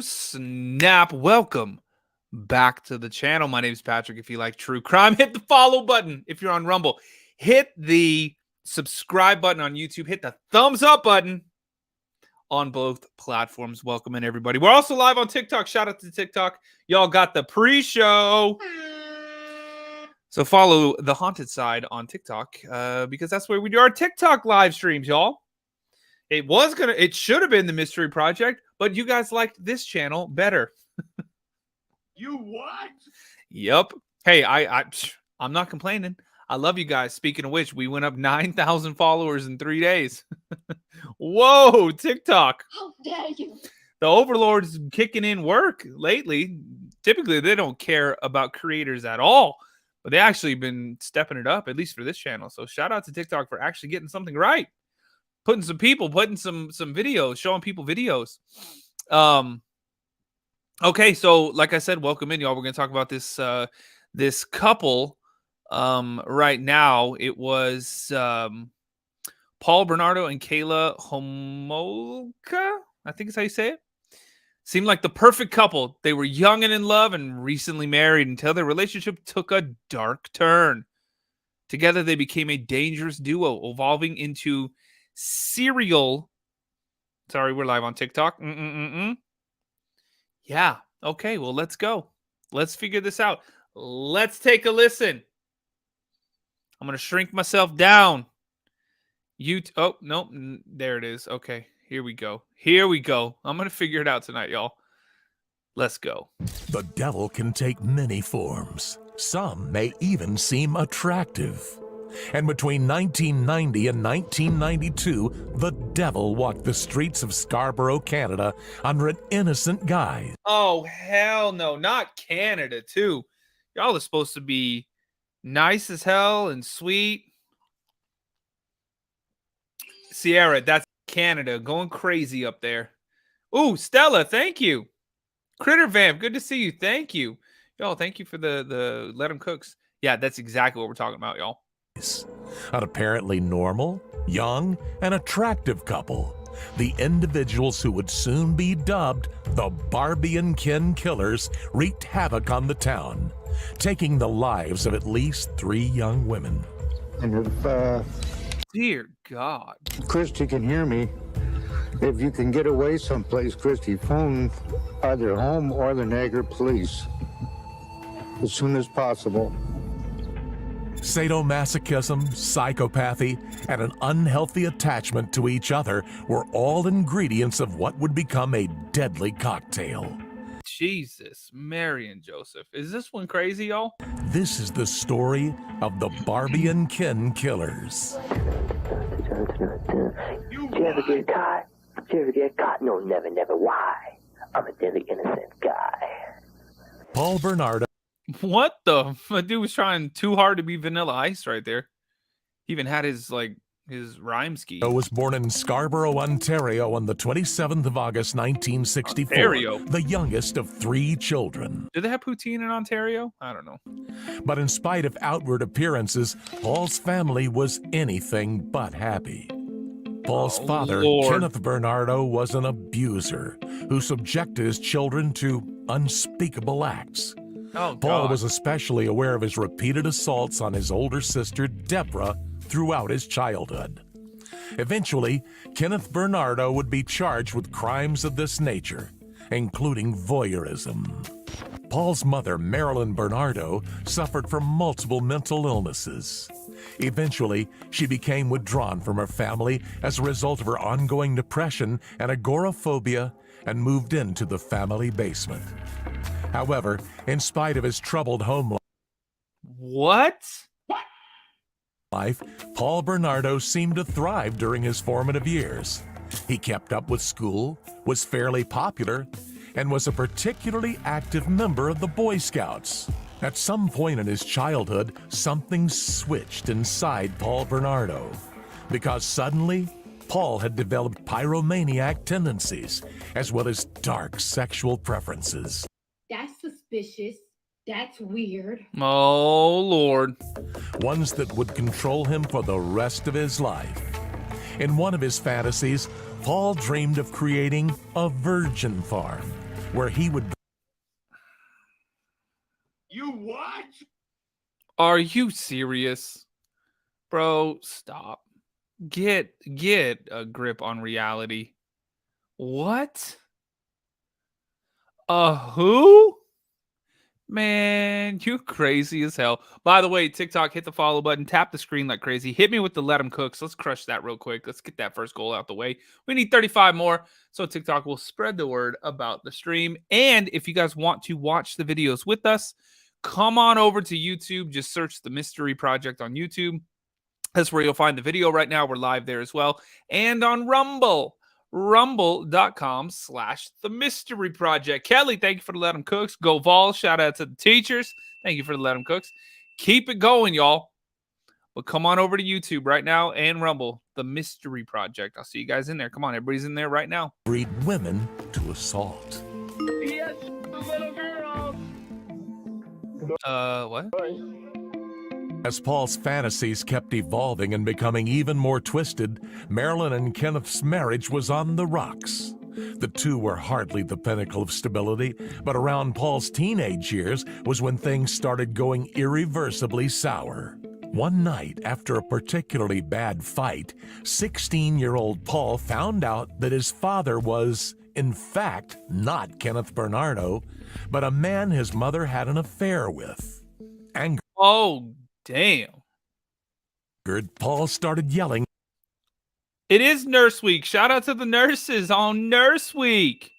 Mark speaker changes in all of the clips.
Speaker 1: Snap. Welcome back to the channel. My name is Patrick. If you like true crime, hit the follow button. If you're on Rumble, hit the subscribe button on YouTube. Hit the thumbs up button on both platforms. Welcome in, everybody. We're also live on TikTok. Shout out to TikTok. Y'all got the pre-show. So follow The Haunted Side on TikTok because that's where we do our TikTok live streams, y'all. It should have been the Mystery Project, but you guys liked this channel better.
Speaker 2: You what?
Speaker 1: Yep. Hey, I'm not complaining. I love you guys. Speaking of which, we went up 9,000 followers in 3 days. Whoa, TikTok.
Speaker 3: How dare you?
Speaker 1: The overlord's kicking in work lately. Typically, they don't care about creators at all, but they actually been stepping it up, at least for this channel. So shout out to TikTok for actually getting something right. Putting some videos, showing people videos. Okay, so like I said, welcome in, y'all. We're gonna talk about this couple right now. It was Paul Bernardo and Karla Homolka, I think is how you say it. Seemed like the perfect couple. They were young and in love and recently married until their relationship took a dark turn. Together, they became a dangerous duo, evolving into serial. Sorry, we're live on TikTok. Yeah. Okay, well, let's go. Let's figure this out. Let's take a listen. I'm going to shrink myself down. Oh, no. There it is. Okay, here we go. I'm going to figure it out tonight, y'all. Let's go.
Speaker 4: The devil can take many forms. Some may even seem attractive. And between 1990 and 1992, the devil walked the streets of Scarborough, Canada, under an innocent guise.
Speaker 1: Oh, hell no. Not Canada, too. Y'all are supposed to be nice as hell and sweet. Sierra, that's Canada. Going crazy up there. Ooh, Stella, thank you. Critter Vamp, good to see you. Thank you. Y'all, thank you for the Let 'em Cooks. Yeah, that's exactly what we're talking about, y'all.
Speaker 4: An apparently normal, young, and attractive couple. The individuals who would soon be dubbed the Barbie and Ken Killers wreaked havoc on the town, taking the lives of at least 3 young women.
Speaker 5: And if,
Speaker 1: dear God,
Speaker 5: Christy can hear me, if you can get away someplace, Christy, phone either home or the Niagara police as soon as possible.
Speaker 4: Sadomasochism, psychopathy, and an unhealthy attachment to each other were all ingredients of what would become a deadly cocktail.
Speaker 1: Jesus, Mary and Joseph. Is this one crazy, y'all?
Speaker 4: This is the story of the Barbie and Ken Killers.
Speaker 2: You
Speaker 6: Did you ever
Speaker 2: what?
Speaker 6: get caught? Did you ever get caught? No, never, never. Why? I'm a deadly innocent guy.
Speaker 4: Paul Bernardo
Speaker 1: What the? The dude was trying too hard to be Vanilla Ice right there. He even had his rhyme scheme.
Speaker 4: was born in Scarborough, Ontario on the 27th of August, 1964,
Speaker 1: Ontario?
Speaker 4: the youngest of 3 children.
Speaker 1: Do they have poutine in Ontario? I don't know.
Speaker 4: But in spite of outward appearances, Paul's family was anything but happy. Paul's
Speaker 1: Oh,
Speaker 4: father,
Speaker 1: Lord.
Speaker 4: Kenneth Bernardo, was an abuser who subjected his children to unspeakable acts.
Speaker 1: Oh,
Speaker 4: Paul
Speaker 1: God.
Speaker 4: was especially aware of his repeated assaults on his older sister, Deborah, throughout his childhood. Eventually, Kenneth Bernardo would be charged with crimes of this nature, including voyeurism. Paul's mother, Marilyn Bernardo, suffered from multiple mental illnesses. Eventually, she became withdrawn from her family as a result of her ongoing depression and agoraphobia and moved into the family basement. However, in spite of his troubled home
Speaker 1: What?
Speaker 4: life, Paul Bernardo seemed to thrive during his formative years. He kept up with school, was fairly popular, and was a particularly active member of the Boy Scouts. At some point in his childhood, something switched inside Paul Bernardo, because suddenly, Paul had developed pyromaniac tendencies, as well as dark sexual preferences.
Speaker 3: That's suspicious. That's weird.
Speaker 1: Oh, Lord.
Speaker 4: Ones that would control him for the rest of his life. In one of his fantasies, Paul dreamed of creating a virgin farm where he would.
Speaker 2: You what?
Speaker 1: Are you serious? Bro, stop. Get a grip on reality. What? Who? Man, you crazy as hell. By the way, TikTok, hit the follow button, tap the screen like crazy. Hit me with the let 'em cooks. Let's crush that real quick. Let's get that first goal out the way. We need 35 more, so TikTok will spread the word about the stream. And if you guys want to watch the videos with us, come on over to YouTube. Just search The Mystery Project on YouTube. That's where you'll find the video right now. We're live there as well. And on Rumble. Rumble.com/The Mystery Project. Kelly, thank you for the Let 'em Cooks. Go Vols. Shout out to the teachers. Thank you for the Let 'em Cooks. Keep it going, y'all. But come on over to YouTube right now and Rumble, The Mystery Project. I'll see you guys in there. Come on, everybody's in there right now.
Speaker 4: Breed women to assault.
Speaker 2: Yes, the little girl.
Speaker 1: What?
Speaker 4: As Paul's fantasies kept evolving and becoming even more twisted, Marilyn and Kenneth's marriage was on the rocks. The two were hardly the pinnacle of stability, but around Paul's teenage years was when things started going irreversibly sour. One night, after a particularly bad fight, 16-year-old Paul found out that his father was, in fact, not Kenneth Bernardo, but a man his mother had an affair with.
Speaker 1: Oh, damn.
Speaker 4: Paul started yelling.
Speaker 1: It is Nurse Week. Shout out to the nurses on Nurse Week.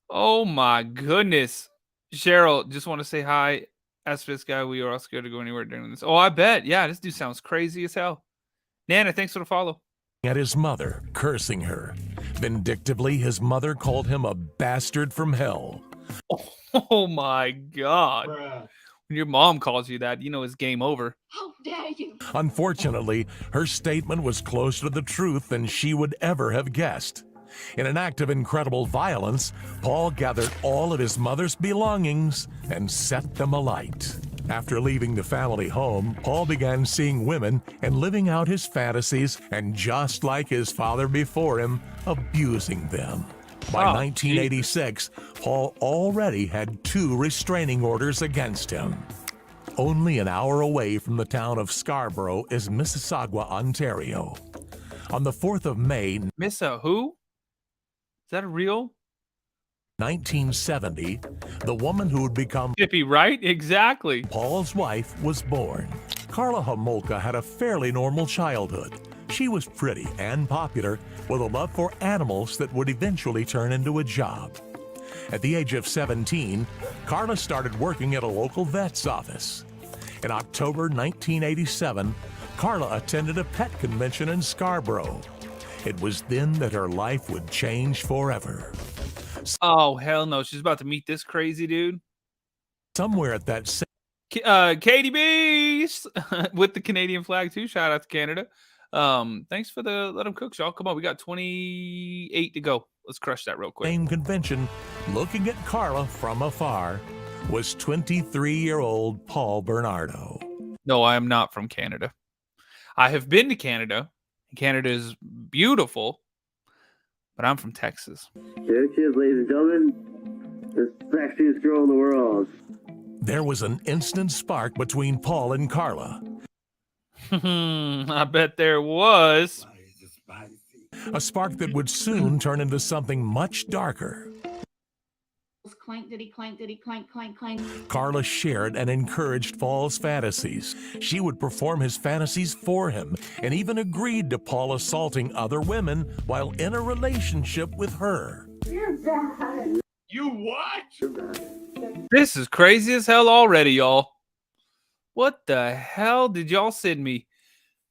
Speaker 1: Oh my goodness. Cheryl, just want to say hi. As for this guy, we are all scared to go anywhere during this. Oh, I bet. Yeah, this dude sounds crazy as hell. Nana, thanks for the follow.
Speaker 4: At his mother, cursing her. Vindictively, his mother called him a bastard from hell.
Speaker 1: Oh my God.
Speaker 2: Bruh.
Speaker 1: When your mom calls you that, you know it's game over.
Speaker 3: How dare you?
Speaker 4: Unfortunately, her statement was closer to the truth than she would ever have guessed. In an act of incredible violence, Paul gathered all of his mother's belongings and set them alight. After leaving the family home, Paul began seeing women and living out his fantasies, and just like his father before him, abusing them. By 1986, Paul already had 2 restraining orders against him. Only an hour away from the town of Scarborough is Mississauga, Ontario. On the 4th of May,
Speaker 1: Missa who? Is that a real?
Speaker 4: 1970, the woman who would become
Speaker 1: Chippy, right? Exactly.
Speaker 4: Paul's wife was born. Karla Homolka had a fairly normal childhood. She was pretty and popular, with a love for animals that would eventually turn into a job. At the age of 17, Karla started working at a local vet's office. In October 1987, Karla attended a pet convention in Scarborough. It was then that her life would change forever.
Speaker 1: Oh, hell no. She's about to meet this crazy dude.
Speaker 4: Somewhere at that same
Speaker 1: Katie B's with the Canadian flag too. Shout out to Canada. Thanks for the Let 'em Cook, y'all. Come on, we got 28 to go. Let's crush that real quick.
Speaker 4: convention, looking at Karla from afar, was 23-year-old Paul Bernardo.
Speaker 1: No, I am not from Canada. I have been to Canada. Canada is beautiful, but I'm from Texas.
Speaker 6: Here she is, ladies and gentlemen. The sexiest girl in the world.
Speaker 4: There was an instant spark between Paul and Karla.
Speaker 1: I bet there was.
Speaker 4: A spark that would soon turn into something much darker.
Speaker 3: Clank, diddy, clank, diddy, clank, clank, clank.
Speaker 4: Karla shared and encouraged Paul's fantasies. She would perform his fantasies for him and even agreed to Paul assaulting other women while in a relationship with her.
Speaker 2: You what?
Speaker 1: This is crazy as hell already, y'all. What the hell did y'all send me?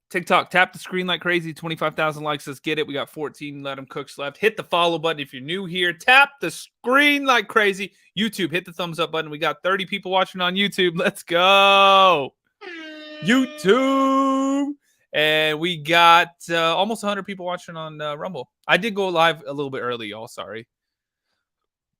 Speaker 1: TikTok, tap the screen like crazy. 25,000 likes. Let's get it. We got 14 Let 'em Cooks left. Hit the follow button if you're new here. Tap the screen like crazy. YouTube, hit the thumbs up button. We got 30 people watching on YouTube. Let's go. YouTube. And we got almost 100 people watching on Rumble. I did go live a little bit early, y'all. Sorry.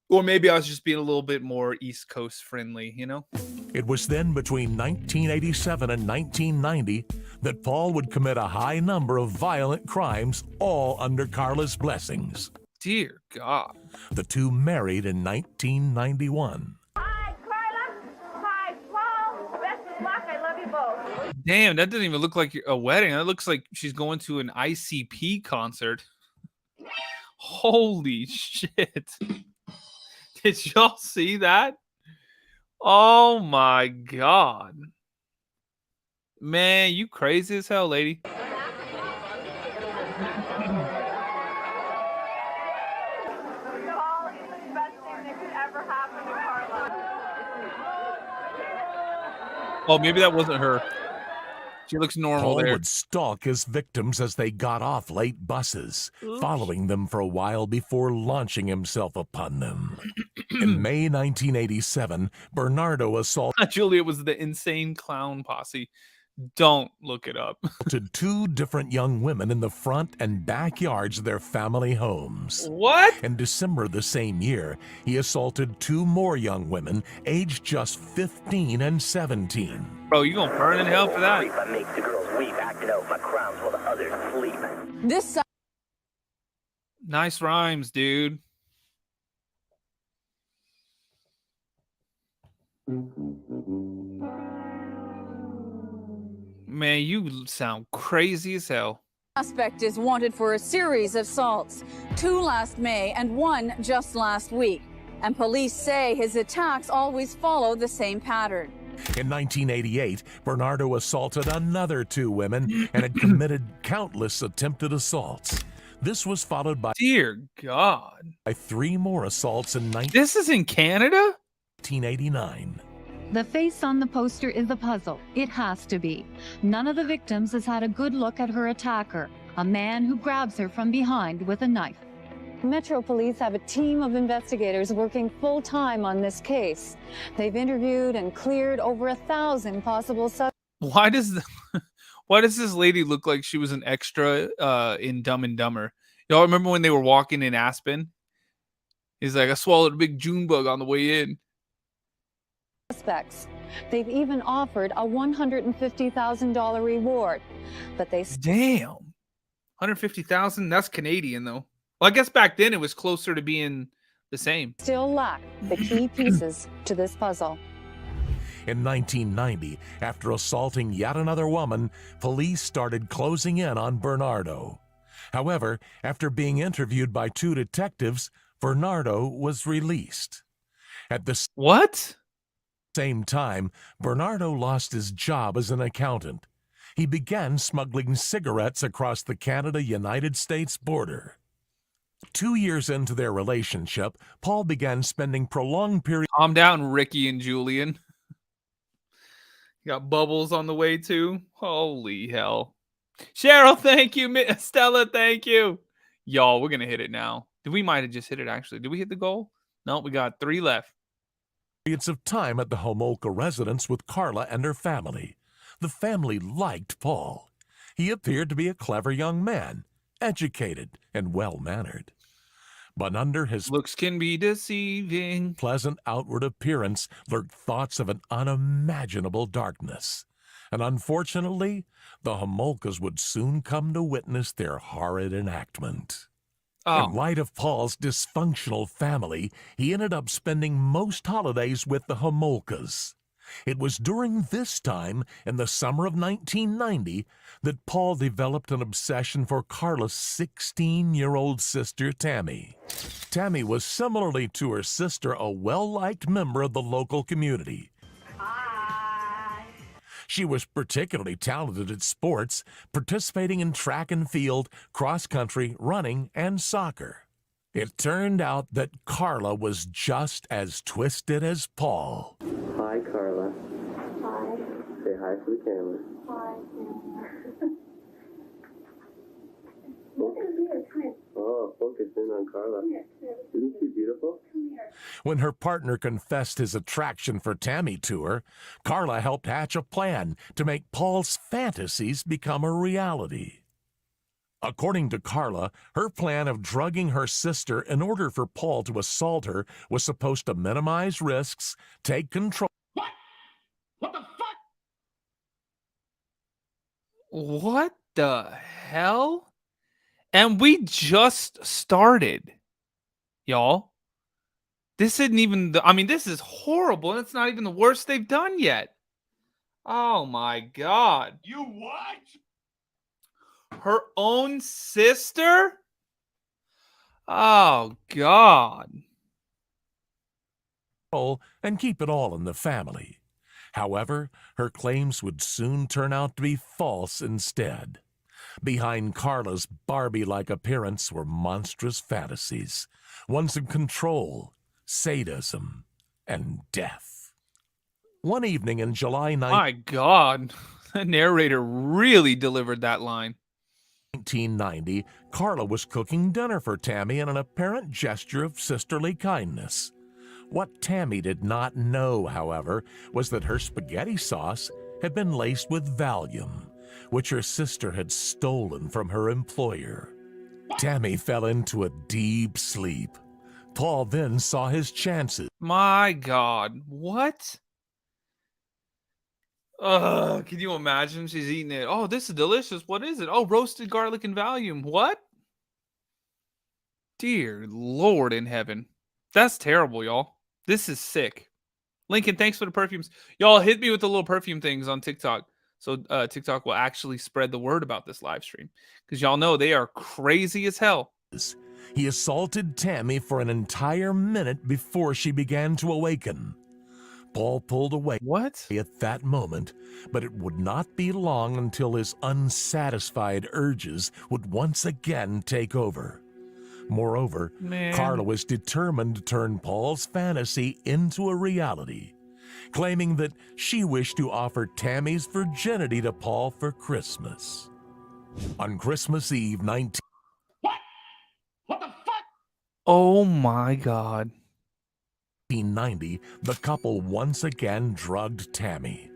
Speaker 1: Or maybe I was just being a little bit more East Coast friendly, you know?
Speaker 4: It was then between 1987 and 1990 that Paul would commit a high number of violent crimes, all under Karla's blessings.
Speaker 1: Dear God.
Speaker 4: The two married in 1991.
Speaker 7: Hi, Karla. Hi, Paul. Best of luck. I love you both.
Speaker 1: Damn, that doesn't even look like a wedding. That looks like she's going to an ICP concert. Holy shit. Did y'all see that? Oh my God. Man, you crazy as hell, lady.
Speaker 7: Paul is the best thing that could ever happen to Karla.
Speaker 1: Oh, maybe that wasn't her. She looks normal
Speaker 4: Paul
Speaker 1: there.
Speaker 4: would stalk his victims as they got off late buses, following them for a while before launching himself upon them. In May 1987, Bernardo assaulted
Speaker 1: Julia was the insane clown posse. Don't look it up.
Speaker 4: two different young women in the front and backyards of their family homes.
Speaker 1: What?
Speaker 4: In December of the same year, he assaulted two more young women, aged just 15 and 17.
Speaker 1: Bro, you gonna burn in hell for that?
Speaker 6: I make the girls weep, acting out my crimes while the others sleep.
Speaker 8: This
Speaker 1: Nice rhymes, dude. Man, you sound crazy as hell.
Speaker 8: suspect is wanted for a series of assaults, 2 last May and 1 just last week. And police say his attacks always follow the same pattern.
Speaker 4: In 1988, Bernardo assaulted another 2 women and had committed countless attempted assaults. This was followed by
Speaker 1: Dear God.
Speaker 4: 3 more assaults in
Speaker 1: This is in Canada?
Speaker 4: 1989.
Speaker 9: The face on the poster is a puzzle. It has to be. None of the victims has had a good look at her attacker, a man who grabs her from behind with a knife.
Speaker 10: Metro Police have a team of investigators working full-time on this case. They've interviewed and cleared over 1,000 possible suspects.
Speaker 1: Why does this lady look like she was an extra in Dumb and Dumber? Y'all remember when they were walking in Aspen? He's like, I swallowed a big June bug on the way in.
Speaker 10: They've even offered a $150,000 reward, but they
Speaker 1: Damn. 150,000? That's Canadian though. Well, I guess back then it was closer to being the same.
Speaker 10: still lack the key pieces to this puzzle.
Speaker 4: In 1990, after assaulting yet another woman, police started closing in on Bernardo. However, after being interviewed by 2 detectives, Bernardo was released. At the same time, Bernardo lost his job as an accountant. He began smuggling cigarettes across the Canada-United States border. 2 years into their relationship, Paul began spending prolonged periods.
Speaker 1: Calm down, Ricky and Julian. Got bubbles on the way too. Holy hell. Cheryl, thank you. Stella, thank you. Y'all, we're going to hit it now. We might have just hit it actually. Did we hit the goal? No, we got 3 left.
Speaker 4: Periods of time at the Homolka residence with Karla and her family. The family liked Paul. He appeared to be a clever young man, educated and well-mannered. But under his
Speaker 1: looks can be deceiving,
Speaker 4: pleasant outward appearance lurked thoughts of an unimaginable darkness. And unfortunately, the Homolkas would soon come to witness their horrid enactment. In light of Paul's dysfunctional family, he ended up spending most holidays with the Homolkas. It was during this time, in the summer of 1990, that Paul developed an obsession for Karla's 16-year-old sister, Tammy. Tammy was, similarly to her sister, a well-liked member of the local community. She was particularly talented at sports, participating in track and field, cross-country, running, and soccer. It turned out that Karla was just as twisted as Paul.
Speaker 6: Hi, Karla.
Speaker 7: Hi.
Speaker 6: Say hi to the camera.
Speaker 7: Hi.
Speaker 6: Oh, focus in on Karla. Isn't she beautiful?
Speaker 4: When her partner confessed his attraction for Tammy to her, Karla helped hatch a plan to make Paul's fantasies become a reality. According to Karla, her plan of drugging her sister in order for Paul to assault her was supposed to minimize risks, take control.
Speaker 2: What? What the fuck?
Speaker 1: What the hell? And we just started, y'all. This isn't even I mean, this is horrible, and it's not even the worst they've done yet. Oh my God.
Speaker 2: You what?
Speaker 1: Her own sister? Oh God.
Speaker 4: And keep it all in the family. However, her claims would soon turn out to be false instead. Behind Karla's Barbie-like appearance were monstrous fantasies, ones of control, sadism, and death. One evening in July
Speaker 1: My God. The narrator really delivered that line.
Speaker 4: 1990, Karla was cooking dinner for Tammy in an apparent gesture of sisterly kindness. What Tammy did not know, however, was that her spaghetti sauce had been laced with Valium, which her sister had stolen from her employer. Tammy fell into a deep sleep. Paul then saw his chances.
Speaker 1: My God. What? Can you imagine? She's eating it. Oh, this is delicious. What is it? Oh, roasted garlic and Valium. What? Dear Lord in heaven. That's terrible, y'all. This is sick. Lincoln, thanks for the perfumes. Y'all hit me with the little perfume things on TikTok. So TikTok will actually spread the word about this live stream. Because y'all know they are crazy as hell.
Speaker 4: He assaulted Tammy for an entire minute before she began to awaken. Paul pulled away at that moment, but it would not be long until his unsatisfied urges would once again take over. Moreover, Karla was determined to turn Paul's fantasy into a reality, claiming that she wished to offer Tammy's virginity to Paul for Christmas. On Christmas Eve,
Speaker 2: What the fuck?
Speaker 1: Oh my God.
Speaker 4: 1990, the couple once again drugged Tammy.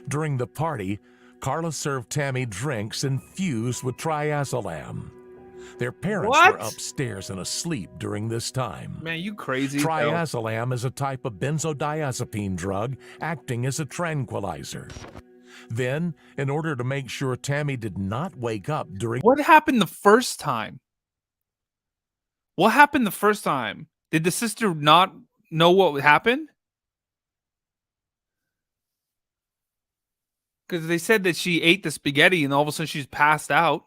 Speaker 4: During the party, Karla served Tammy drinks infused with triazolam. Their parents were upstairs and asleep during this time.
Speaker 1: Man, you crazy.
Speaker 4: Triazolam is a type of benzodiazepine drug acting as a tranquilizer. Then, in order to make sure Tammy did not wake up during...
Speaker 1: What happened the first time? What happened the first time? Did the sister not know what happened? Because they said that she ate the spaghetti and all of a sudden she's passed out.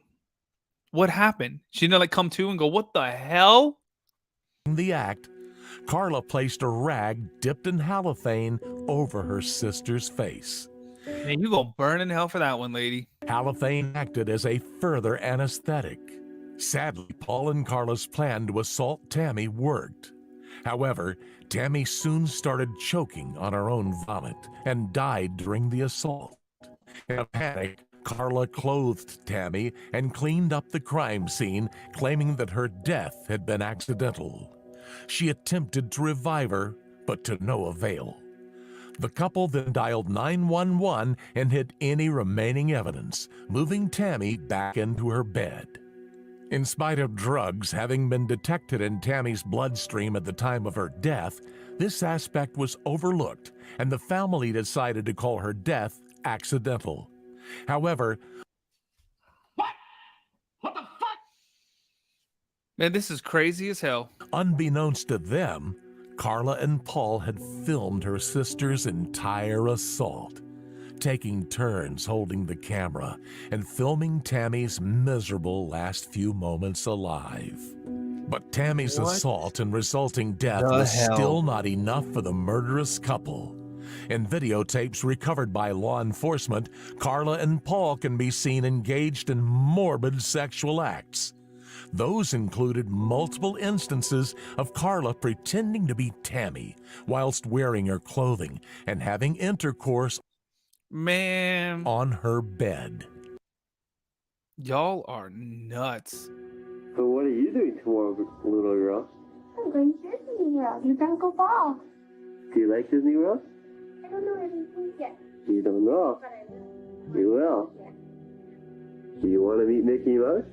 Speaker 1: What happened? She didn't like come to and go, what the hell?
Speaker 4: In the act, Karla placed a rag dipped in halothane over her sister's face.
Speaker 1: Man, you gonna burn in hell for that one, lady.
Speaker 4: Halothane acted as a further anesthetic. Sadly, Paul and Karla's plan to assault Tammy worked. However, Tammy soon started choking on her own vomit and died during the assault. In a panic, Karla clothed Tammy and cleaned up the crime scene, claiming that her death had been accidental. She attempted to revive her, but to no avail. The couple then dialed 911 and hid any remaining evidence, moving Tammy back into her bed. In spite of drugs having been detected in Tammy's bloodstream at the time of her death, this aspect was overlooked, and the family decided to call her death accidental. However,
Speaker 2: What the fuck?
Speaker 1: Man, this is crazy as hell.
Speaker 4: Unbeknownst to them, Karla and Paul had filmed her sister's entire assault, taking turns holding the camera and filming Tammy's miserable last few moments alive. But Tammy's assault and resulting death was still not enough for the murderous couple. In videotapes recovered by law enforcement, Karla and Paul can be seen engaged in morbid sexual acts. Those included multiple instances of Karla pretending to be Tammy whilst wearing her clothing and having intercourse on her bed.
Speaker 1: Y'all are nuts.
Speaker 6: So what are you doing tomorrow, little girl?
Speaker 7: I'm going to Disney World. You're going to go ball.
Speaker 6: Do you like Disney World?
Speaker 7: I don't know everything yet.
Speaker 6: You don't know?
Speaker 7: But I will.
Speaker 6: You will. Do you want to meet Mickey Mouse?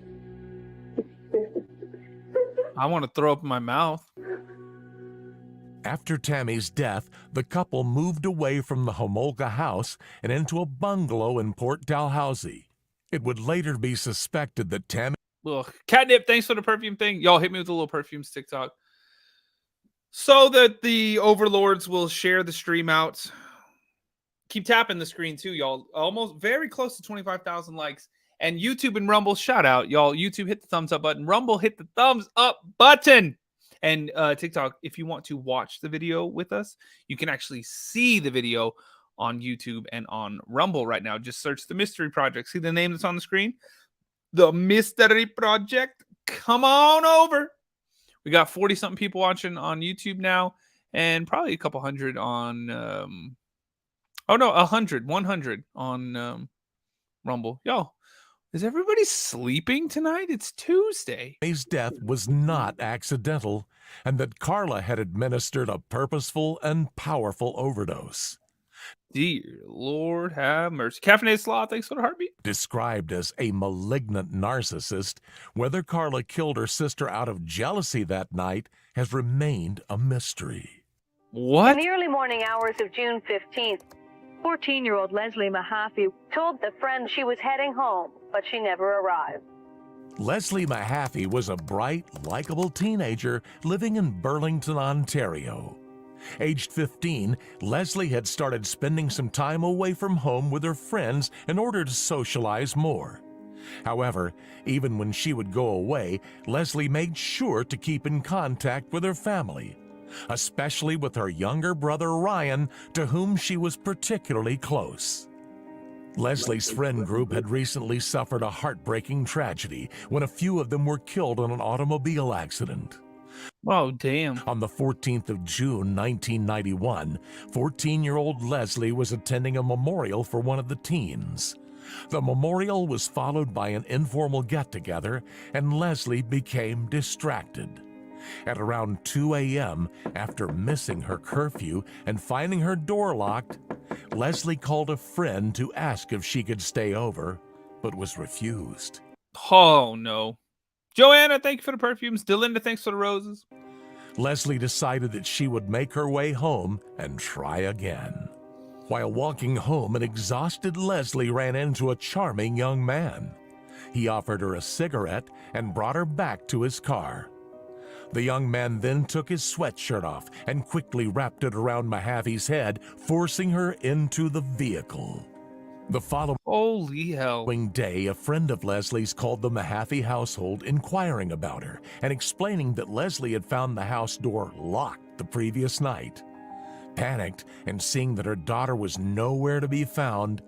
Speaker 1: I want to throw up in my mouth.
Speaker 4: After Tammy's death, the couple moved away from the Homolka house and into a bungalow in Port Dalhousie. It would later be suspected that Tammy
Speaker 1: Ugh. Catnip, thanks for the perfume thing. Y'all hit me with a little perfumes TikTok so that the overlords will share the stream out. Keep tapping the screen too, y'all. Almost very close to 25,000 likes. And YouTube and Rumble, shout out, y'all. YouTube, hit the thumbs up button. Rumble, hit the thumbs up button. And TikTok, if you want to watch the video with us, you can actually see the video on YouTube and on Rumble right now. Just search The Mystery Project. See the name that's on the screen? The Mystery Project. Come on over. We got 40-something people watching on YouTube now, and probably a couple hundred on 100 on Rumble. Yo, is everybody sleeping tonight? It's Tuesday.
Speaker 4: Tammy's death was not accidental, and that Karla had administered a purposeful and powerful overdose.
Speaker 1: Dear Lord have mercy. Caffeinated Sloth, thanks for the heartbeat.
Speaker 4: Described as a malignant narcissist, whether Karla killed her sister out of jealousy that night has remained a mystery.
Speaker 1: What?
Speaker 11: In the early morning hours of June 15th, 14-year-old Leslie Mahaffey told the friend she was heading home, but she never arrived.
Speaker 4: Leslie Mahaffey was a bright, likable teenager living in Burlington, Ontario. Aged 15, Leslie had started spending some time away from home with her friends in order to socialize more. However, even when she would go away, Leslie made sure to keep in contact with her family, especially with her younger brother Ryan, to whom she was particularly close. Leslie's friend group had recently suffered a heartbreaking tragedy when a few of them were killed in an automobile accident.
Speaker 1: Oh, damn.
Speaker 4: On the 14th of June, 1991, 14-year-old Leslie was attending a memorial for one of the teens. The memorial was followed by an informal get-together, and Leslie became distracted. At around 2 a.m., after missing her curfew and finding her door locked, Leslie called a friend to ask if she could stay over, but was refused.
Speaker 1: Oh, no. Joanna, thank you for the perfumes. Delinda, thanks for the roses.
Speaker 4: Leslie decided that she would make her way home and try again. While walking home, an exhausted Leslie ran into a charming young man. He offered her a cigarette and brought her back to his car. The young man then took his sweatshirt off and quickly wrapped it around Mahaffey's head, forcing her into the vehicle. The following day, a friend of Leslie's called the Mahaffey household inquiring about her and explaining that Leslie had found the house door locked the previous night. Panicked and seeing that her daughter was nowhere to be found,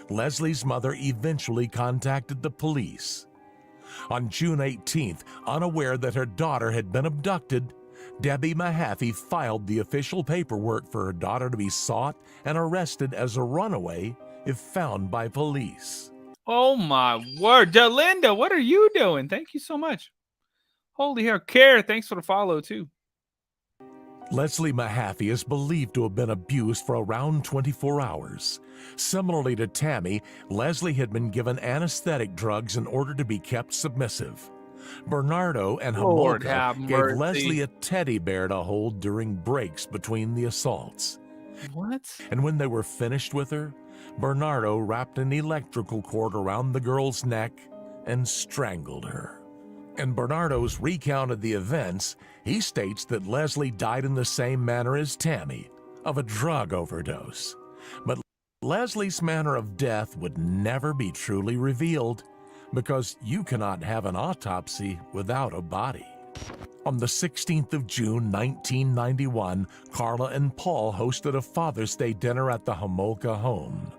Speaker 4: Leslie's mother eventually contacted the police. On June 18th, unaware that her daughter had been abducted, Debbie Mahaffey filed the official paperwork for her daughter to be sought and arrested as a runaway if found by police.
Speaker 1: Oh my word. Delinda, what are you doing? Thank you so much. Holy hell. Care, thanks for the follow too.
Speaker 4: Leslie Mahaffey is believed to have been abused for around 24 hours. Similarly to Tammy, Leslie had been given anesthetic drugs in order to be kept submissive. Bernardo and Homolka gave Leslie a teddy bear to hold during breaks between the assaults.
Speaker 1: What?
Speaker 4: And when they were finished with her, Bernardo wrapped an electrical cord around the girl's neck and strangled her. In Bernardo's recount of the events, he states that Leslie died in the same manner as Tammy, of a drug overdose. But Leslie's manner of death would never be truly revealed, because you cannot have an autopsy without a body. On the 16th of June, 1991, Karla and Paul hosted a Father's Day dinner at the Homolka home.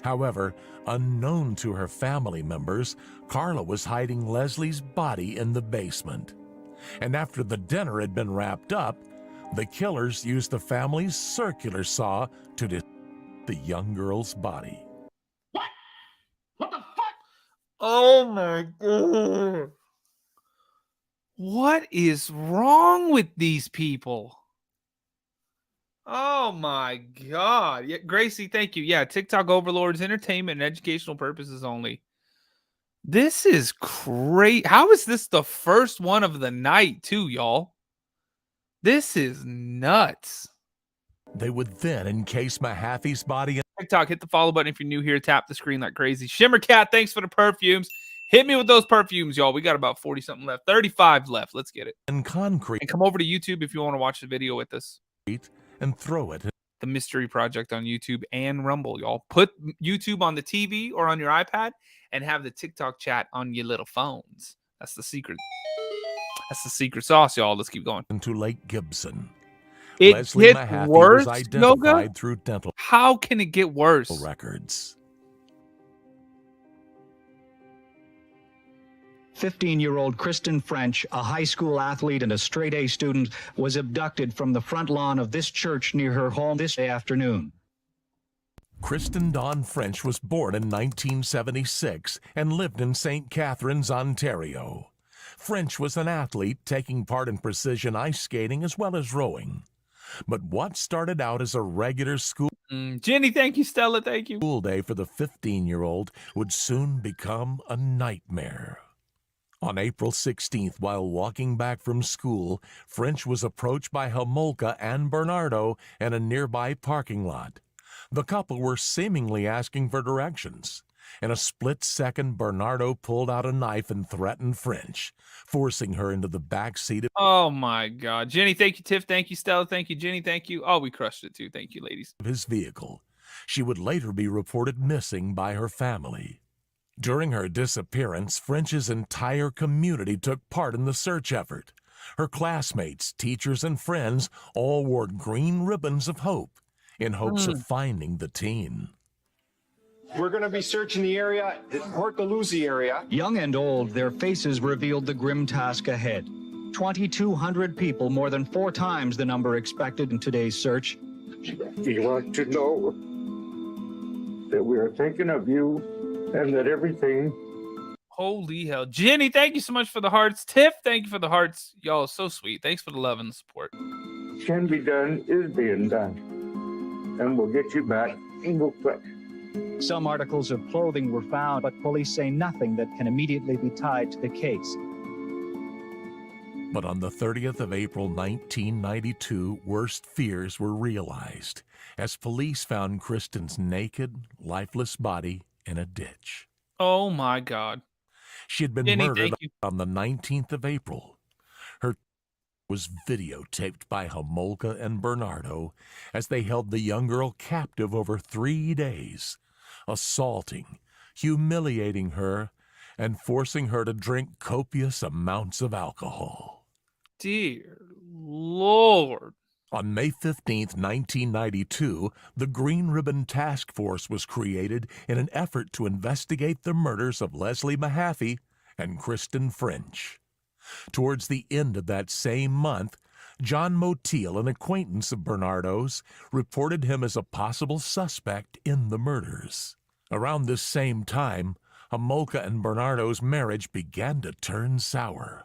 Speaker 4: However, unknown to her family members, Karla was hiding Leslie's body in the basement. And after the dinner had been wrapped up, the killers used the family's circular saw to dismember the young girl's body.
Speaker 2: What? What the fuck?
Speaker 1: Oh my God. What is wrong with these people? Oh my God. Yeah, Gracie, thank you. Yeah, TikTok overlords, entertainment and educational purposes only. This is great. How is this the first one of the night, too, y'all? This is nuts.
Speaker 4: They would then encase Mahaffey's body
Speaker 1: TikTok, hit the follow button if you're new here. Tap the screen like crazy. Shimmer Cat, thanks for the perfumes. Hit me with those perfumes, y'all. We got about 40-something left. 35 left. Let's get it.
Speaker 4: And concrete.
Speaker 1: And come over to YouTube if you want to watch the video with us.
Speaker 4: And throw it.
Speaker 1: The Mystery Project on YouTube and Rumble, y'all. Put YouTube on the TV or on your iPad and have the TikTok chat on your little phones. That's the secret. That's the secret sauce, y'all. Let's keep going.
Speaker 4: Into Lake Gibson.
Speaker 1: It
Speaker 4: Leslie
Speaker 1: gets
Speaker 4: Mahaffey
Speaker 1: worse,
Speaker 4: was identified
Speaker 1: Yoga?
Speaker 4: through dental
Speaker 1: How can it get worse?
Speaker 4: records.
Speaker 12: 15-year-old Kristen French, a high school athlete and a straight-A student, was abducted from the front lawn of this church near her home this afternoon.
Speaker 4: Kristen Dawn French was born in 1976 and lived in St. Catharines, Ontario. French was an athlete taking part in precision ice skating as well as rowing. But what started out as a regular school
Speaker 1: Jenny, thank you. Stella, thank you.
Speaker 4: School day for the 15-year-old would soon become a nightmare. On April 16th, while walking back from school, French was approached by Homolka and Bernardo in a nearby parking lot. The couple were seemingly asking for directions. In a split second, Bernardo pulled out a knife and threatened French, forcing her into the back seat of
Speaker 1: Oh, my God. Jenny, thank you. Tiff, thank you. Stella, thank you. Jenny, thank you. Oh, we crushed it, too. Thank you, ladies.
Speaker 4: his vehicle. She would later be reported missing by her family. During her disappearance, French's entire community took part in the search effort. Her classmates, teachers, and friends all wore green ribbons of hope in hopes of finding the teen.
Speaker 13: We're going to be searching the area, the Port Dalhousie area.
Speaker 12: Young and old, their faces revealed the grim task ahead. 2,200 people, more than 4 times the number expected in today's search.
Speaker 5: We want to know that we are thinking of you and that everything.
Speaker 1: Holy hell. Jenny, thank you so much for the hearts. Tiff, thank you for the hearts. Y'all, so sweet. Thanks for the love and the support.
Speaker 5: Can be done is being done. And we'll get you back real quick.
Speaker 12: Some articles of clothing were found, but police say nothing that can immediately be tied to the case.
Speaker 4: But on the 30th of April, 1992, worst fears were realized as police found Kristen's naked, lifeless body in a ditch.
Speaker 1: Oh, my God.
Speaker 4: She had been
Speaker 1: Jenny,
Speaker 4: murdered
Speaker 1: thank you.
Speaker 4: on the 19th of April. Her was videotaped by Homolka and Bernardo as they held the young girl captive over 3 days, assaulting, humiliating her, and forcing her to drink copious amounts of alcohol.
Speaker 1: Dear Lord.
Speaker 4: On May 15th, 1992, the Green Ribbon Task Force was created in an effort to investigate the murders of Leslie Mahaffey and Kristen French. Towards the end of that same month, John Motiel, an acquaintance of Bernardo's, reported him as a possible suspect in the murders. Around this same time, Homolka and Bernardo's marriage began to turn sour.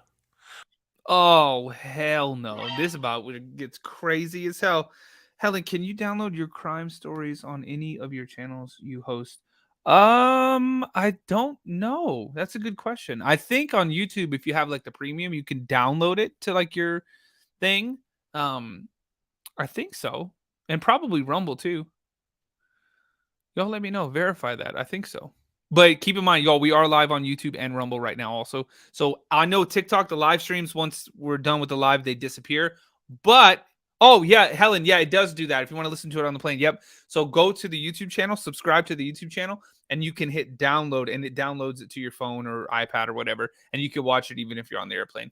Speaker 1: Oh, hell no. This about where it gets crazy as hell. Helen, can you download your crime stories on any of your channels you host? I don't know. That's a good question. I think on YouTube, if you have like the premium, you can download it to like your thing. I think so. And probably Rumble too. Y'all let me know. Verify that. I think so. But keep in mind, y'all, we are live on YouTube and Rumble right now also. So I know TikTok, the live streams, once we're done with the live, they disappear. But, oh, yeah, Helen, yeah, it does do that. If you want to listen to it on the plane, yep. So go to the YouTube channel, subscribe to the YouTube channel, and you can hit download, and it downloads it to your phone or iPad or whatever, and you can watch it even if you're on the airplane.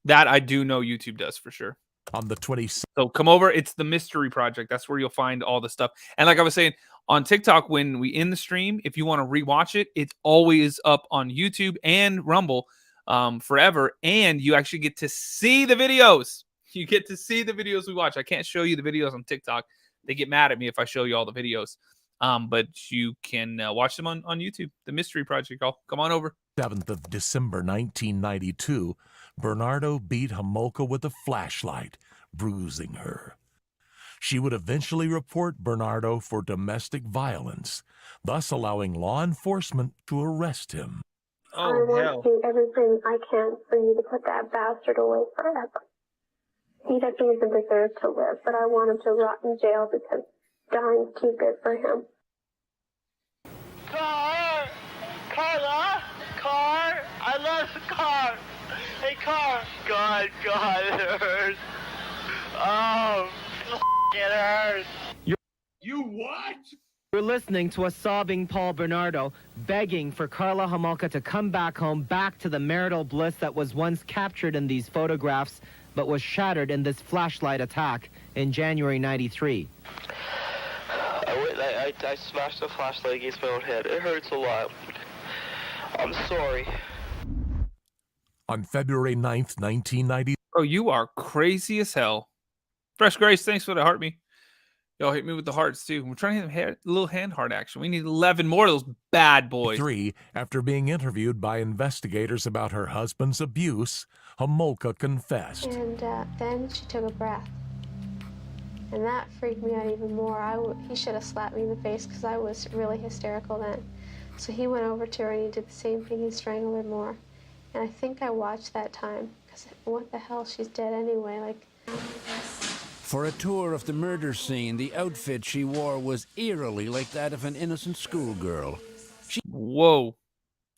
Speaker 1: That I do know YouTube does for sure.
Speaker 4: On the 26th.
Speaker 1: So come over. It's the Mystery Project. That's where you'll find all the stuff. And like I was saying, on TikTok, when we end the stream, if you want to rewatch it, it's always up on YouTube and Rumble forever. And you actually get to see the videos. You get to see the videos we watch. I can't show you the videos on TikTok. They get mad at me if I show you all the videos. But you can watch them on YouTube. The Mystery Project, y'all. Come on over.
Speaker 4: 7th of December, 1992, Bernardo beat Homolka with a flashlight, bruising her. She would eventually report Bernardo for domestic violence, thus allowing law enforcement to arrest him.
Speaker 1: Oh,
Speaker 14: I want to do everything I can for you to put that bastard away forever. He doesn't even deserve to live, but I want him to rot in jail because dying's too good for him.
Speaker 2: car. Hey, car. God, it hurts. Oh, it hurts. You what?
Speaker 15: You're listening to a sobbing Paul Bernardo begging for Karla Homolka to come back home, back to the marital bliss that was once captured in these photographs, but was shattered in this flashlight attack in January '93.
Speaker 16: I smashed the flashlight against my own head. It hurts a lot. I'm sorry.
Speaker 4: On February 9th, 1990.
Speaker 1: Oh, you are crazy as hell. Fresh Grace, thanks for the heart me. Y'all hit me with the hearts too. We're trying to hit a little hand heart action. We need 11 more of those bad boys.
Speaker 4: After being interviewed by investigators about her husband's abuse, Homolka confessed.
Speaker 14: And then she took a breath. And that freaked me out even more. He should have slapped me in the face because I was really hysterical then. So he went over to her and he did the same thing. He strangled her more. And I think I watched that time because what the hell, she's dead anyway. Like.
Speaker 17: For a tour of the murder scene, the outfit she wore was eerily like that of an innocent schoolgirl.
Speaker 1: Whoa.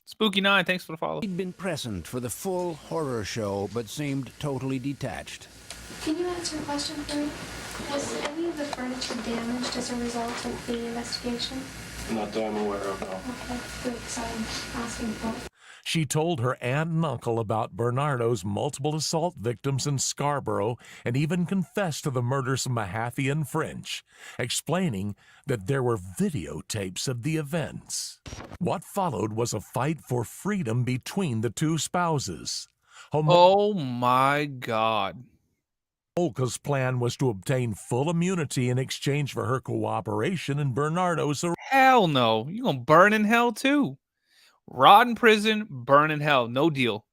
Speaker 1: Spooky 9, thanks for the follow.
Speaker 17: She'd been present for the full horror show, but seemed totally detached.
Speaker 14: Can you answer a question for me? Was any of the furniture damaged as a result of the investigation?
Speaker 13: Not that I'm aware of, no.
Speaker 14: Okay, good, so I'm asking for it.
Speaker 4: She told her aunt and uncle about Bernardo's multiple assault victims in Scarborough and even confessed to the murders of Mahaffey and French, explaining that there were videotapes of the events. What followed was a fight for freedom between the two spouses.
Speaker 1: Oh my God.
Speaker 4: Homolka's plan was to obtain full immunity in exchange for her cooperation in Bernardo's arrest.
Speaker 1: Hell no. You're going to burn in hell too. Rot in prison, burn in hell. No deal.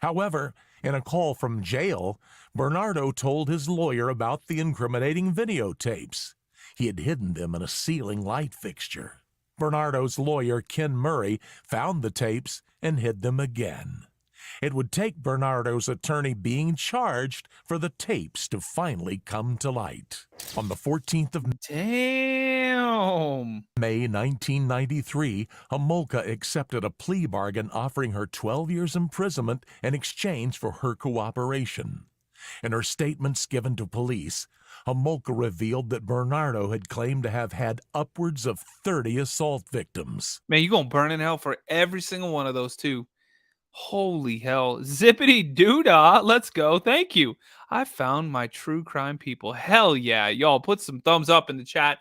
Speaker 4: However, in a call from jail, Bernardo told his lawyer about the incriminating videotapes. He had hidden them in a ceiling light fixture. Bernardo's lawyer, Ken Murray, found the tapes and hid them again. It would take Bernardo's attorney being charged for the tapes to finally come to light. On the 14th of May 1993, Homolka accepted a plea bargain offering her 12 years imprisonment in exchange for her cooperation. In her statements given to police, Homolka revealed that Bernardo had claimed to have had upwards of 30 assault victims.
Speaker 1: Man, you're going to burn in hell for every single one of those too. Holy hell. Zippity doodah. Let's go. Thank you. I found my true crime people. Hell yeah. Y'all put some thumbs up in the chat.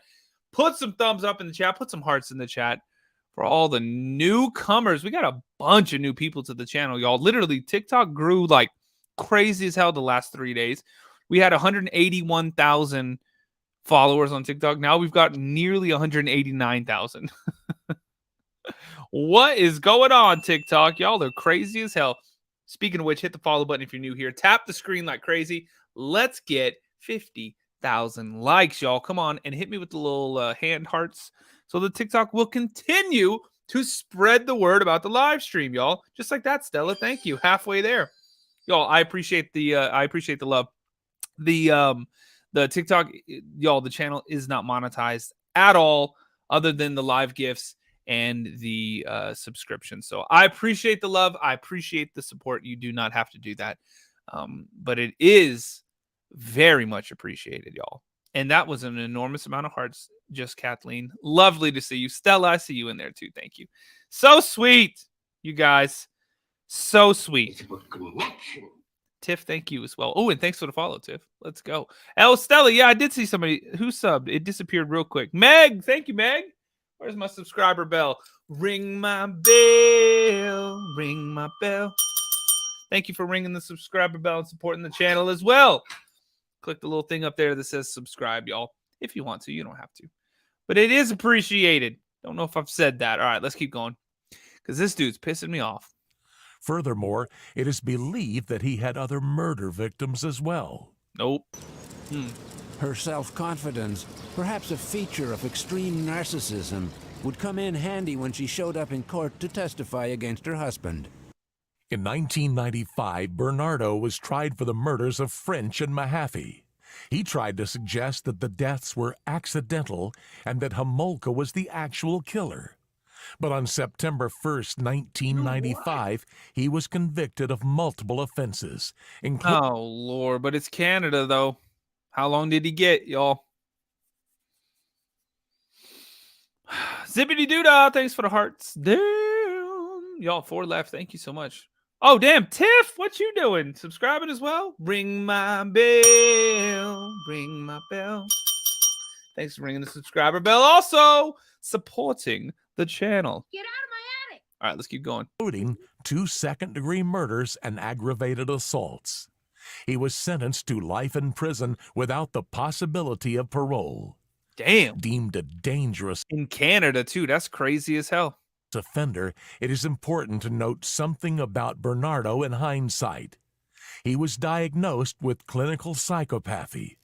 Speaker 1: Put some thumbs up in the chat. Put some hearts in the chat for all the newcomers. We got a bunch of new people to the channel, y'all. Literally, TikTok grew like crazy as hell the last 3 days. We had 181,000 followers on TikTok. Now we've got nearly 189,000. What is going on, TikTok? Y'all are crazy as hell. Speaking of which, hit the follow button if you're new here. Tap the screen like crazy. Let's get 50,000 likes, y'all. Come on and hit me with the little hand hearts so the TikTok will continue to spread the word about the live stream, y'all. Just like that, Stella. Thank you. Halfway there. Y'all, I appreciate the love. The TikTok, y'all, the channel is not monetized at all other than the live gifts and the subscription. So I appreciate the love. I appreciate the support. You do not have to do that. But it is very much appreciated, y'all. And that was an enormous amount of hearts. Just Kathleen. Lovely to see you. Stella, I see you in there too. Thank you. So sweet, you guys. So sweet. Tiff, thank you as well. Oh, and thanks for the follow, Tiff. Let's go. Oh, Stella, yeah, I did see somebody who subbed. It disappeared real quick. Meg, thank you, Meg. Where's my subscriber bell? Ring my bell. Ring my bell. Thank you for ringing the subscriber bell and supporting the channel as well. Click the little thing up there that says subscribe, y'all. If you want to, you don't have to. But it is appreciated. Don't know if I've said that. All right, let's keep going. Because this dude's pissing me off.
Speaker 4: Furthermore, it is believed that he had other murder victims as well.
Speaker 1: Nope.
Speaker 17: Her self-confidence, perhaps a feature of extreme narcissism, would come in handy when she showed up in court to testify against her husband.
Speaker 4: In 1995, Bernardo was tried for the murders of French and Mahaffey. He tried to suggest that the deaths were accidental and that Homolka was the actual killer. But on September 1st, 1995, he was convicted of multiple offenses, including...
Speaker 1: Oh, Lord. But it's Canada, though. How long did he get, y'all? Zippity doodah. Thanks for the hearts. Damn. Y'all, 4 left. Thank you so much. Oh, damn. Tiff, what you doing? Subscribing as well? Ring my bell. Ring my bell. Thanks for ringing the subscriber bell. Also, supporting the channel.
Speaker 7: Get out of my attic.
Speaker 1: All right, let's keep going.
Speaker 4: Including 2 second-degree murders and aggravated assaults. He was sentenced to life in prison without the possibility of parole.
Speaker 1: Damn.
Speaker 4: Deemed a dangerous...
Speaker 1: In Canada, too. That's crazy as hell.
Speaker 4: ...offender, it is important to note something about Bernardo in hindsight. He was diagnosed with clinical psychopathy,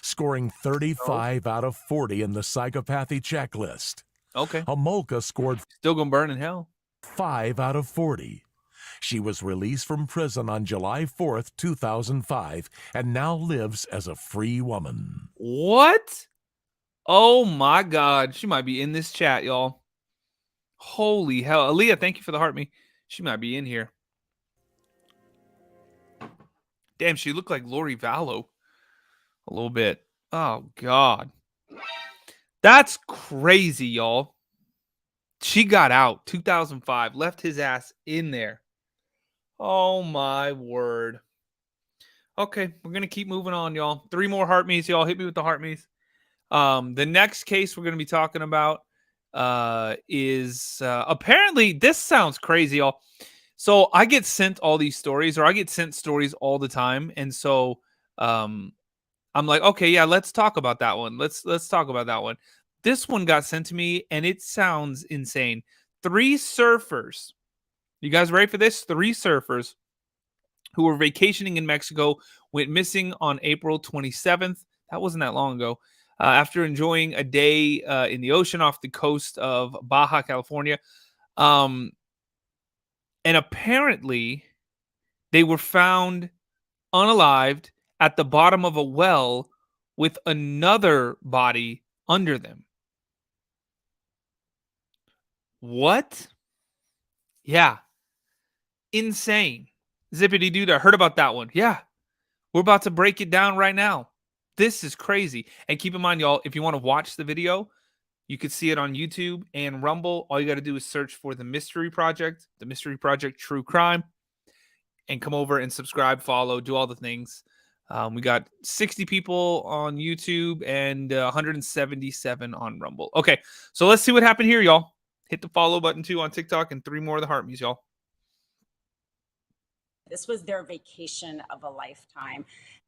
Speaker 4: scoring 35 out of 40 in the psychopathy checklist.
Speaker 1: Okay.
Speaker 4: Homolka scored...
Speaker 1: Still gonna burn in hell.
Speaker 4: 5 out of 40. She was released from prison on July 4th, 2005, and now lives as a free woman.
Speaker 1: What? Oh, my God. She might be in this chat, y'all. Holy hell. Aaliyah, thank you for the heart me. She might be in here. Damn, she looked like Lori Vallow a little bit. Oh, God. That's crazy, y'all. She got out 2005, left his ass in there. Oh, my word. Okay, we're going to keep moving on, y'all. 3 more heart me's, y'all. Hit me with the heart me's. The next case we're going to be talking about is apparently, this sounds crazy, y'all. So I get sent all these stories, or I get sent stories all the time. And so I'm like, okay, yeah, let's talk about that one. Let's talk about that one. This one got sent to me, and it sounds insane. 3 surfers. You guys ready for this? 3 surfers who were vacationing in Mexico went missing on April 27th. That wasn't that long ago. After enjoying a day in the ocean off the coast of Baja California. And apparently, they were found unalived at the bottom of a well with another body under them. What? Yeah. Insane. Zippity dude, I heard about that one. Yeah. We're about to break it down right now. This is crazy. And keep in mind, y'all, if you want to watch the video, you could see it on YouTube and Rumble. All you got to do is search for The Mystery Project True Crime, and come over and subscribe, follow, do all the things. We got 60 people on YouTube and 177 on Rumble. Okay, so let's see what happened here, y'all. Hit the follow button, too, on TikTok, and 3 more of the heart me's, y'all.
Speaker 18: This was their vacation of a lifetime.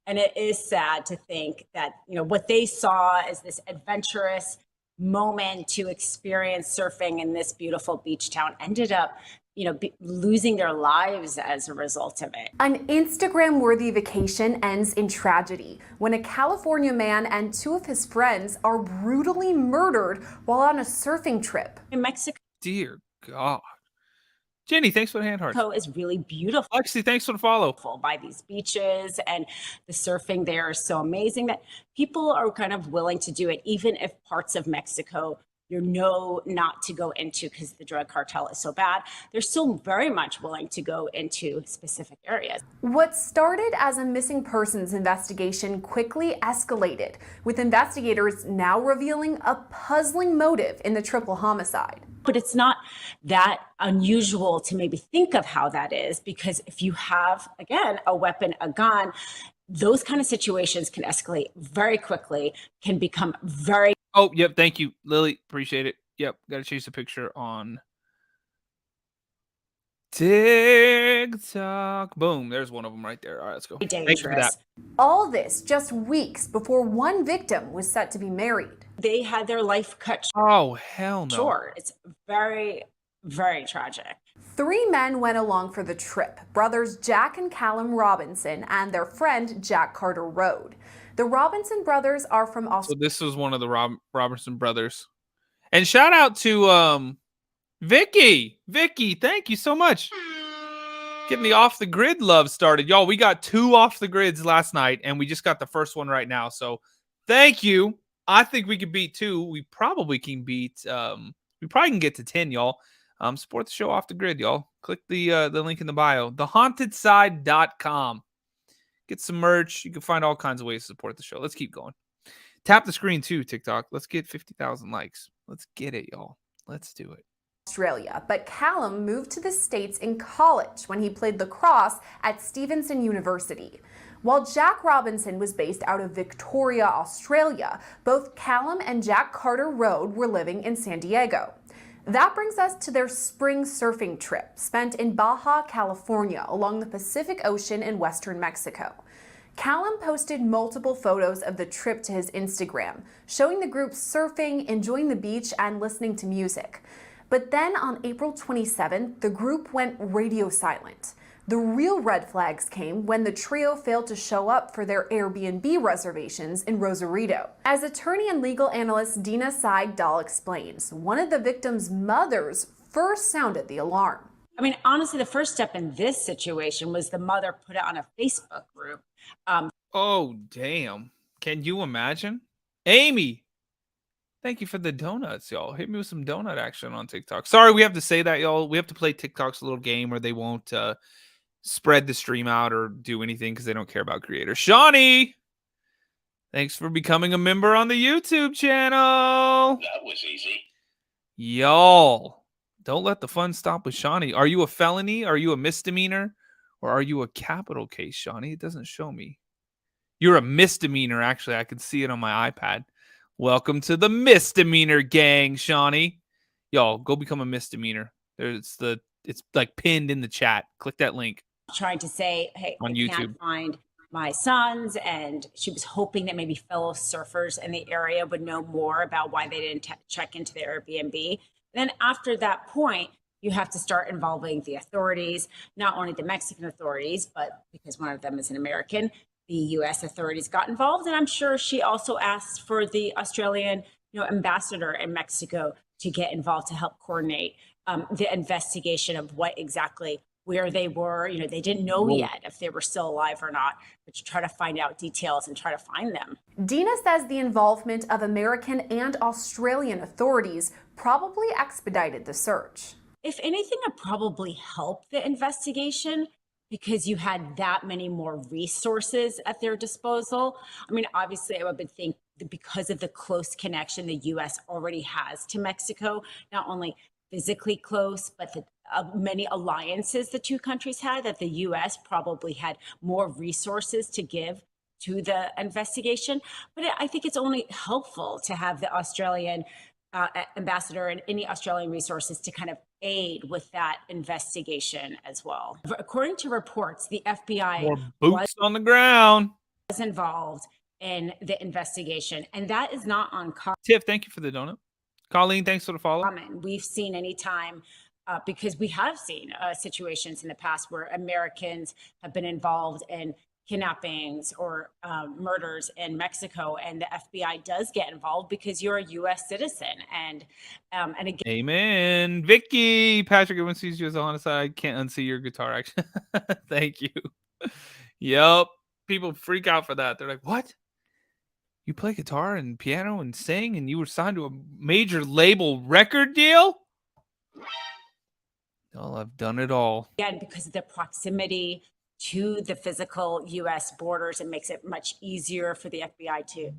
Speaker 18: And it is sad to think that, you know, what they saw as this adventurous moment to experience surfing in this beautiful beach town ended up, you know, losing their lives as a result of it.
Speaker 19: An Instagram-worthy vacation ends in tragedy when a California man and 2 of his friends are brutally murdered while on a surfing trip.
Speaker 18: In Mexico.
Speaker 1: Dear God. Jenny, thanks for the hand heart.
Speaker 18: Is really beautiful.
Speaker 1: Lexi, thanks for the follow.
Speaker 18: By these beaches, and the surfing there is so amazing that people are kind of willing to do it, even if parts of Mexico you know not to go into because the drug cartel is so bad. They're still very much willing to go into specific areas.
Speaker 19: What started as a missing persons investigation quickly escalated, with investigators now revealing a puzzling motive in the triple homicide.
Speaker 18: But it's not that unusual to maybe think of how that is, because if you have, again, a weapon, a gun, those kind of situations can escalate very quickly, can become very...
Speaker 1: Oh, yep. Thank you, Lily. Appreciate it. Yep. Got to change the picture on TikTok. Boom. There's one of them right there. All right, let's go.
Speaker 18: Dangerous.
Speaker 1: For that.
Speaker 19: All this just weeks before one victim was set to be married.
Speaker 18: They had their life cut
Speaker 1: Oh, hell no.
Speaker 18: short. It's very, very tragic.
Speaker 19: 3 men went along for the trip, brothers Jack and Callum Robinson and their friend Jack Carter Rhoad. The Robinson brothers are from Australia.
Speaker 1: So this was one of the Robinson brothers. And shout out to Vicky. Vicky, thank you so much. Getting the off the grid love started. Y'all, we got 2 off the grids last night, and we just got the first one right now. So thank you. I think we could beat 2. We probably can beat We probably can get to 10, y'all. Support the show off the grid, y'all. Click the link in the bio, thehauntedSide.com. Get some merch. You can find all kinds of ways to support the show. Let's keep going. Tap the screen too, TikTok. Let's get 50,000 likes. Let's get it, y'all. Let's do it.
Speaker 19: Australia, but Callum moved to the States in college when he played lacrosse at Stevenson University. While Jack Robinson was based out of Victoria, Australia, both Callum and Jack Carter Rhoad were living in San Diego. That brings us to their spring surfing trip, spent in Baja, California, along the Pacific Ocean in western Mexico. Callum posted multiple photos of the trip to his Instagram, showing the group surfing, enjoying the beach, and listening to music. But then on April 27th, the group went radio silent. The real red flags came when the trio failed to show up for their Airbnb reservations in Rosarito. As attorney and legal analyst Dina Seigdahl explains, one of the victims' mothers first sounded the alarm.
Speaker 18: I mean, honestly, the first step in this situation was the mother put it on a Facebook group.
Speaker 1: Oh, damn. Can you imagine? Amy, thank you for the donuts, y'all. Hit me with some donut action on TikTok. Sorry, we have to say that, y'all. We have to play TikTok's little game where they won't spread the stream out or do anything because they don't care about creators. Shawnee, thanks for becoming a member on the YouTube channel.
Speaker 20: That was easy.
Speaker 1: Y'all, don't let the fun stop with Shawnee. Are you a felony? Are you a misdemeanor? Or are you a capital case, Shawnee? It doesn't show me. You're a misdemeanor, actually. I can see it on my iPad. Welcome to the misdemeanor gang, Shawnee. Y'all, go become a misdemeanor. It's like pinned in the chat. Click that link.
Speaker 18: Trying to say, hey,
Speaker 1: on
Speaker 18: I
Speaker 1: YouTube.
Speaker 18: Can't find my sons, and she was hoping that maybe fellow surfers in the area would know more about why they didn't check into their Airbnb. And then after that point, you have to start involving the authorities, not only the Mexican authorities, but because one of them is an American, the U.S. authorities got involved. And I'm sure she also asked for the Australian, ambassador in Mexico to get involved to help coordinate the investigation of what exactly where they were. They didn't know yet if they were still alive or not, but to try to find out details and try to find them.
Speaker 19: Dina says the involvement of American and Australian authorities probably expedited the search.
Speaker 18: If anything, it probably helped the investigation because you had that many more resources at their disposal. I mean, obviously, I would think that because of the close connection the U.S. already has to Mexico, not only physically close, but the many alliances the two countries had, that the U.S. probably had more resources to give to the investigation. But I think it's only helpful to have the Australian ambassador and any Australian resources to kind of aid with that investigation as well. According to reports, the FBI
Speaker 1: More boots on the ground
Speaker 18: was involved in the investigation, and that is not uncommon.
Speaker 1: Tiff, thank you for the donut. Colleen, thanks for the follow.
Speaker 18: We've seen anytime because we have seen situations in the past where Americans have been involved in kidnappings or murders in Mexico, and the FBI does get involved because you're a U.S. citizen. And again,
Speaker 1: amen. Vicky, Patrick, everyone sees you as a homicide. I can't unsee your guitar action. Thank you. Yep. People freak out for that. They're like, what? You play guitar and piano and sing and you were signed to a major label record deal? Oh, I've done it all.
Speaker 18: Again, because of the proximity to the physical U.S. borders, it makes it much easier for the FBI to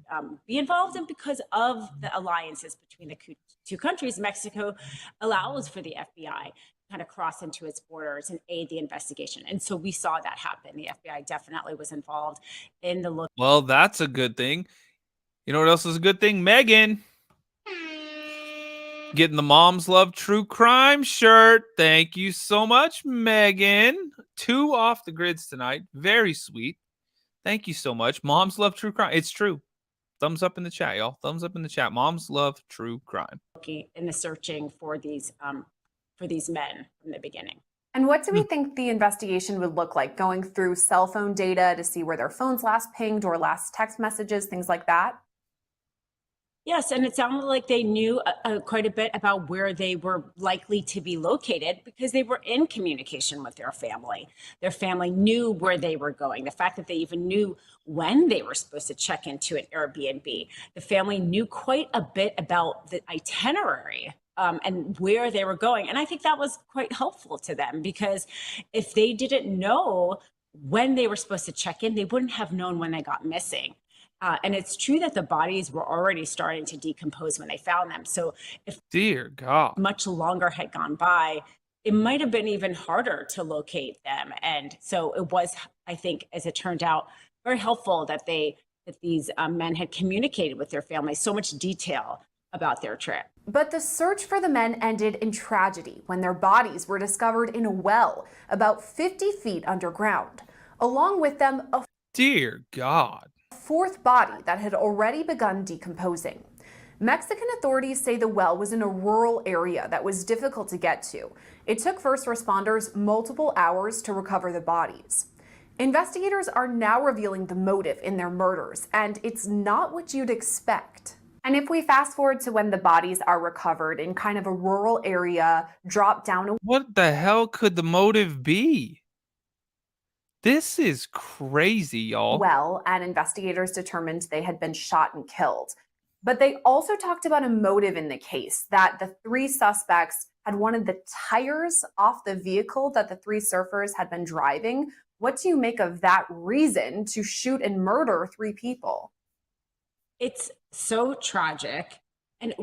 Speaker 18: be involved. And because of the alliances between the two countries, Mexico allows for the FBI to kind of cross into its borders and aid the investigation. And so we saw that happen. The FBI definitely was involved in the look.
Speaker 1: Well, that's a good thing. You know what else is a good thing? Megan getting the Moms Love True Crime shirt. Thank you so much, Megan. 2 off the grids tonight. Very sweet. Thank you so much. Moms Love True Crime. It's true. Thumbs up in the chat, y'all. Thumbs up in the chat. Moms love true crime.
Speaker 18: In the searching for these men from the beginning.
Speaker 19: And what do we think the investigation would look like? Going through cell phone data to see where their phones last pinged or last text messages, things like that?
Speaker 18: Yes, and it sounded like they knew quite a bit about where they were likely to be located because they were in communication with their family. Their family knew where they were going. The fact that they even knew when they were supposed to check into an Airbnb. The family knew quite a bit about the itinerary and where they were going. And I think that was quite helpful to them, because if they didn't know when they were supposed to check in, they wouldn't have known when they got missing. And it's true that the bodies were already starting to decompose when they found them. So if
Speaker 1: dear God,
Speaker 18: much longer had gone by, it might have been even harder to locate them. And so it was, I think, as it turned out, very helpful that these men had communicated with their families so much detail about their trip.
Speaker 19: But the search for the men ended in tragedy when their bodies were discovered in a well about 50 feet underground. Along with them, a
Speaker 1: dear God,
Speaker 19: fourth body that had already begun decomposing. Mexican authorities say the well was in a rural area that was difficult to get to. It took first responders multiple hours to recover the bodies. Investigators are now revealing the motive in their murders, and it's not what you'd expect. And if we fast forward to when the bodies are recovered in kind of a rural area, drop down.
Speaker 1: What the hell could the motive be? This is crazy, y'all.
Speaker 19: Well, and investigators determined they had been shot and killed. But they also talked about a motive in the case, that the three suspects had wanted the tires off the vehicle that the three surfers had been driving. What do you make of that reason to shoot and murder three people?
Speaker 18: It's so tragic, and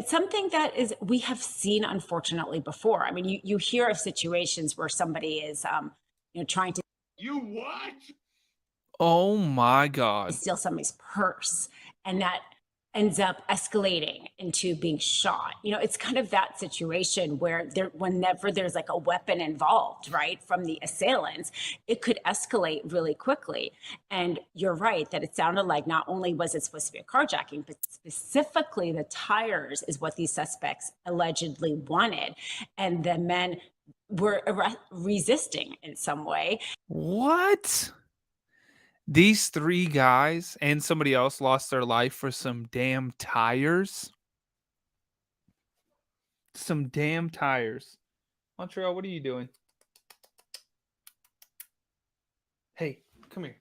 Speaker 18: something that is we have seen, unfortunately, before. I mean, you hear of situations where somebody is trying to
Speaker 1: oh my God,
Speaker 18: steal somebody's purse, and that ends up escalating into being shot. It's kind of that situation where whenever there's like a weapon involved, right, from the assailants, it could escalate really quickly. And you're right that it sounded like not only was it supposed to be a carjacking, but specifically the tires is what these suspects allegedly wanted. And the men were resisting in some way.
Speaker 1: What? These three guys and somebody else lost their life for some damn tires? Some damn tires. Montreal, what are you doing? Hey, come here.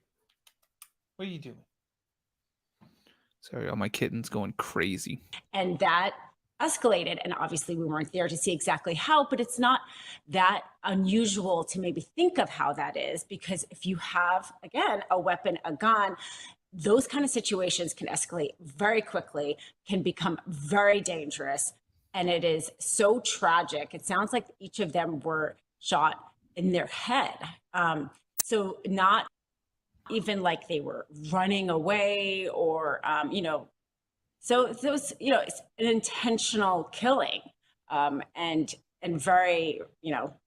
Speaker 1: What are you doing? Sorry, all my kittens going crazy.
Speaker 18: And that escalated, and obviously we weren't there to see exactly how, but it's not that unusual to maybe think of how that is, because if you have, again, a weapon, a gun, those kind of situations can escalate very quickly, can become very dangerous, and it is so tragic. It sounds like each of them were shot in their head. So not even like they were running away or, so it was, it's an intentional killing, and very,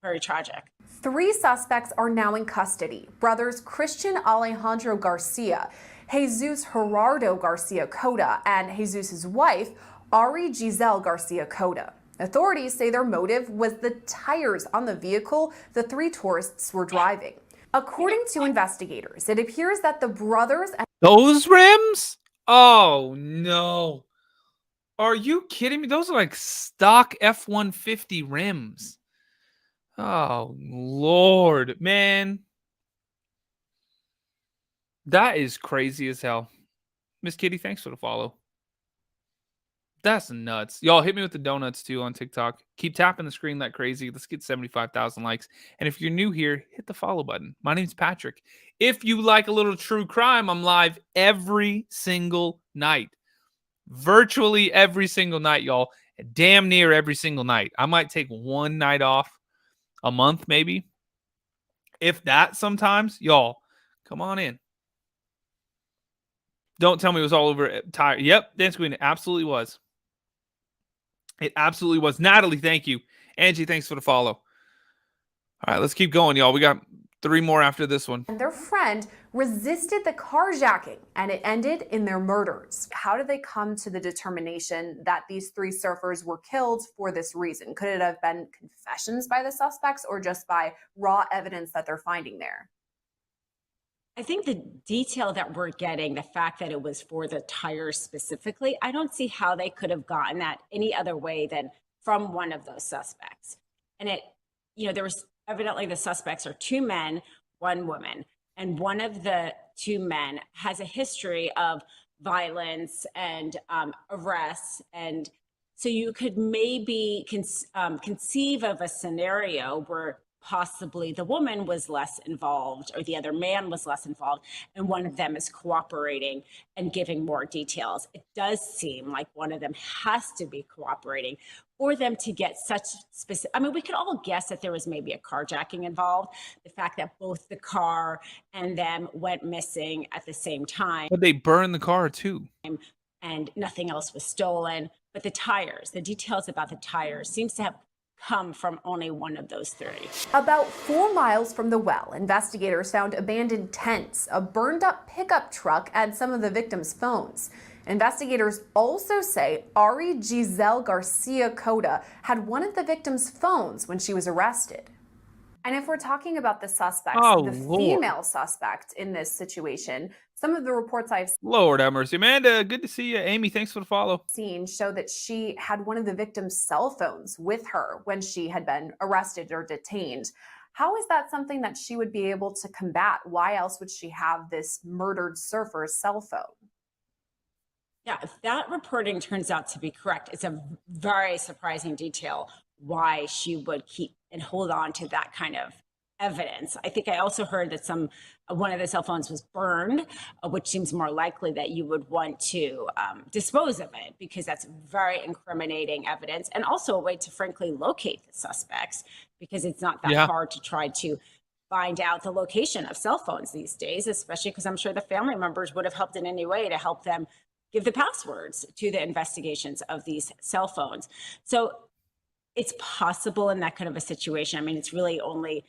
Speaker 18: very tragic.
Speaker 19: Three suspects are now in custody. Brothers Christian Alejandro Garcia, Jesus Gerardo Garcia Cota, and Jesus's wife, Ari Giselle Garcia Cota. Authorities say their motive was the tires on the vehicle the three tourists were driving. According to investigators, it appears that the brothers and
Speaker 1: those rims? Oh, no. Are you kidding me? Those are like stock F-150 rims. Oh, Lord, man. That is crazy as hell. Miss Kitty, thanks for the follow. That's nuts. Y'all hit me with the donuts too on TikTok. Keep tapping the screen like crazy. Let's get 75,000 likes. And if you're new here, hit the follow button. My name's Patrick. If you like a little true crime, I'm live every single night. Virtually every single night, y'all. Damn near every single night. I might take one night off a month, maybe. If that sometimes, y'all, come on in. Don't tell me it was all over tire. Yep, Dance Queen, it absolutely was. It absolutely was. Natalie, thank you. Angie, thanks for the follow. All right, let's keep going, y'all. We got 3 more after this one.
Speaker 19: And their friend resisted the carjacking, and it ended in their murders. How did they come to the determination that these 3 surfers were killed for this reason? Could it have been confessions by the suspects or just by raw evidence that they're finding there?
Speaker 18: I think the detail that we're getting, the fact that it was for the tires specifically, I don't see how they could have gotten that any other way than from one of those suspects. And it, there was evidently the suspects are 2 men, 1 woman, and one of the 2 men has a history of violence and arrests and So you could maybe conceive of a scenario where possibly the woman was less involved or the other man was less involved, and one of them is cooperating and giving more details. It does seem like one of them has to be cooperating for them to get such specific. I mean, we could all guess that there was maybe a carjacking involved. The fact that both the car and them went missing at the same time.
Speaker 1: But they burned the car too.
Speaker 18: And nothing else was stolen. But the tires, the details about the tires seems to have come from only one of those three.
Speaker 19: About 4 miles from the well, investigators found abandoned tents, a burned-up pickup truck, and some of the victims' phones. Investigators also say Ari Giselle Garcia Cota had one of the victims' phones when she was arrested. And if we're talking about the suspects, the female suspect in this situation, some of the reports I've
Speaker 1: Lord have mercy. Amanda, good to see you. Amy, thanks for the follow.
Speaker 19: seen show that she had one of the victims' cell phones with her when she had been arrested or detained. How is that something that she would be able to combat? Why else would she have this murdered surfer's cell phone?
Speaker 18: Yeah, if that reporting turns out to be correct, it's a very surprising detail why she would keep and hold on to that kind of evidence. I think I also heard that one of the cell phones was burned, which seems more likely that you would want to dispose of it, because that's very incriminating evidence, and also a way to frankly locate the suspects, because it's not that hard to try to find out the location of cell phones these days, especially because I'm sure the family members would have helped in any way to help them give the passwords to the investigations of these cell phones. So it's possible in that kind of a situation. I mean, it's really only,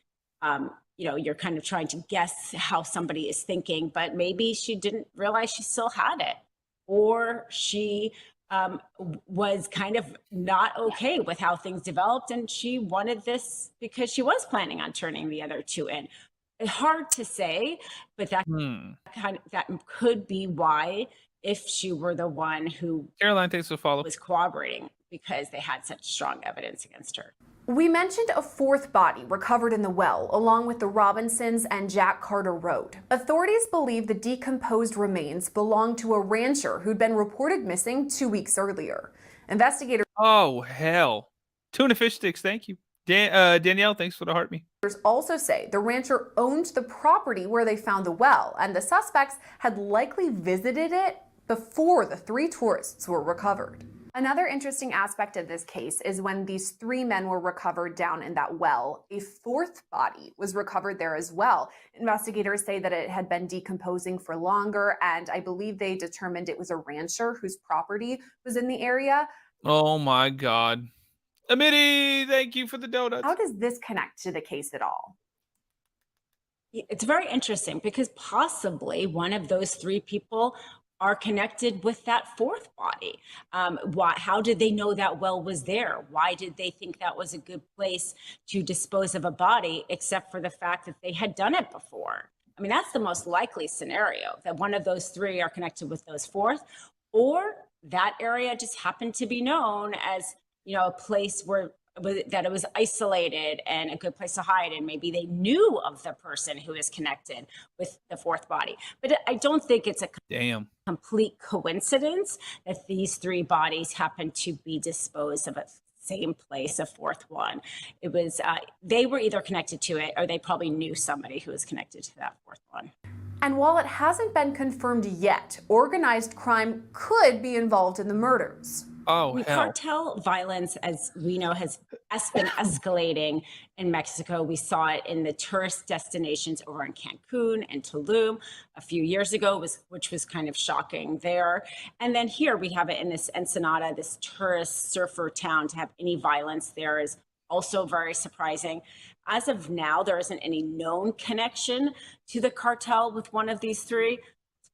Speaker 18: you're kind of trying to guess how somebody is thinking, but maybe she didn't realize she still had it, or she was kind of not okay with how things developed, and she wanted this because she was planning on turning the other two in. It's hard to say, but that that could be why, if she were the one who
Speaker 1: Caroline, thanks for the follow.
Speaker 18: Was cooperating, because they had such strong evidence against her.
Speaker 19: We mentioned a fourth body recovered in the well, along with the Robinsons and Jack Carter Rhoad. Authorities believe the decomposed remains belong to a rancher who'd been reported missing 2 weeks earlier. Investigators
Speaker 1: hell. Tuna fish sticks, thank you. Danielle, thanks for the heart me.
Speaker 19: Also say the rancher owned the property where they found the well, and the suspects had likely visited it before the 3 tourists were recovered. Another interesting aspect of this case is when these 3 men were recovered down in that well, a 4th body was recovered there as well. Investigators say that it had been decomposing for longer, and I believe they determined it was a rancher whose property was in the area.
Speaker 1: Oh my God. Amity, thank you for the donuts.
Speaker 19: How does this connect to the case at all?
Speaker 18: It's very interesting, because possibly one of those 3 people are connected with that 4th body. How did they know that well was there? Why did they think that was a good place to dispose of a body, except for the fact that they had done it before? I mean, that's the most likely scenario, that one of those 3 are connected with those 4th, or that area just happened to be known as, a place that it was isolated and a good place to hide, and maybe they knew of the person who is connected with the 4th body. But I don't think it's a complete coincidence that these 3 bodies happen to be disposed of at the same place, a 4th one. It was they were either connected to it, or they probably knew somebody who was connected to that 4th one.
Speaker 19: And while it hasn't been confirmed yet, organized crime could be involved in the murders.
Speaker 18: Cartel violence, as we know, has been escalating in Mexico. We saw it in the tourist destinations over in Cancun and Tulum a few years ago, which was kind of shocking there. And then here we have it in this Ensenada, this tourist surfer town. To have any violence there is also very surprising. As of now, there isn't any known connection to the cartel with one of these 3.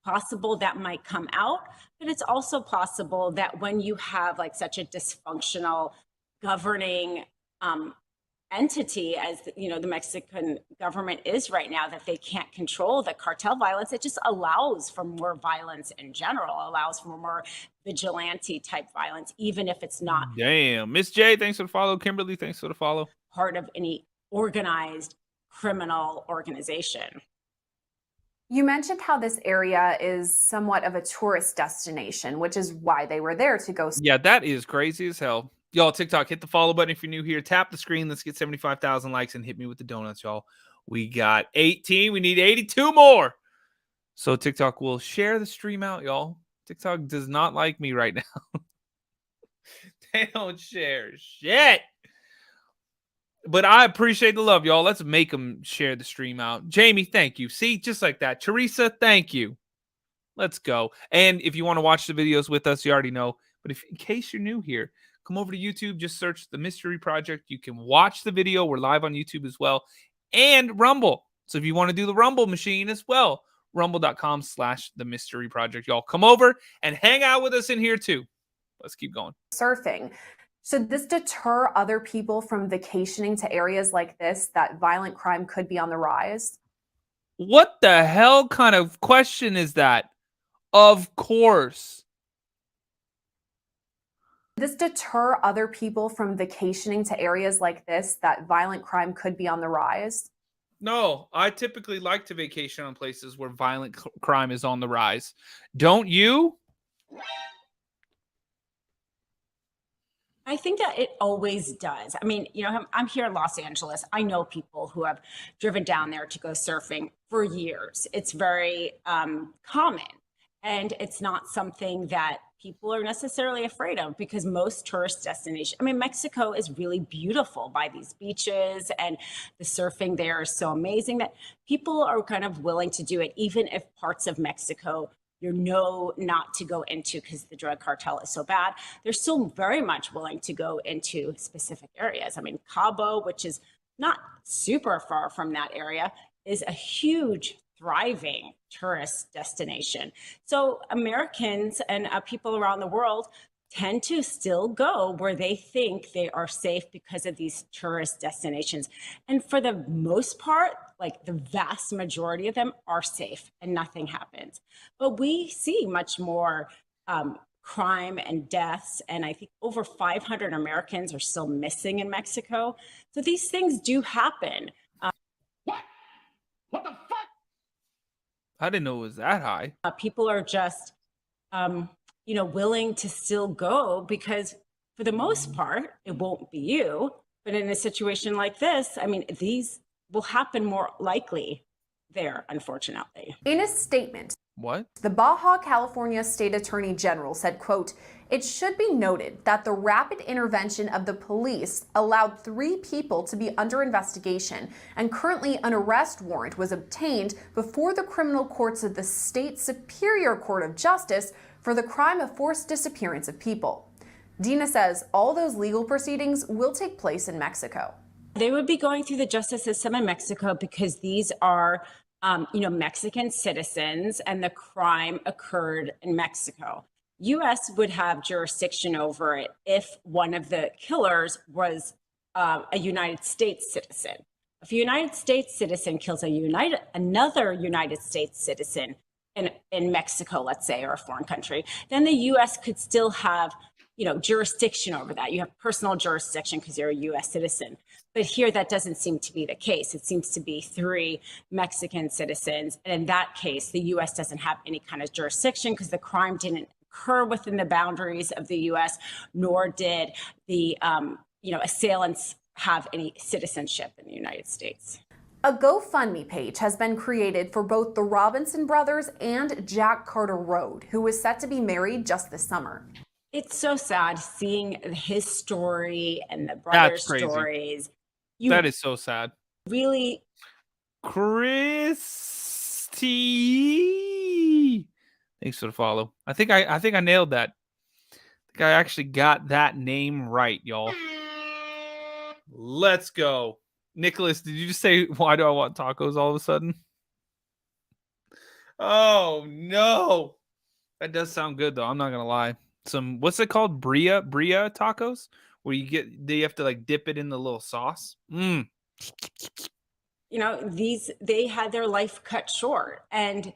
Speaker 18: Possible that might come out, but it's also possible that when you have like such a dysfunctional governing entity as the Mexican government is right now, that they can't control the cartel violence, it just allows for more violence in general, allows for more vigilante type violence, even if it's not.
Speaker 1: Damn. Miss J, thanks for the follow. Kimberly, thanks for the follow.
Speaker 18: Part of any organized criminal organization.
Speaker 19: You mentioned how this area is somewhat of a tourist destination, which is why they were there to go.
Speaker 1: Yeah, that is crazy as hell. Y'all, TikTok, hit the follow button if you're new here. Tap the screen. Let's get 75,000 likes and hit me with the donuts, y'all. We got 18. We need 82 more. So TikTok will share the stream out, y'all. TikTok does not like me right now. They don't share shit. But I appreciate the love, y'all. Let's make them share the stream out. Jamie, thank you. See, just like that. Teresa, thank you. Let's go. And if you want to watch the videos with us, you already know. But if in case you're new here, come over to YouTube. Just search The Mystery Project. You can watch the video. We're live on YouTube as well. And Rumble. So if you want to do the Rumble machine as well, rumble.com/The Mystery Project. Y'all come over and hang out with us in here too. Let's keep going.
Speaker 19: Surfing. Should this deter other people from vacationing to areas like this that violent crime could be on the rise?
Speaker 1: What the hell kind of question is that? Of course.
Speaker 19: Should this deter other people from vacationing to areas like this that violent crime could be on the rise?
Speaker 1: No, I typically like to vacation on places where violent crime is on the rise. Don't you?
Speaker 18: I think that it always does. I mean, you know, I'm here in Los Angeles. I know people who have driven down there to go surfing for years. It's very common, and it's not something that people are necessarily afraid of because most tourist destinations, I mean, Mexico is really beautiful by these beaches, and the surfing there is so amazing that people are kind of willing to do it, even if parts of Mexico you know not to go into because the drug cartel is so bad. They're still very much willing to go into specific areas. I mean, Cabo, which is not super far from that area, is a huge, thriving tourist destination. So Americans and people around the world tend to still go where they think they are safe because of these tourist destinations. And for the most part, like the vast majority of them are safe and nothing happens. But we see much more crime and deaths. And I think over 500 Americans are still missing in Mexico. So these things do happen.
Speaker 1: What the fuck? I didn't know it was that high.
Speaker 18: People are just, you know, willing to still go because for the most part, it won't be you. But in a situation like this, I mean, these will happen more likely there, unfortunately.
Speaker 19: In a statement,
Speaker 1: what?
Speaker 19: The Baja California State Attorney General said, quote, "It should be noted that the rapid intervention of the police allowed 3 people to be under investigation, and currently an arrest warrant was obtained before the criminal courts of the State Superior Court of Justice for the crime of forced disappearance of people." Dina says all those legal proceedings will take place in Mexico.
Speaker 18: They would be going through the justice system in Mexico because these are, you know, Mexican citizens and the crime occurred in Mexico. U.S. would have jurisdiction over it if one of the killers was a United States citizen. If a United States citizen kills another United States citizen in Mexico, let's say, or a foreign country, then the U.S. could still have, you know, jurisdiction over that. You have personal jurisdiction because you're a U.S. citizen. But here, that doesn't seem to be the case. It seems to be 3 Mexican citizens. And in that case, the U.S. doesn't have any kind of jurisdiction because the crime didn't occur within the boundaries of the U.S., nor did the, you know, assailants have any citizenship in the United States.
Speaker 19: A GoFundMe page has been created for both the Robinson brothers and Jack Carter Rhoad, who was set to be married just this summer.
Speaker 18: It's so sad seeing his story and the brothers' stories.
Speaker 1: That is so sad.
Speaker 18: Really,
Speaker 1: Christy. Thanks for the follow. I think I nailed that. I think I actually got that name right, y'all. Let's go. Nicholas, did you just say, why do I want tacos all of a sudden? Oh, no. That does sound good, though. I'm not going to lie. Some, what's it called? Bria tacos? Where you have to like dip it in the little sauce.
Speaker 18: You know, they had their life cut short. And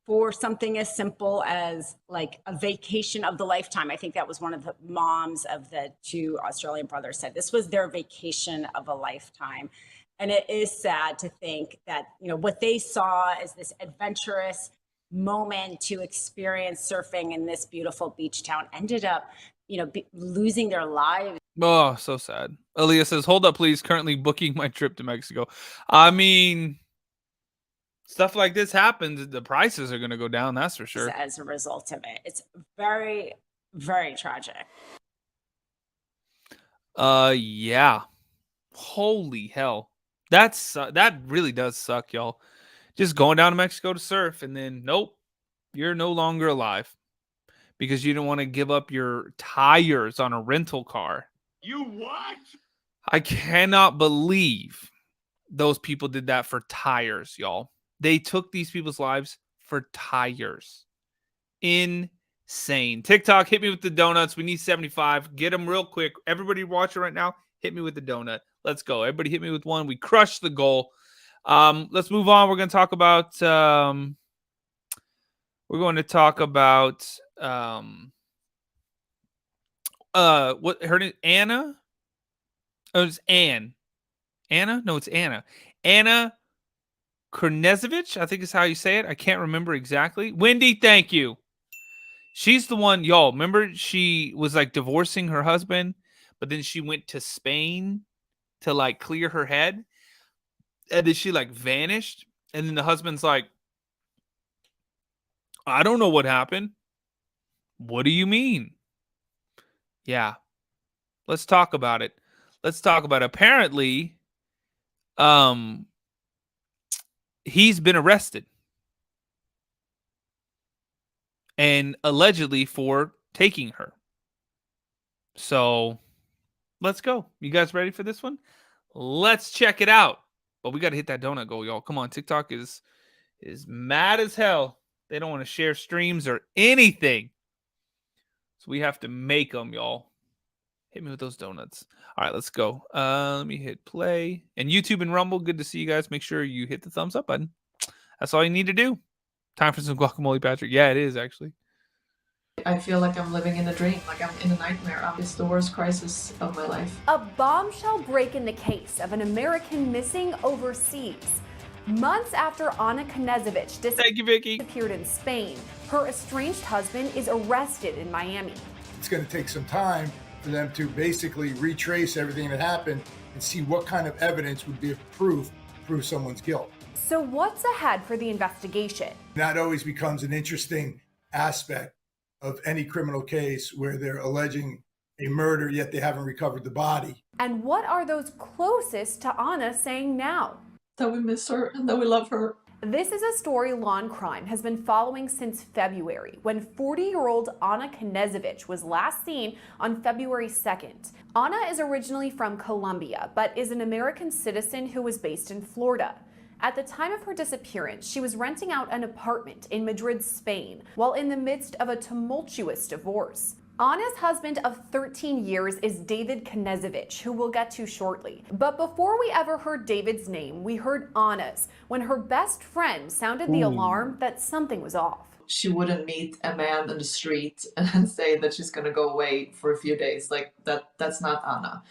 Speaker 18: for something as simple as like a vacation of the lifetime, I think that was one of the moms of the 2 Australian brothers said this was their vacation of a lifetime. And it is sad to think that, what they saw as this adventurous moment to experience surfing in this beautiful beach town ended up, losing their lives.
Speaker 1: Oh, so sad. Aaliyah says, hold up, please. Currently booking my trip to Mexico. I mean, stuff like this happens. The prices are going to go down. That's for sure.
Speaker 18: As a result of it. It's very, very tragic.
Speaker 1: Yeah. Holy hell. That really does suck, y'all. Just going down to Mexico to surf and then nope, you're no longer alive because you don't want to give up your tires on a rental car.
Speaker 2: You what?
Speaker 1: I cannot believe those people did that for tires, y'all. They took these people's lives for tires. Insane. TikTok, hit me with the donuts. We need 75. Get them real quick. Everybody watching right now, hit me with the donut. Let's go. Everybody hit me with one. We crushed the goal. Let's move on. We're going to talk about what her name, Anna? Oh, it's Anne. Anna? No, it's Anna. Ana Knezevich, I think is how you say it. I can't remember exactly. Wendy, thank you. She's the one, y'all. Remember, she was like divorcing her husband, but then she went to Spain to like clear her head. And then she like vanished. And then the husband's like, I don't know what happened. What do you mean? Yeah. Let's talk about it. Apparently, he's been arrested. And allegedly for taking her. So let's go. You guys ready for this one? Let's check it out. But we got to hit that donut goal, y'all. Come on. TikTok is mad as hell. They don't want to share streams or anything. So we have to make them, y'all. Hit me with those donuts. All right, let's go. Let me hit play. And YouTube and Rumble, good to see you guys. Make sure you hit the thumbs up button. That's all you need to do. Time for some guacamole, Patrick. Yeah, it is, actually.
Speaker 20: I feel like I'm living in a dream, like I'm in a nightmare. It's the worst crisis of my life.
Speaker 19: A bombshell break in the case of an American missing overseas. Months after Ana Knezevich disappeared in Spain, her estranged husband is arrested in Miami.
Speaker 21: It's going to take some time for them to basically retrace everything that happened and see what kind of evidence would be proof to prove someone's guilt.
Speaker 19: So what's ahead for the investigation?
Speaker 21: That always becomes an interesting aspect of any criminal case where they're alleging a murder, yet they haven't recovered the body.
Speaker 19: And what are those closest to Ana saying now?
Speaker 20: That we miss her and that we love her.
Speaker 19: This is a story Law&Crime has been following since February, when 40-year-old Ana Knezevich was last seen on February 2nd. Ana is originally from Colombia, but is an American citizen who was based in Florida. At the time of her disappearance, she was renting out an apartment in Madrid, Spain, while in the midst of a tumultuous divorce. Ana's husband of 13 years is David Knezevich, who we'll get to shortly. But before we ever heard David's name, we heard Ana's, when her best friend sounded the alarm that something was off.
Speaker 20: She wouldn't meet a man in the street and say that she's going to go away for a few days. Like, that's not Ana.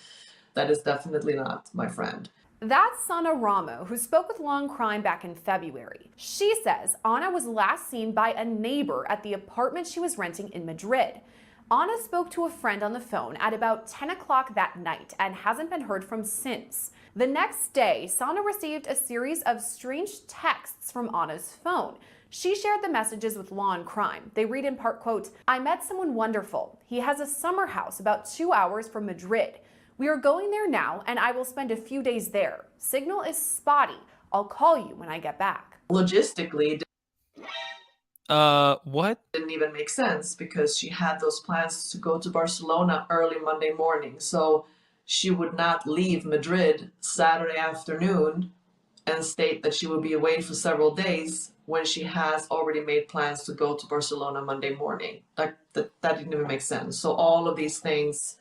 Speaker 20: That is definitely not my friend.
Speaker 19: That's Sana Ramo, who spoke with Law&Crime back in February. She says Ana was last seen by a neighbor at the apartment she was renting in Madrid. Ana spoke to a friend on the phone at about 10 o'clock that night and hasn't been heard from since. The next day, Sana received a series of strange texts from Ana's phone. She shared the messages with Law&Crime. They read in part, quote, "I met someone wonderful. He has a summer house about 2 hours from Madrid. We are going there now, and I will spend a few days there. Signal is spotty. I'll call you when I get back."
Speaker 20: Logistically,
Speaker 1: what?
Speaker 20: Didn't even make sense because she had those plans to go to Barcelona early Monday morning. So she would not leave Madrid Saturday afternoon and state that she would be away for several days when she has already made plans to go to Barcelona Monday morning. That didn't even make sense. So all of these things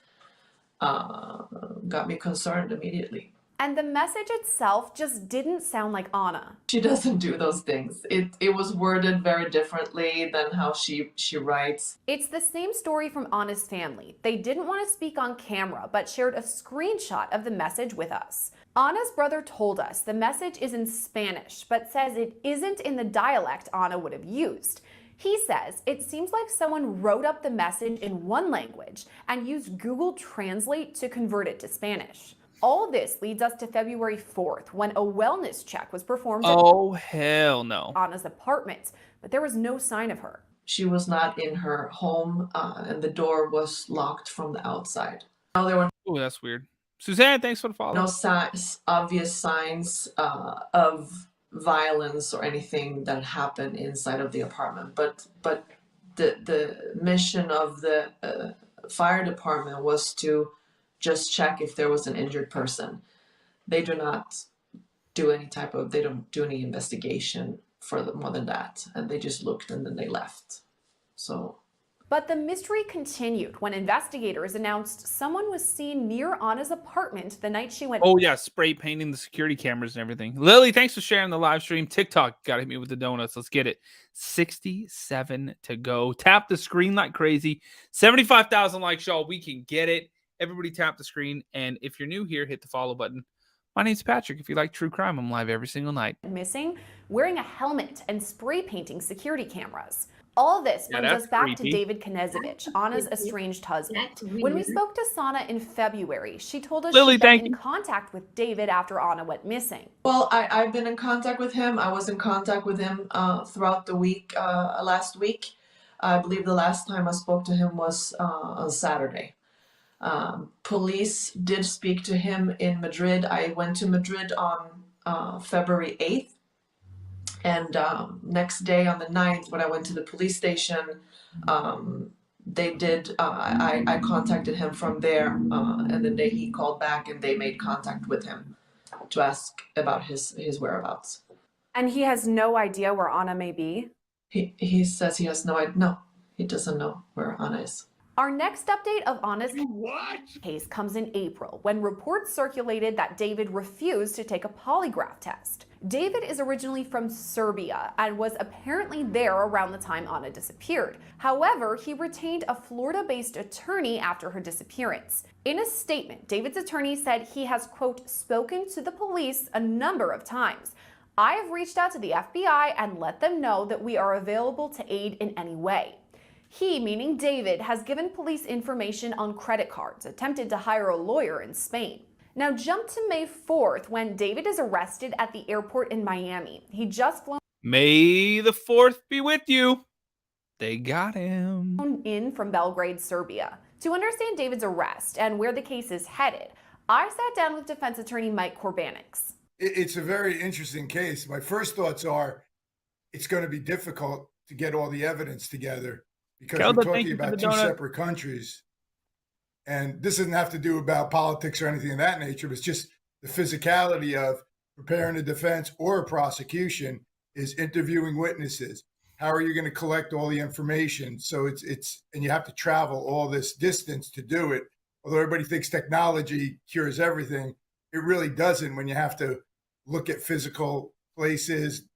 Speaker 20: got me concerned immediately.
Speaker 19: And the message itself just didn't sound like Ana.
Speaker 20: She doesn't do those things. It was worded very differently than how she writes.
Speaker 19: It's the same story from Ana's family. They didn't want to speak on camera, but shared a screenshot of the message with us. Ana's brother told us the message is in Spanish, but says it isn't in the dialect Ana would have used. He says it seems like someone wrote up the message in one language and used Google Translate to convert it to Spanish. All this leads us to February 4th, when a wellness check was performed
Speaker 1: Oh, hell no.
Speaker 19: at Ana's apartment, but there was no sign of her.
Speaker 20: She was not in her home, and the door was locked from the outside. No, there were
Speaker 1: Oh, that's weird. Suzanne, thanks for the follow.
Speaker 20: no obvious signs of violence or anything that happened inside of the apartment. But the mission of the fire department was to just check if there was an injured person. They do not do they don't do any investigation for more than that. And they just looked and then they left. So.
Speaker 19: But the mystery continued when investigators announced someone was seen near Ana's apartment the night she went.
Speaker 1: Oh, yeah. Spray painting the security cameras and everything. Lily, thanks for sharing the live stream. TikTok got to hit me with the donuts. Let's get it. 67 to go. Tap the screen like crazy. 75,000 likes, y'all. We can get it. Everybody tap the screen. And if you're new here, hit the follow button. My name's Patrick. If you like true crime, I'm live every single night.
Speaker 19: Missing, wearing a helmet and spray painting security cameras. All this brings us back to David Knezevich, Ana's estranged husband. When we spoke to Sana in February, she told us she'd been in contact with David after Ana went missing.
Speaker 20: Well, I've been in contact with him. I was in contact with him throughout the week, last week. I believe the last time I spoke to him was on Saturday. Police did speak to him in Madrid. I went to Madrid on February 8th. And next day on the 9th, when I went to the police station, they did, I contacted him from there. And the day he called back and they made contact with him to ask about his whereabouts.
Speaker 19: And he has no idea where Ana may be?
Speaker 20: He says he has no idea. No, he doesn't know where Ana is.
Speaker 19: Our next update of Ana's case comes in April, when reports circulated that David refused to take a polygraph test. David is originally from Serbia and was apparently there around the time Ana disappeared. However, he retained a Florida-based attorney after her disappearance. In a statement, David's attorney said he has, quote, spoken to the police a number of times. I have reached out to the FBI and let them know that we are available to aid in any way. He, meaning David, has given police information on credit cards, attempted to hire a lawyer in Spain. Now jump to May 4th, when David is arrested at the airport in Miami. He just flown
Speaker 1: May the 4th be with you. They got him
Speaker 19: in from Belgrade, Serbia. To understand David's arrest and where the case is headed, I sat down with defense attorney Mike Korbanix.
Speaker 21: It's a very interesting case. My first thoughts are it's going to be difficult to get all the evidence together because we're talking about two separate countries. And this doesn't have to do about politics or anything of that nature, but it's just the physicality of preparing a defense or a prosecution is interviewing witnesses. How are you going to collect all the information? So and you have to travel all this distance to do it. Although everybody thinks technology cures everything, it really doesn't when you have to look at physical places,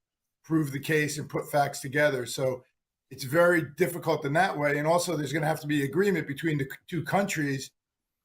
Speaker 21: prove the case, and put facts together. So it's very difficult in that way. And also there's going to have to be agreement between the two countries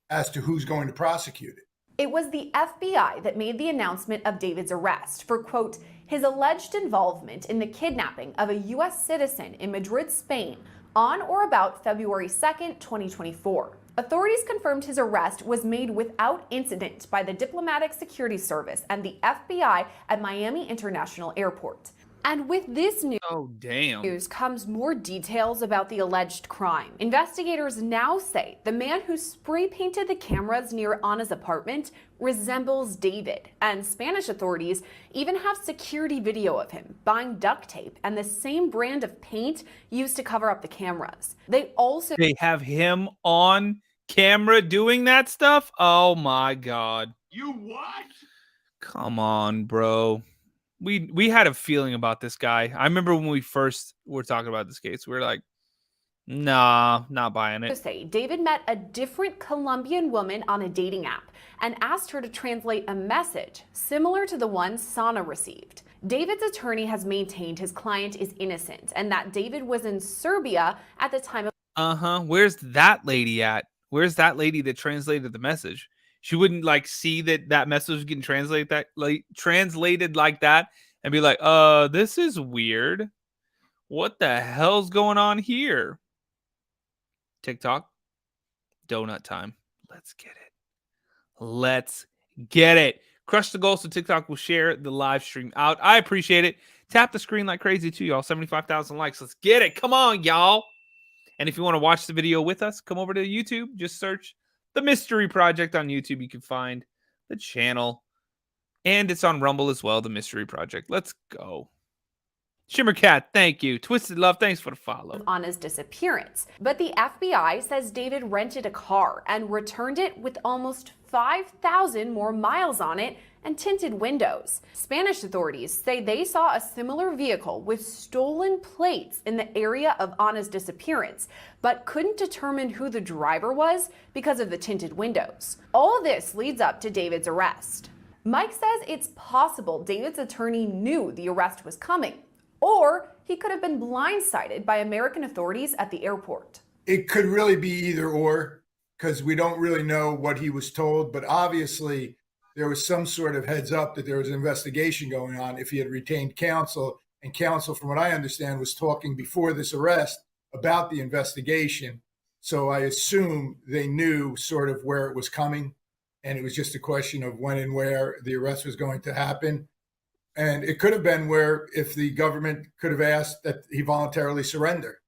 Speaker 21: as to who's going to prosecute it.
Speaker 19: It was the FBI that made the announcement of David's arrest for, quote, his alleged involvement in the kidnapping of a U.S. citizen in Madrid, Spain, on or about February 2nd, 2024. Authorities confirmed his arrest was made without incident by the Diplomatic Security Service and the FBI at Miami International Airport. And with this news comes more details about the alleged crime. Investigators now say the man who spray painted the cameras near Ana's apartment resembles David, and Spanish authorities even have security video of him buying duct tape and the same brand of paint used to cover up the cameras. They
Speaker 1: have him on camera doing that stuff? Oh my God.
Speaker 21: You what?
Speaker 1: Come on, bro. We had a feeling about this guy. I remember when we first were talking about this case, we were like, Nah, not buying it.
Speaker 19: Say David met a different Colombian woman on a dating app and asked her to translate a message similar to the one Sana received. David's attorney has maintained his client is innocent and that David was in Serbia at the time of
Speaker 1: Where's that lady at? Where's that lady that translated the message? She wouldn't like see that message was getting translated like that and be like, this is weird. What the hell's going on here? TikTok, donut time. Let's get it. Let's get it. Crush the goal so TikTok will share the live stream out. I appreciate it. Tap the screen like crazy too, y'all. 75,000 likes. Let's get it. Come on, y'all. And if you want to watch the video with us, come over to YouTube. Just search The Mystery Project on YouTube. You can find the channel. And it's on Rumble as well, The Mystery Project. Let's go. Shimmercat, thank you. Twisted Love, thanks for the follow.
Speaker 19: Anna's disappearance. But the FBI says David rented a car and returned it with almost 5,000 more miles on it and tinted windows. Spanish authorities say they saw a similar vehicle with stolen plates in the area of Anna's disappearance, but couldn't determine who the driver was because of the tinted windows. All this leads up to David's arrest. Mike says it's possible David's attorney knew the arrest was coming, or he could have been blindsided by American authorities at the airport.
Speaker 21: It could really be either or, because we don't really know what he was told, but obviously there was some sort of heads up that there was an investigation going on if he had retained counsel, and counsel, from what I understand, was talking before this arrest about the investigation. So I assume they knew sort of where it was coming, and it was just a question of when and where the arrest was going to happen. And it could have been where if the government could have asked that he voluntarily surrender.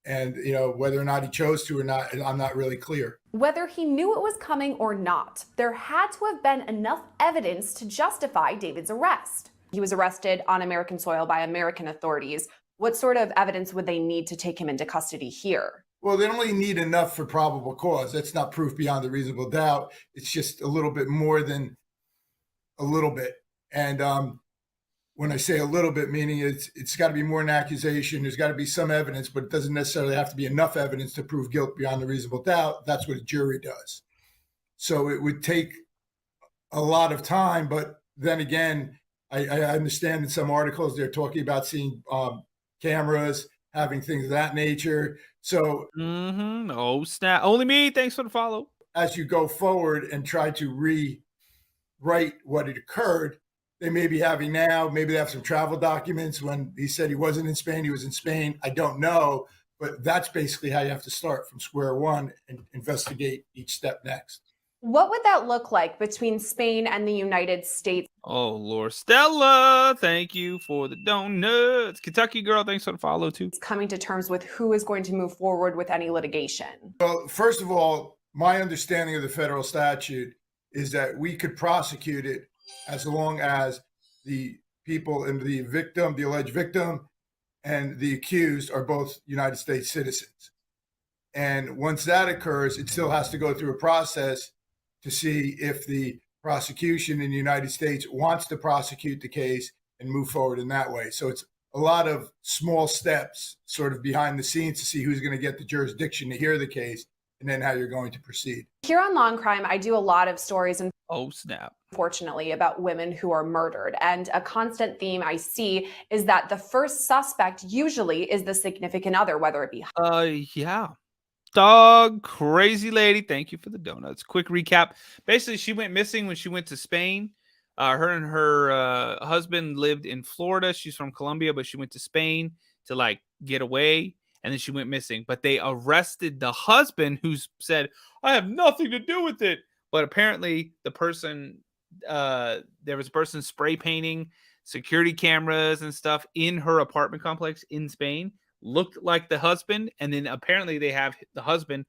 Speaker 21: And, you know, whether or not he chose to or not, I'm not really clear.
Speaker 19: Whether he knew it was coming or not, there had to have been enough evidence to justify David's arrest. He was arrested on American soil by American authorities. What sort of evidence would they need to take him into custody here?
Speaker 21: Well, they only need enough for probable cause. That's not proof beyond a reasonable doubt. It's just a little bit more than a little bit. And when I say a little bit, meaning it's got to be more than an accusation. There's got to be some evidence, but it doesn't necessarily have to be enough evidence to prove guilt beyond a reasonable doubt. That's what a jury does. So it would take a lot of time. But then again, I understand in some articles they're talking about seeing cameras, having things of that nature. So,
Speaker 1: oh snap! Only me. Thanks for the follow.
Speaker 21: As you go forward and try to rewrite what had occurred, they may be having now, maybe they have some travel documents. When he said he wasn't in Spain, he was in Spain. I don't know, but that's basically how you have to start from square one and investigate each step next.
Speaker 19: What would that look like between Spain and the United States?
Speaker 1: Oh, Lord. Stella, thank you for the donuts. Kentucky girl, thanks for the follow too.
Speaker 19: Coming to terms with who is going to move forward with any litigation.
Speaker 21: Well, first of all, my understanding of the federal statute is that we could prosecute it as long as the people and the victim, the alleged victim, and the accused are both United States citizens. And once that occurs, it still has to go through a process to see if the prosecution in the United States wants to prosecute the case and move forward in that way. So it's a lot of small steps sort of behind the scenes to see who's going to get the jurisdiction to hear the case and then how you're going to proceed.
Speaker 19: Here on Law&Crime, I do a lot of stories, and
Speaker 1: oh snap,
Speaker 19: unfortunately, about women who are murdered. And a constant theme I see is that the first suspect usually is the significant other, whether it be
Speaker 1: yeah. Dog crazy lady, thank you for the donuts. Quick recap. Basically, she went missing when she went to Spain. Her and her husband lived in Florida. She's from Colombia, but she went to Spain to like get away. And then she went missing, but they arrested the husband who said, I have nothing to do with it. But apparently the person, there was a person spray painting security cameras and stuff in her apartment complex in Spain, looked like the husband. And then apparently they have the husband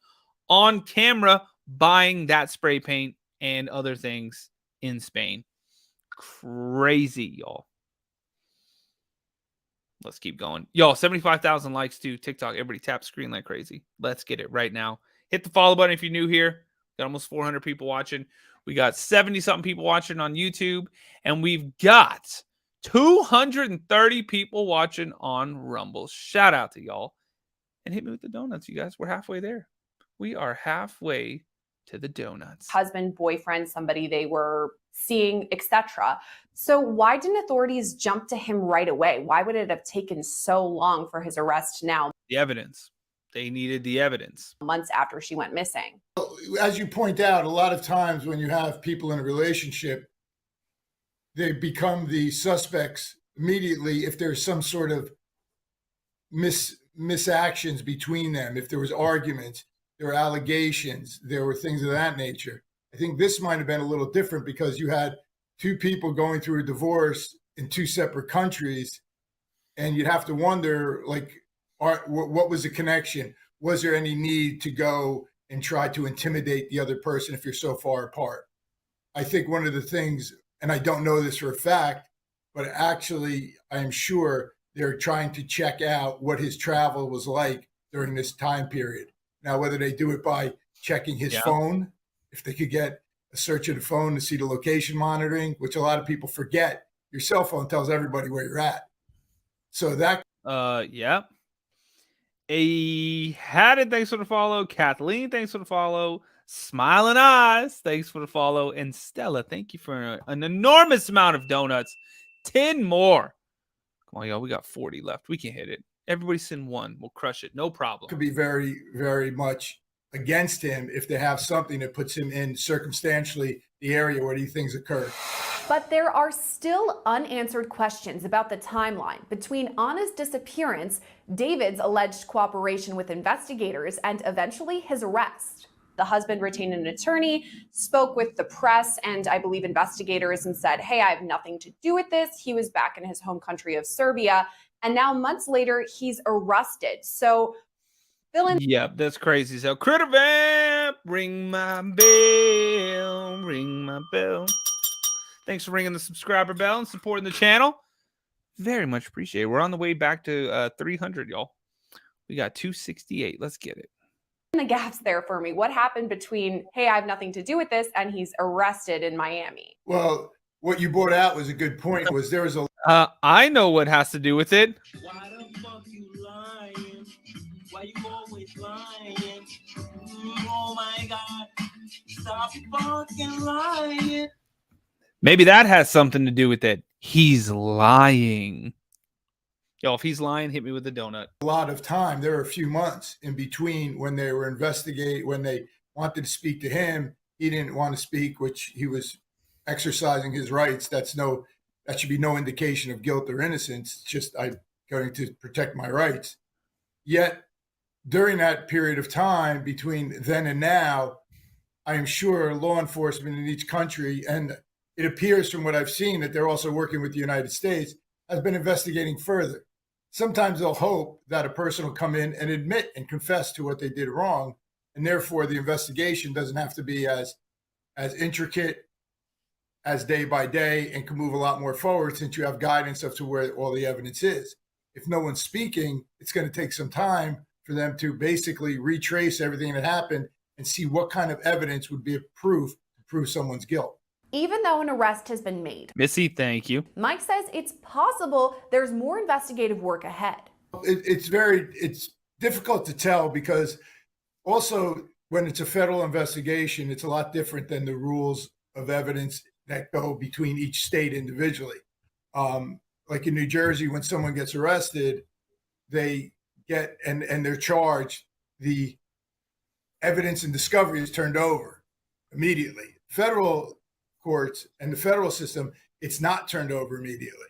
Speaker 1: on camera buying that spray paint and other things in Spain. Crazy, y'all. Let's keep going. Y'all, 75,000 likes to TikTok. Everybody tap screen like crazy. Let's get it right now. Hit the follow button if you're new here. Got almost 400 people watching. We got 70-something people watching on YouTube. And we've got 230 people watching on Rumble. Shout out to y'all. and hit me with the donuts, you guys. We're halfway there. We are halfway to the donuts.
Speaker 19: Husband, boyfriend, somebody they were seeing, etc. So why didn't authorities jump to him right away? Why would it have taken so long for his arrest now?
Speaker 1: The evidence. They needed the evidence.
Speaker 19: Months after she went missing.
Speaker 21: As you point out, a lot of times when you have people in a relationship, they become the suspects immediately if there's some sort of misactions between them. If there was arguments, there were allegations, there were things of that nature. I think this might have been a little different because you had two people going through a divorce in two separate countries, and you'd have to wonder, like, what was the connection? Was there any need to go and try to intimidate the other person if you're so far apart? I think one of the things, and I don't know this for a fact, but actually I am sure they're trying to check out what his travel was like during this time period. Now, whether they do it by checking his phone, if they could get a search of the phone to see the location monitoring, which a lot of people forget, your cell phone tells everybody where you're at. So that.
Speaker 1: Yeah. Haddon, thanks for the follow. Kathleen, thanks for the follow. Smiling Eyes, thanks for the follow. And Stella, thank you for an enormous amount of donuts. 10 more. Come on, y'all. We got 40 left. We can hit it. Everybody send one. We'll crush it. No problem.
Speaker 21: Could be very, very much against him if they have something that puts him in circumstantially the area where these things occurred.
Speaker 19: But there are still unanswered questions about the timeline between Ana's disappearance, David's alleged cooperation with investigators, and eventually his arrest. The husband retained an attorney, spoke with the press and I believe investigators and said, hey, I have nothing to do with this. He was back in his home country of Serbia. And now months later, he's arrested. So
Speaker 1: Yep, that's crazy. So Critter Vamp, ring my bell, ring my bell. Thanks for ringing the subscriber bell and supporting the channel. Very much appreciated. We're on the way back to 300, y'all. We got 268. Let's get it.
Speaker 19: The gaps there for me. What happened between, hey, I have nothing to do with this, and he's arrested in Miami?
Speaker 21: Well, what you brought out was a good point. Was there was a
Speaker 1: I know what has to do with it.
Speaker 2: Why the fuck you lying? Why you always lying? Oh my God. Stop fucking lying.
Speaker 1: Maybe that has something to do with it. He's lying. Yo, if he's lying, hit me with a donut.
Speaker 21: A lot of time. There were a few months in between when they were investigating, when they wanted to speak to him. He didn't want to speak, which he was exercising his rights. That should be no indication of guilt or innocence. It's just I'm going to protect my rights. Yet during that period of time between then and now, I am sure law enforcement in each country, and it appears from what I've seen that they're also working with the United States, has been investigating further. Sometimes they'll hope that a person will come in and admit and confess to what they did wrong, and therefore the investigation doesn't have to be as intricate as day by day and can move a lot more forward since you have guidance as to where all the evidence is. If no one's speaking, it's going to take some time for them to basically retrace everything that happened and see what kind of evidence would be a proof to prove someone's guilt.
Speaker 19: Even though an arrest has been made,
Speaker 1: Missy, thank you.
Speaker 19: Mike says it's possible there's more investigative work ahead.
Speaker 21: It's difficult to tell because also when it's a federal investigation, it's a lot different than the rules of evidence that go between each state individually. Like in New Jersey, when someone gets arrested, they get and they're charged, the evidence and discovery is turned over immediately. Federal courts and the federal system, it's not turned over immediately.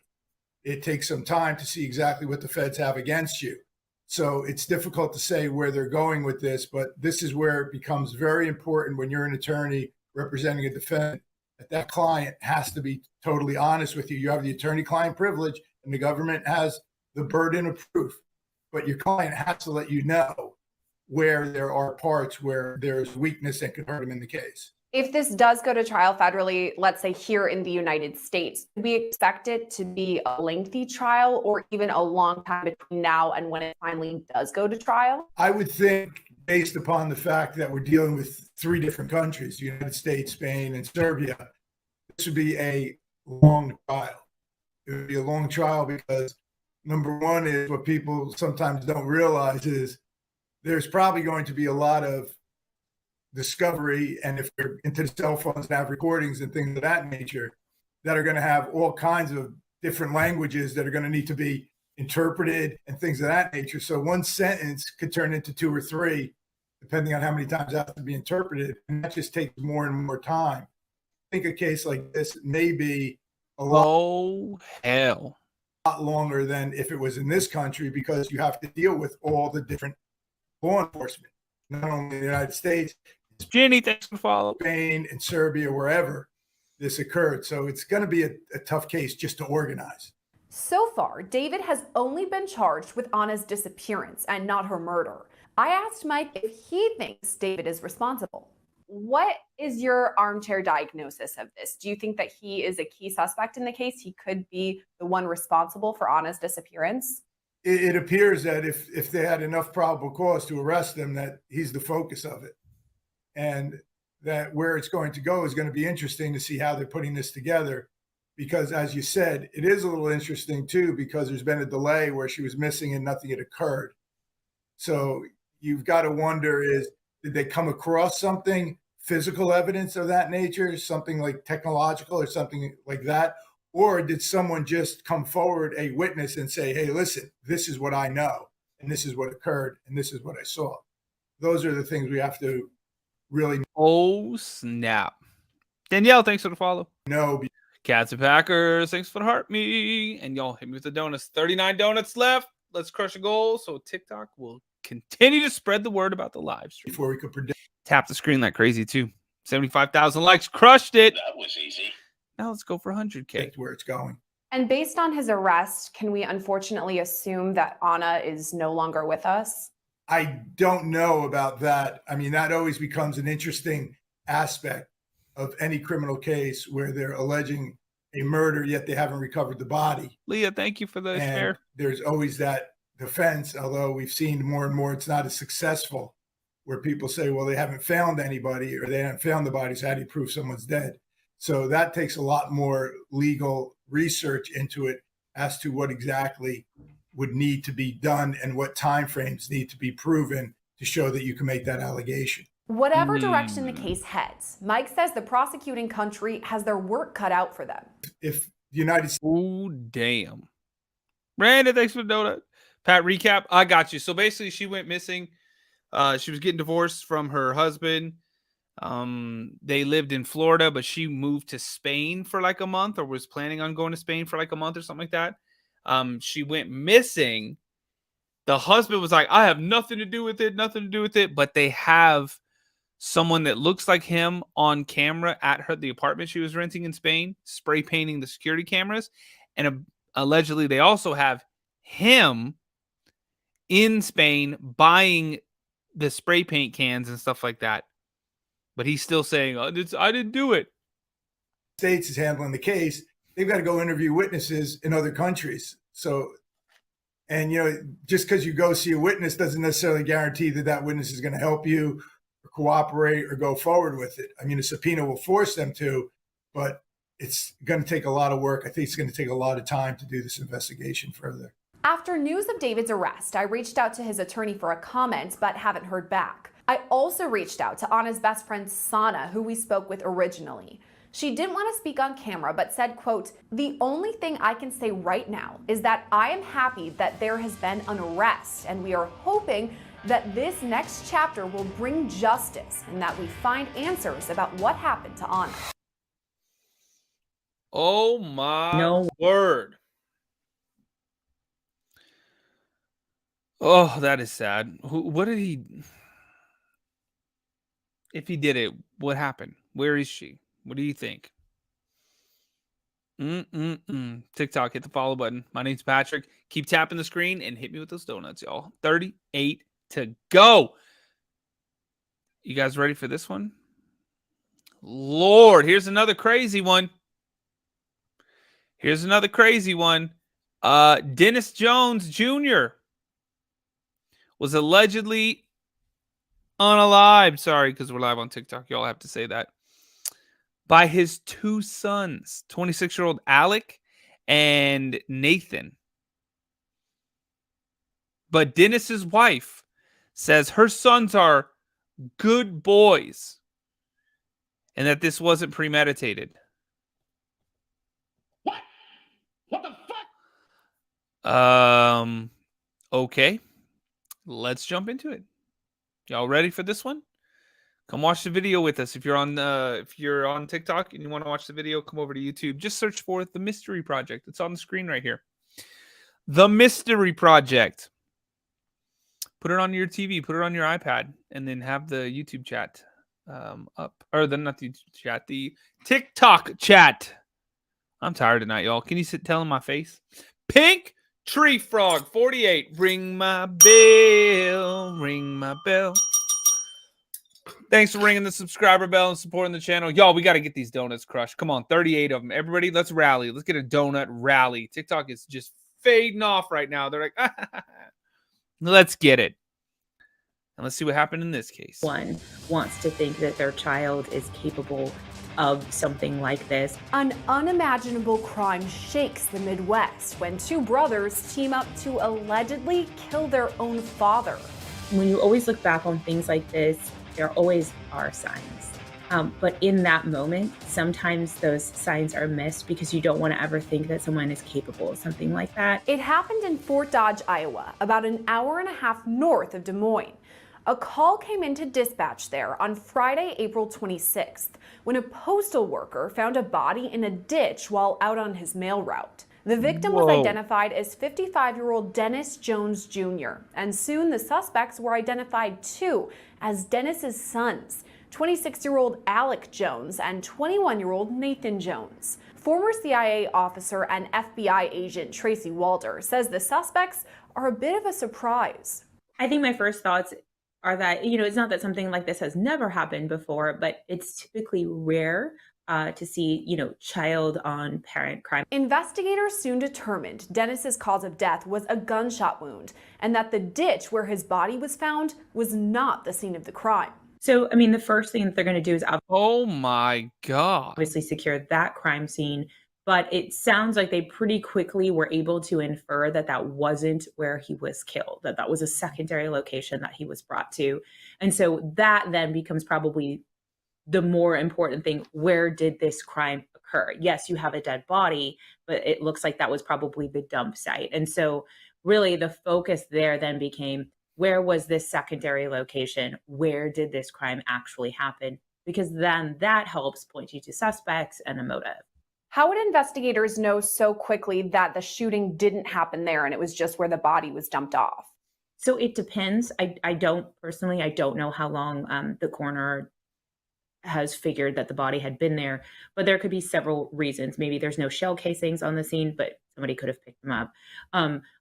Speaker 21: It takes some time to see exactly what the feds have against you. So it's difficult to say where they're going with this, but this is where it becomes very important when you're an attorney representing a defendant, that client has to be totally honest with you. You have the attorney-client privilege, and the government has the burden of proof. But your client has to let you know where there are parts where there's weakness that could hurt him in the case.
Speaker 19: If this does go to trial federally, let's say here in the United States, do we expect it to be a lengthy trial or even a long time between now and when it finally does go to trial?
Speaker 21: I would think, based upon the fact that we're dealing with 3 different countries, the United States, Spain, and Serbia, this would be a long trial. It would be a long trial because number one is what people sometimes don't realize is there's probably going to be a lot of discovery. And if we're into the cell phones and have recordings and things of that nature, that are going to have all kinds of different languages that are going to need to be interpreted and things of that nature. So one sentence could turn into 2 or 3, depending on how many times it has to be interpreted. And that just takes more and more time. I think a case like this may be a lot longer than if it was in this country, because you have to deal with all the different law enforcement, not only in the United States,
Speaker 1: Jenny, thanks for following.
Speaker 21: Spain and Serbia, wherever this occurred. So it's going to be a tough case just to organize.
Speaker 19: So far, David has only been charged with Ana's disappearance and not her murder. I asked Mike if he thinks David is responsible. What is your armchair diagnosis of this? Do you think that he is a key suspect in the case? He could be the one responsible for Ana's disappearance?
Speaker 21: It appears that if they had enough probable cause to arrest him, that he's the focus of it. And that where it's going to go is going to be interesting to see how they're putting this together. Because as you said, it is a little interesting too, because there's been a delay where she was missing and nothing had occurred. So you've got to wonder did they come across something, physical evidence of that nature, something like technological or something like that? Or did someone just come forward, a witness, and say, hey, listen, this is what I know, and this is what occurred, and this is what I saw? Those are the things we have to really.
Speaker 1: Oh, snap. Danielle, thanks for the follow.
Speaker 21: No.
Speaker 1: Cats and Packers, thanks for the heart me. And y'all hit me with the donuts. 39 donuts left. Let's crush a goal so TikTok will continue to spread the word about the live stream.
Speaker 21: Before we could predict.
Speaker 1: Tap the screen like crazy too. 75,000 likes. Crushed it.
Speaker 2: That was easy.
Speaker 1: Now let's go for 100K.
Speaker 21: Where it's going.
Speaker 19: And based on his arrest, can we unfortunately assume that Ana is no longer with us?
Speaker 21: I don't know about that. I mean, that always becomes an interesting aspect of any criminal case where they're alleging a murder, yet they haven't recovered the body.
Speaker 1: Leah, thank you for the share.
Speaker 21: There's always that defense, although we've seen more and more it's not as successful, where people say, well, they haven't found anybody or they haven't found the bodies. How do you prove someone's dead? So that takes a lot more legal research into it as to what exactly would need to be done and what timeframes need to be proven to show that you can make that allegation.
Speaker 19: Whatever direction the case heads, Mike says the prosecuting country has their work cut out for them.
Speaker 21: If the United States.
Speaker 1: Oh, damn. Brandon, thanks for the donut. Pat, recap. I got you. So basically, she went missing. She was getting divorced from her husband. They lived in Florida, but she moved to Spain for like a month, or was planning on going to Spain for like a month or something like that. She went missing. The husband was like, I have nothing to do with it, but they have someone that looks like him on camera at the apartment she was renting in Spain, spray painting the security cameras. And allegedly they also have him in Spain buying the spray paint cans and stuff like that. But he's still saying, I didn't do it.
Speaker 21: States is handling the case. They've got to go interview witnesses in other countries. So, and just because you go see a witness doesn't necessarily guarantee that that witness is going to help you or cooperate or go forward with it. I mean, a subpoena will force them to, but it's going to take a lot of work. I think it's going to take a lot of time to do this investigation further.
Speaker 19: After news of David's arrest, I reached out to his attorney for a comment, but haven't heard back. I also reached out to Ana's best friend, Sana, who we spoke with originally. She didn't want to speak on camera, but said, quote, the only thing I can say right now is that I am happy that there has been an arrest, and we are hoping that this next chapter will bring justice and that we find answers about what happened to Ana.
Speaker 1: Oh my word. Oh, that is sad. What did he... If he did it, what happened? Where is she? What do you think? TikTok, hit the follow button. My name's Patrick. Keep tapping the screen and hit me with those donuts, y'all. 38 to go. You guys ready for this one? Lord, here's another crazy one. Dennis Jones Jr. was allegedly unalived. Sorry, because we're live on TikTok. Y'all have to say that. By his two sons, 26-year-old Alec and Nathan. But Dennis's wife says her sons are good boys and that this wasn't premeditated.
Speaker 2: What the fuck?
Speaker 1: Okay. Let's jump into it. Y'all ready for this one? Come watch the video with us. If you're on TikTok and you want to watch the video, come over to YouTube. Just search for The Mystery Project. It's on the screen right here. The Mystery Project. Put it on your TV, put it on your iPad, and then have the YouTube chat up. Or not the YouTube chat, the TikTok chat. I'm tired tonight, y'all. Can you tell in my face? Pink Tree Frog 48. Ring my bell. Ring my bell. Thanks for ringing the subscriber bell and supporting the channel. Y'all, we got to get these donuts crushed. Come on, 38 of them. Everybody, let's rally. Let's get a donut rally. TikTok is just fading off right now. They're like, let's get it. And let's see what happened in this case.
Speaker 3: One wants to think that their child is capable of something like this.
Speaker 19: An unimaginable crime shakes the Midwest when two brothers team up to allegedly kill their own father.
Speaker 3: When you always look back on things like this, there always are signs. But in that moment, sometimes those signs are missed because you don't want to ever think that someone is capable of something like that.
Speaker 19: It happened in Fort Dodge, Iowa, about an hour and a half north of Des Moines. A call came into dispatch there on Friday, April 26th, when a postal worker found a body in a ditch while out on his mail route. The victim was identified as 55-year-old Dennis Jones Jr., and soon the suspects were identified too as Dennis's sons, 26-year-old Alec Jones and 21-year-old Nathan Jones. Former CIA officer and FBI agent Tracy Walder says the suspects are a bit of a surprise.
Speaker 3: I think my first thoughts are that, it's not that something like this has never happened before, but it's typically rare to see, child on parent crime.
Speaker 19: Investigators soon determined Dennis's cause of death was a gunshot wound and that the ditch where his body was found was not the scene of the crime.
Speaker 3: So, the first thing that they're going to do is
Speaker 1: oh my God,
Speaker 3: obviously secure that crime scene. But it sounds like they pretty quickly were able to infer that that wasn't where he was killed, that that was a secondary location that he was brought to. And so that then becomes probably the more important thing. Where did this crime occur? Yes, you have a dead body, but it looks like that was probably the dump site. And so really the focus there then became, where was this secondary location? Where did this crime actually happen? Because then that helps point you to suspects and a motive.
Speaker 19: How would investigators know so quickly that the shooting didn't happen there and it was just where the body was dumped off?
Speaker 3: So it depends. I don't know how long the coroner has figured that the body had been there, but there could be several reasons. Maybe there's no shell casings on the scene, but somebody could have picked them up.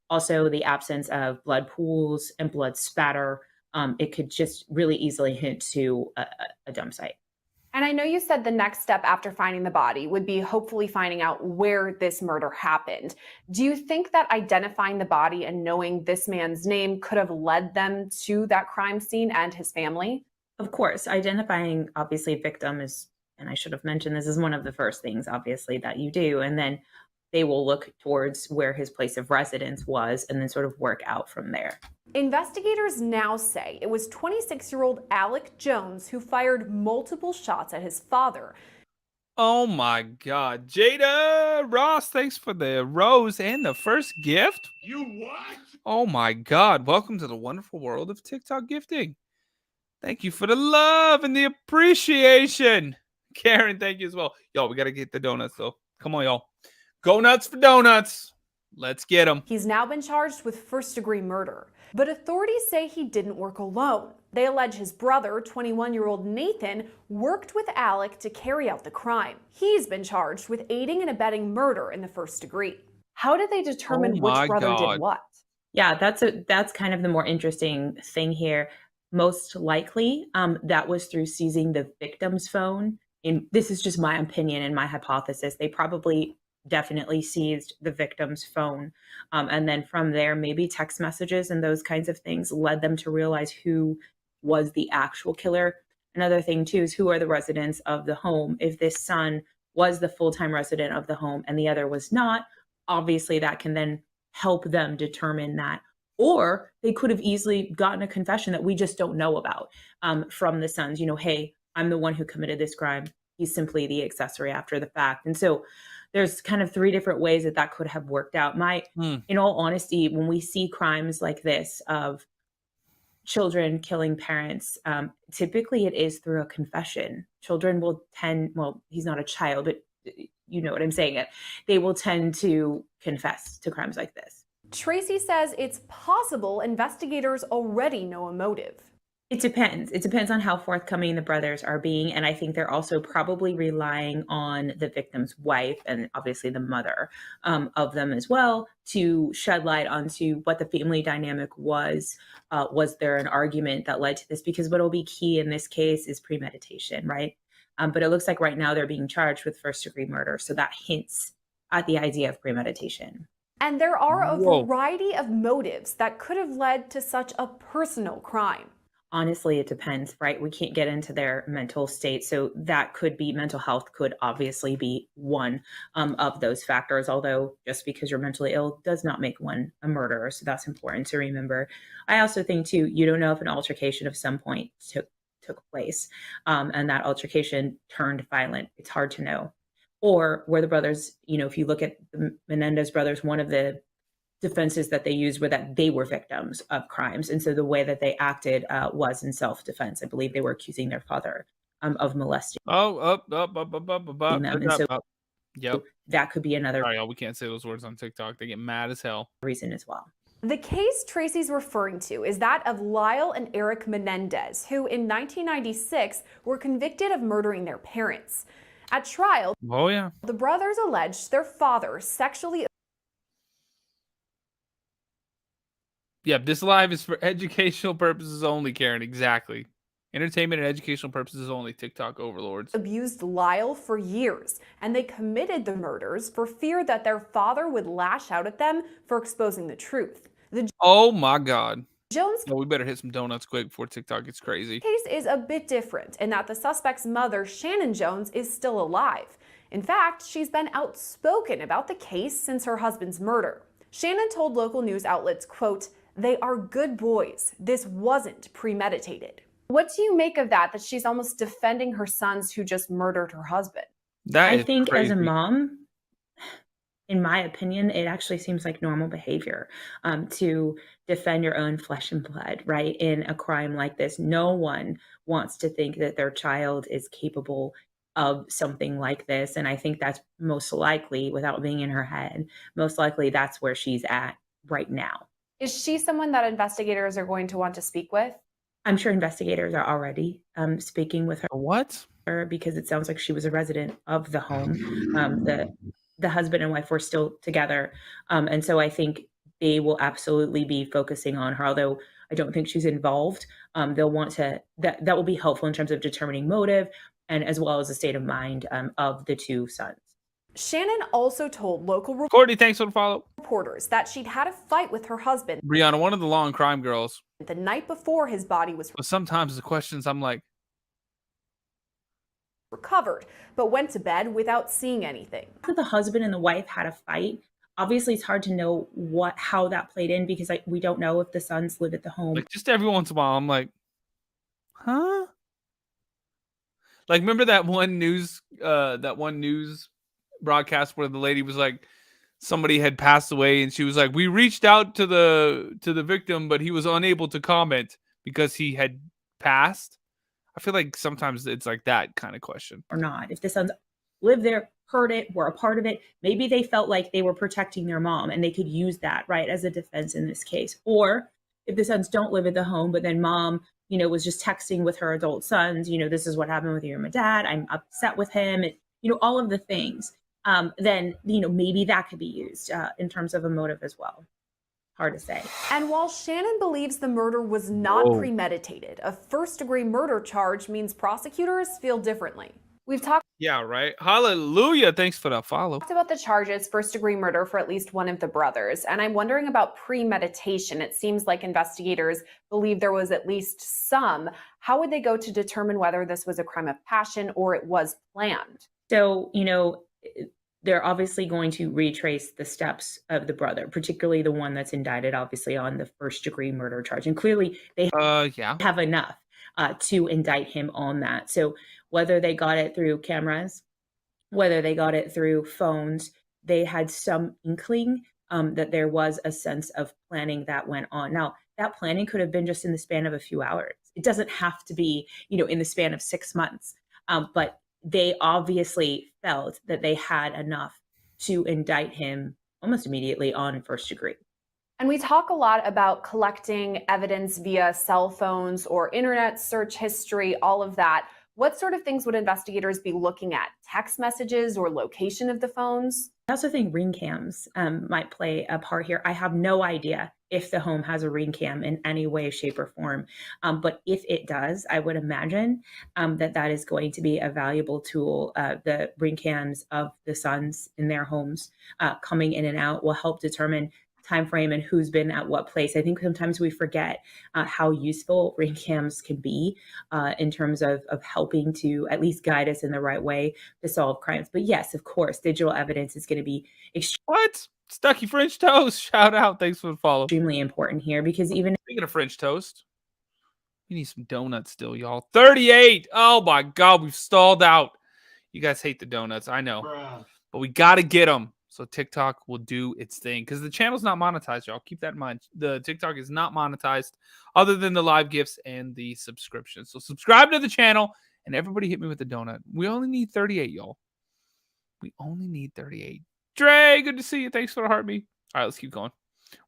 Speaker 3: Also, the absence of blood pools and blood spatter. It could just really easily hint to a dump site.
Speaker 19: And I know you said the next step after finding the body would be hopefully finding out where this murder happened. Do you think that identifying the body and knowing this man's name could have led them to that crime scene and his family?
Speaker 3: Of course, identifying obviously a victim is, and I should have mentioned this, is one of the first things obviously that you do. And then they will look towards where his place of residence was and then sort of work out from there.
Speaker 19: Investigators now say it was 26-year-old Alec Jones who fired multiple shots at his father.
Speaker 1: Oh my God. Jada Ross, thanks for the rose and the first gift.
Speaker 2: You what?
Speaker 1: Oh my God. Welcome to the wonderful world of TikTok gifting. Thank you for the love and the appreciation. Karen, thank you as well. Y'all, we got to get the donuts though. Come on, y'all. Go nuts for donuts. Let's get them.
Speaker 19: He's now been charged with first-degree murder. But authorities say he didn't work alone. They allege his brother, 21-year-old Nathan, worked with Alec to carry out the crime. He's been charged with aiding and abetting murder in the first degree. How did they determine which brother did what?
Speaker 3: Yeah, that's kind of the more interesting thing here. Most likely, that was through seizing the victim's phone. And this is just my opinion and my hypothesis. They probably definitely seized the victim's phone. And then from there, maybe text messages and those kinds of things led them to realize who was the actual killer. Another thing too is who are the residents of the home. If this son was the full-time resident of the home and the other was not, obviously that can then help them determine that Or they could have easily gotten a confession that we just don't know about from the sons. Hey, I'm the one who committed this crime. He's simply the accessory after the fact. And so there's kind of three different ways that could have worked out. In all honesty, when we see crimes like this of children killing parents, typically it is through a confession. Children will he's not a child, but you know what I'm saying. They will tend to confess to crimes like this.
Speaker 19: Tracy says it's possible investigators already know a motive.
Speaker 3: It depends. It depends on how forthcoming the brothers are being. And I think they're also probably relying on the victim's wife and obviously the mother of them as well to shed light onto what the family dynamic was. Was there an argument that led to this? Because what will be key in this case is premeditation, right? But it looks like right now they're being charged with first-degree murder. So that hints at the idea of premeditation.
Speaker 19: And there are a variety of motives that could have led to such a personal crime.
Speaker 3: Honestly, it depends, right? We can't get into their mental state. So that could be mental health could obviously be one of those factors, although just because you're mentally ill does not make one a murderer. So that's important to remember. I also think, too, you don't know if an altercation of some point took place and that altercation turned violent. It's hard to know. Or were the brothers, if you look at the Menendez brothers, one of the defenses that they used were that they were victims of crimes. And so the way that they acted was in self-defense. I believe they were accusing their father of molesting them. And so that could be another
Speaker 1: Sorry, y'all, we can't say those words on TikTok. They get mad as hell.
Speaker 3: Reason as well.
Speaker 19: The case Tracy's referring to is that of Lyle and Eric Menendez, who in 1996 were convicted of murdering their parents. At trial, the brothers alleged their father sexually.
Speaker 1: Yeah, this live is for educational purposes only, Karen. Exactly. Entertainment and educational purposes only, TikTok overlords.
Speaker 19: Abused Lyle for years, and they committed the murders for fear that their father would lash out at them for exposing the truth.
Speaker 1: Oh my God.
Speaker 19: Jones
Speaker 1: we better hit some donuts quick before TikTok gets crazy.
Speaker 19: Case is a bit different in that the suspect's mother, Shannon Jones, is still alive. In fact, she's been outspoken about the case since her husband's murder. Shannon told local news outlets, quote, "They are good boys. This wasn't premeditated." What do you make of that she's almost defending her sons who just murdered her husband?
Speaker 3: I think crazy. As a mom, in my opinion, it actually seems like normal behavior to defend your own flesh and blood, right? In a crime like this, no one wants to think that their child is capable of something like this. And I think that's most likely, without being in her head, most likely that's where she's at right now.
Speaker 19: Is she someone that investigators are going to want to speak with?
Speaker 3: I'm sure investigators are already speaking with her.
Speaker 1: What?
Speaker 3: Because it sounds like she was a resident of the home. The husband and wife were still together. And so I think they will absolutely be focusing on her, although I don't think she's involved. They'll want to, that will be helpful in terms of determining motive and as well as the state of mind of the two sons.
Speaker 19: Shannon also told local
Speaker 1: Courtney, thanks for the follow.
Speaker 19: Reporters that she'd had a fight with her husband.
Speaker 1: Brianna, one of the Law&Crime girls.
Speaker 19: The night before his body was
Speaker 1: But sometimes the questions I'm like,
Speaker 19: recovered, but went to bed without seeing anything.
Speaker 3: The husband and the wife had a fight. Obviously, it's hard to know how that played in because we don't know if the sons live at the home.
Speaker 1: Like just every once in a while, I'm like, huh? Like, remember that one news broadcast where the lady was like, somebody had passed away, and she was like, we reached out to the victim, but he was unable to comment because he had passed. I feel like sometimes it's like that kind of question.
Speaker 3: Or not. If the sons live there, heard it, were a part of it, maybe they felt like they were protecting their mom and they could use that, right, as a defense in this case. Or if the sons don't live at the home, but then mom, was just texting with her adult sons, this is what happened with you and my dad, I'm upset with him, and, all of the things, then, maybe that could be used in terms of a motive as well. Hard to say.
Speaker 19: And while Shannon believes the murder was not premeditated, a first-degree murder charge means prosecutors feel differently. We've talked
Speaker 1: Yeah, right. Hallelujah. Thanks for that follow.
Speaker 19: about the charges, first-degree murder for at least one of the brothers, and I'm wondering about premeditation. It seems like investigators believe there was at least some. How would they go to determine whether this was a crime of passion or it was planned?
Speaker 3: So, they're obviously going to retrace the steps of the brother, particularly the one that's indicted, obviously, on the first-degree murder charge. And clearly, they have enough to indict him on that. So whether they got it through cameras, whether they got it through phones, they had some inkling that there was a sense of planning that went on. Now, that planning could have been just in the span of a few hours. It doesn't have to be, in the span of 6 months. But they obviously felt that they had enough to indict him almost immediately on first degree.
Speaker 19: And we talk a lot about collecting evidence via cell phones or internet search history, all of that. What sort of things would investigators be looking at? Text messages or location of the phones?
Speaker 3: I also think ring cams might play a part here. I have no idea if the home has a ring cam in any way, shape, or form. But if it does, I would imagine that is going to be a valuable tool. The ring cams of the sons in their homes coming in and out will help determine time frame and who's been at what place. I think sometimes we forget how useful ring cams can be in terms of helping to at least guide us in the right way to solve crimes. But yes, of course, digital evidence is going to be
Speaker 1: What? Stucky French toast. Shout out. Thanks for the follow.
Speaker 3: Extremely important here because even
Speaker 1: speaking of French toast, we need some donuts still, y'all. 38. Oh my God, we've stalled out. You guys hate the donuts. I know. But we got to get them. So TikTok will do its thing because the channel's not monetized, y'all. Keep that in mind. The TikTok is not monetized other than the live gifts and the subscriptions. So subscribe to the channel and everybody hit me with a donut. We only need 38, y'all. We only need 38. Dre, good to see you. Thanks for the heart, me. All right, let's keep going.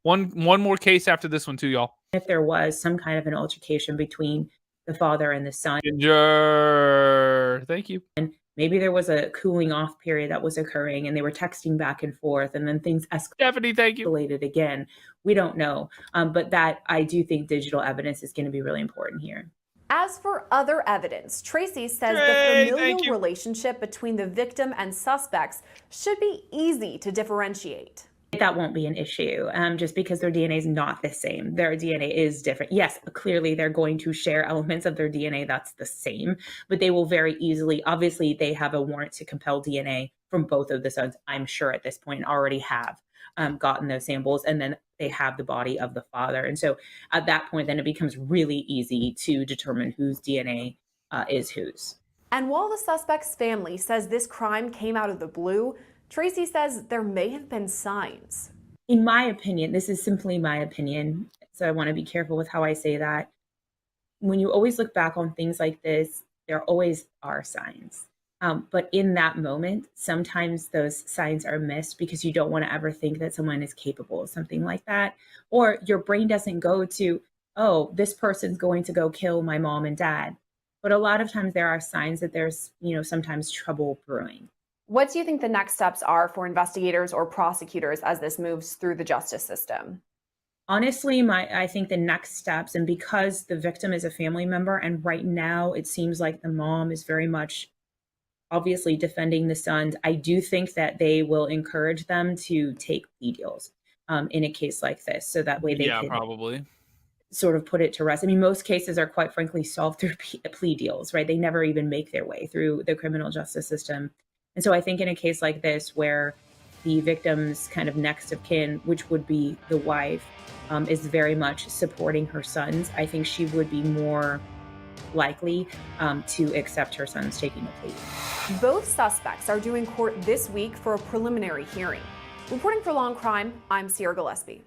Speaker 1: One more case after this one too, y'all.
Speaker 3: If there was some kind of an altercation between the father and the son.
Speaker 1: Ginger. Thank you.
Speaker 3: And maybe there was a cooling off period that was occurring and they were texting back and forth and then things escalated.
Speaker 1: Stephanie, thank you.
Speaker 3: Again. We don't know. But that I do think digital evidence is going to be really important here.
Speaker 19: As for other evidence, Tracy says the familial relationship between the victim and suspects should be easy to differentiate.
Speaker 3: That won't be an issue just because their DNA is not the same. Their DNA is different. Yes, clearly they're going to share elements of their DNA that's the same, but they will very easily, obviously they have a warrant to compel DNA from both of the sons, I'm sure at this point already have gotten those samples, and then they have the body of the father. And so at that point, then it becomes really easy to determine whose DNA is whose.
Speaker 19: And while the suspect's family says this crime came out of the blue, Tracy says there may have been signs.
Speaker 3: In my opinion, this is simply my opinion, so I want to be careful with how I say that. When you always look back on things like this, there always are signs. But in that moment, sometimes those signs are missed because you don't want to ever think that someone is capable of something like that. Or your brain doesn't go to, oh, this person's going to go kill my mom and dad. But a lot of times there are signs that there's, sometimes trouble brewing.
Speaker 19: What do you think the next steps are for investigators or prosecutors as this moves through the justice system?
Speaker 3: Honestly, I think the next steps, and because the victim is a family member, and right now it seems like the mom is very much obviously defending the sons, I do think that they will encourage them to take plea deals in a case like this. So that way they can
Speaker 1: probably
Speaker 3: sort of put it to rest. I mean, most cases are quite frankly solved through plea deals, right? They never even make their way through the criminal justice system. And so I think in a case like this, where the victim's kind of next of kin, which would be the wife, is very much supporting her sons, I think she would be more likely to accept her sons taking a plea.
Speaker 19: Both suspects are due in court this week for a preliminary hearing. Reporting for Law&Crime, I'm Sierra Gillespie.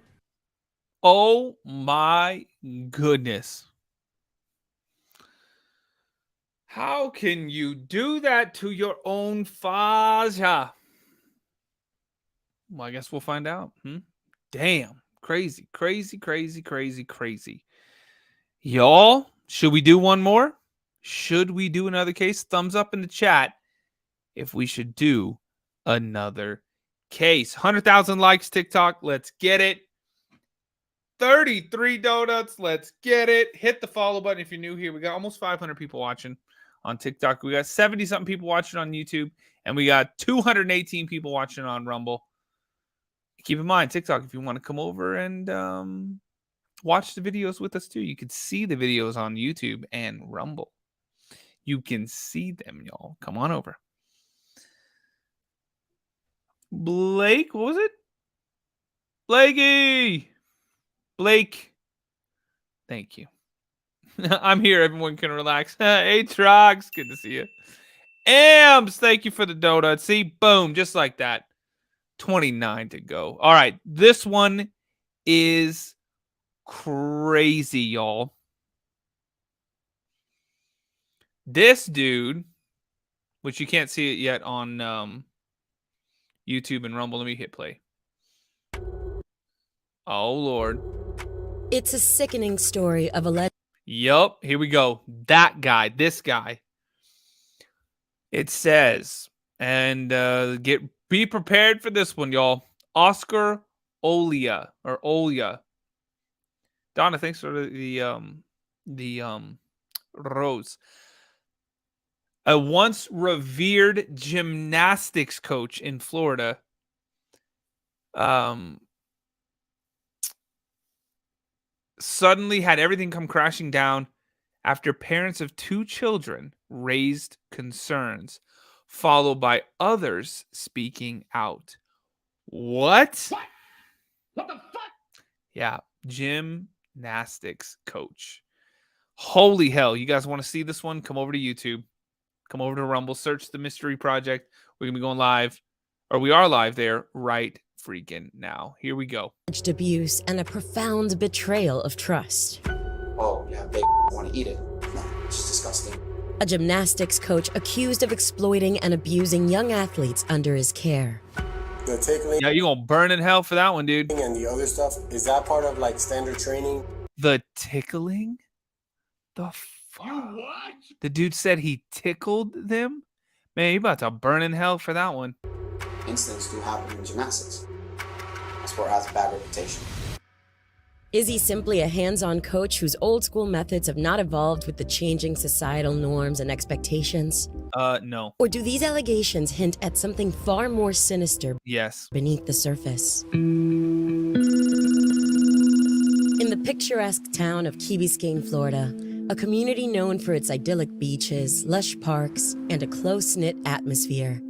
Speaker 1: Oh my goodness. How can you do that to your own father? Well, I guess we'll find out. Damn. Crazy, crazy, crazy, crazy, crazy. Y'all, should we do one more? Should we do another case? Thumbs up in the chat if we should do another case. 100,000 likes, TikTok. Let's get it. 33 donuts. Let's get it. Hit the follow button if you're new here. We got almost 500 people watching on TikTok. We got 70-something people watching on YouTube. And we got 218 people watching on Rumble. Keep in mind, TikTok, if you want to come over and watch the videos with us too, you can see the videos on YouTube and Rumble. You can see them, y'all. Come on over. Blake, what was it? Blakey. Blake. Thank you. I'm here. Everyone can relax. Hey, Trox. Good to see you. Amps, thank you for the donut. See, boom, just like that. 29 to go. All right, this one is crazy, y'all. This dude, which you can't see it yet on YouTube and Rumble. Let me hit play. Oh, Lord.
Speaker 8: It's a sickening story of a
Speaker 1: Yup, here we go. That guy, this guy. It says, and be prepared for this one, y'all. Oscar Olia or Olia. Donna, thanks for the rose. A once revered gymnastics coach in Florida. Suddenly had everything come crashing down after parents of 2 children raised concerns, followed by others speaking out. What? What the fuck? Yeah, gymnastics coach. Holy hell. You guys want to see this one? Come over to YouTube. Come over to Rumble. Search the Mystery Project. We're going to be going live, or we are live there right freaking now. Here we go.
Speaker 8: Abuse and a profound betrayal of trust.
Speaker 22: Oh, yeah, they want to eat it. No, it's just disgusting.
Speaker 8: A gymnastics coach accused of exploiting and abusing young athletes under his care.
Speaker 22: The tickling.
Speaker 1: Yeah, you're going to burn in hell for that one, dude.
Speaker 22: And the other stuff, is that part of like standard training?
Speaker 1: The tickling? The fuck? You what? The dude said he tickled them? Man, you about to burn in hell for that one.
Speaker 22: Incidents do happen in gymnastics. The sport has a bad reputation.
Speaker 8: Is he simply a hands-on coach whose old school methods have not evolved with the changing societal norms and expectations?
Speaker 1: No.
Speaker 8: Or do these allegations hint at something far more sinister?
Speaker 1: Yes.
Speaker 8: Beneath the surface? In the picturesque town of Key Biscayne, Florida, a community known for its idyllic beaches, lush parks, and a close-knit atmosphere,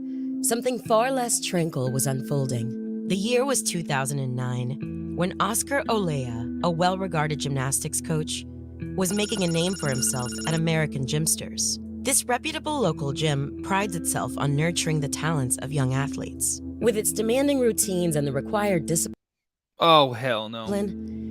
Speaker 8: something far less tranquil was unfolding. The year was 2009, when Oscar Olea, a well-regarded gymnastics coach, was making a name for himself at American Gymsters. This reputable local gym prides itself on nurturing the talents of young athletes. With its demanding routines and the required discipline,
Speaker 1: oh, hell no.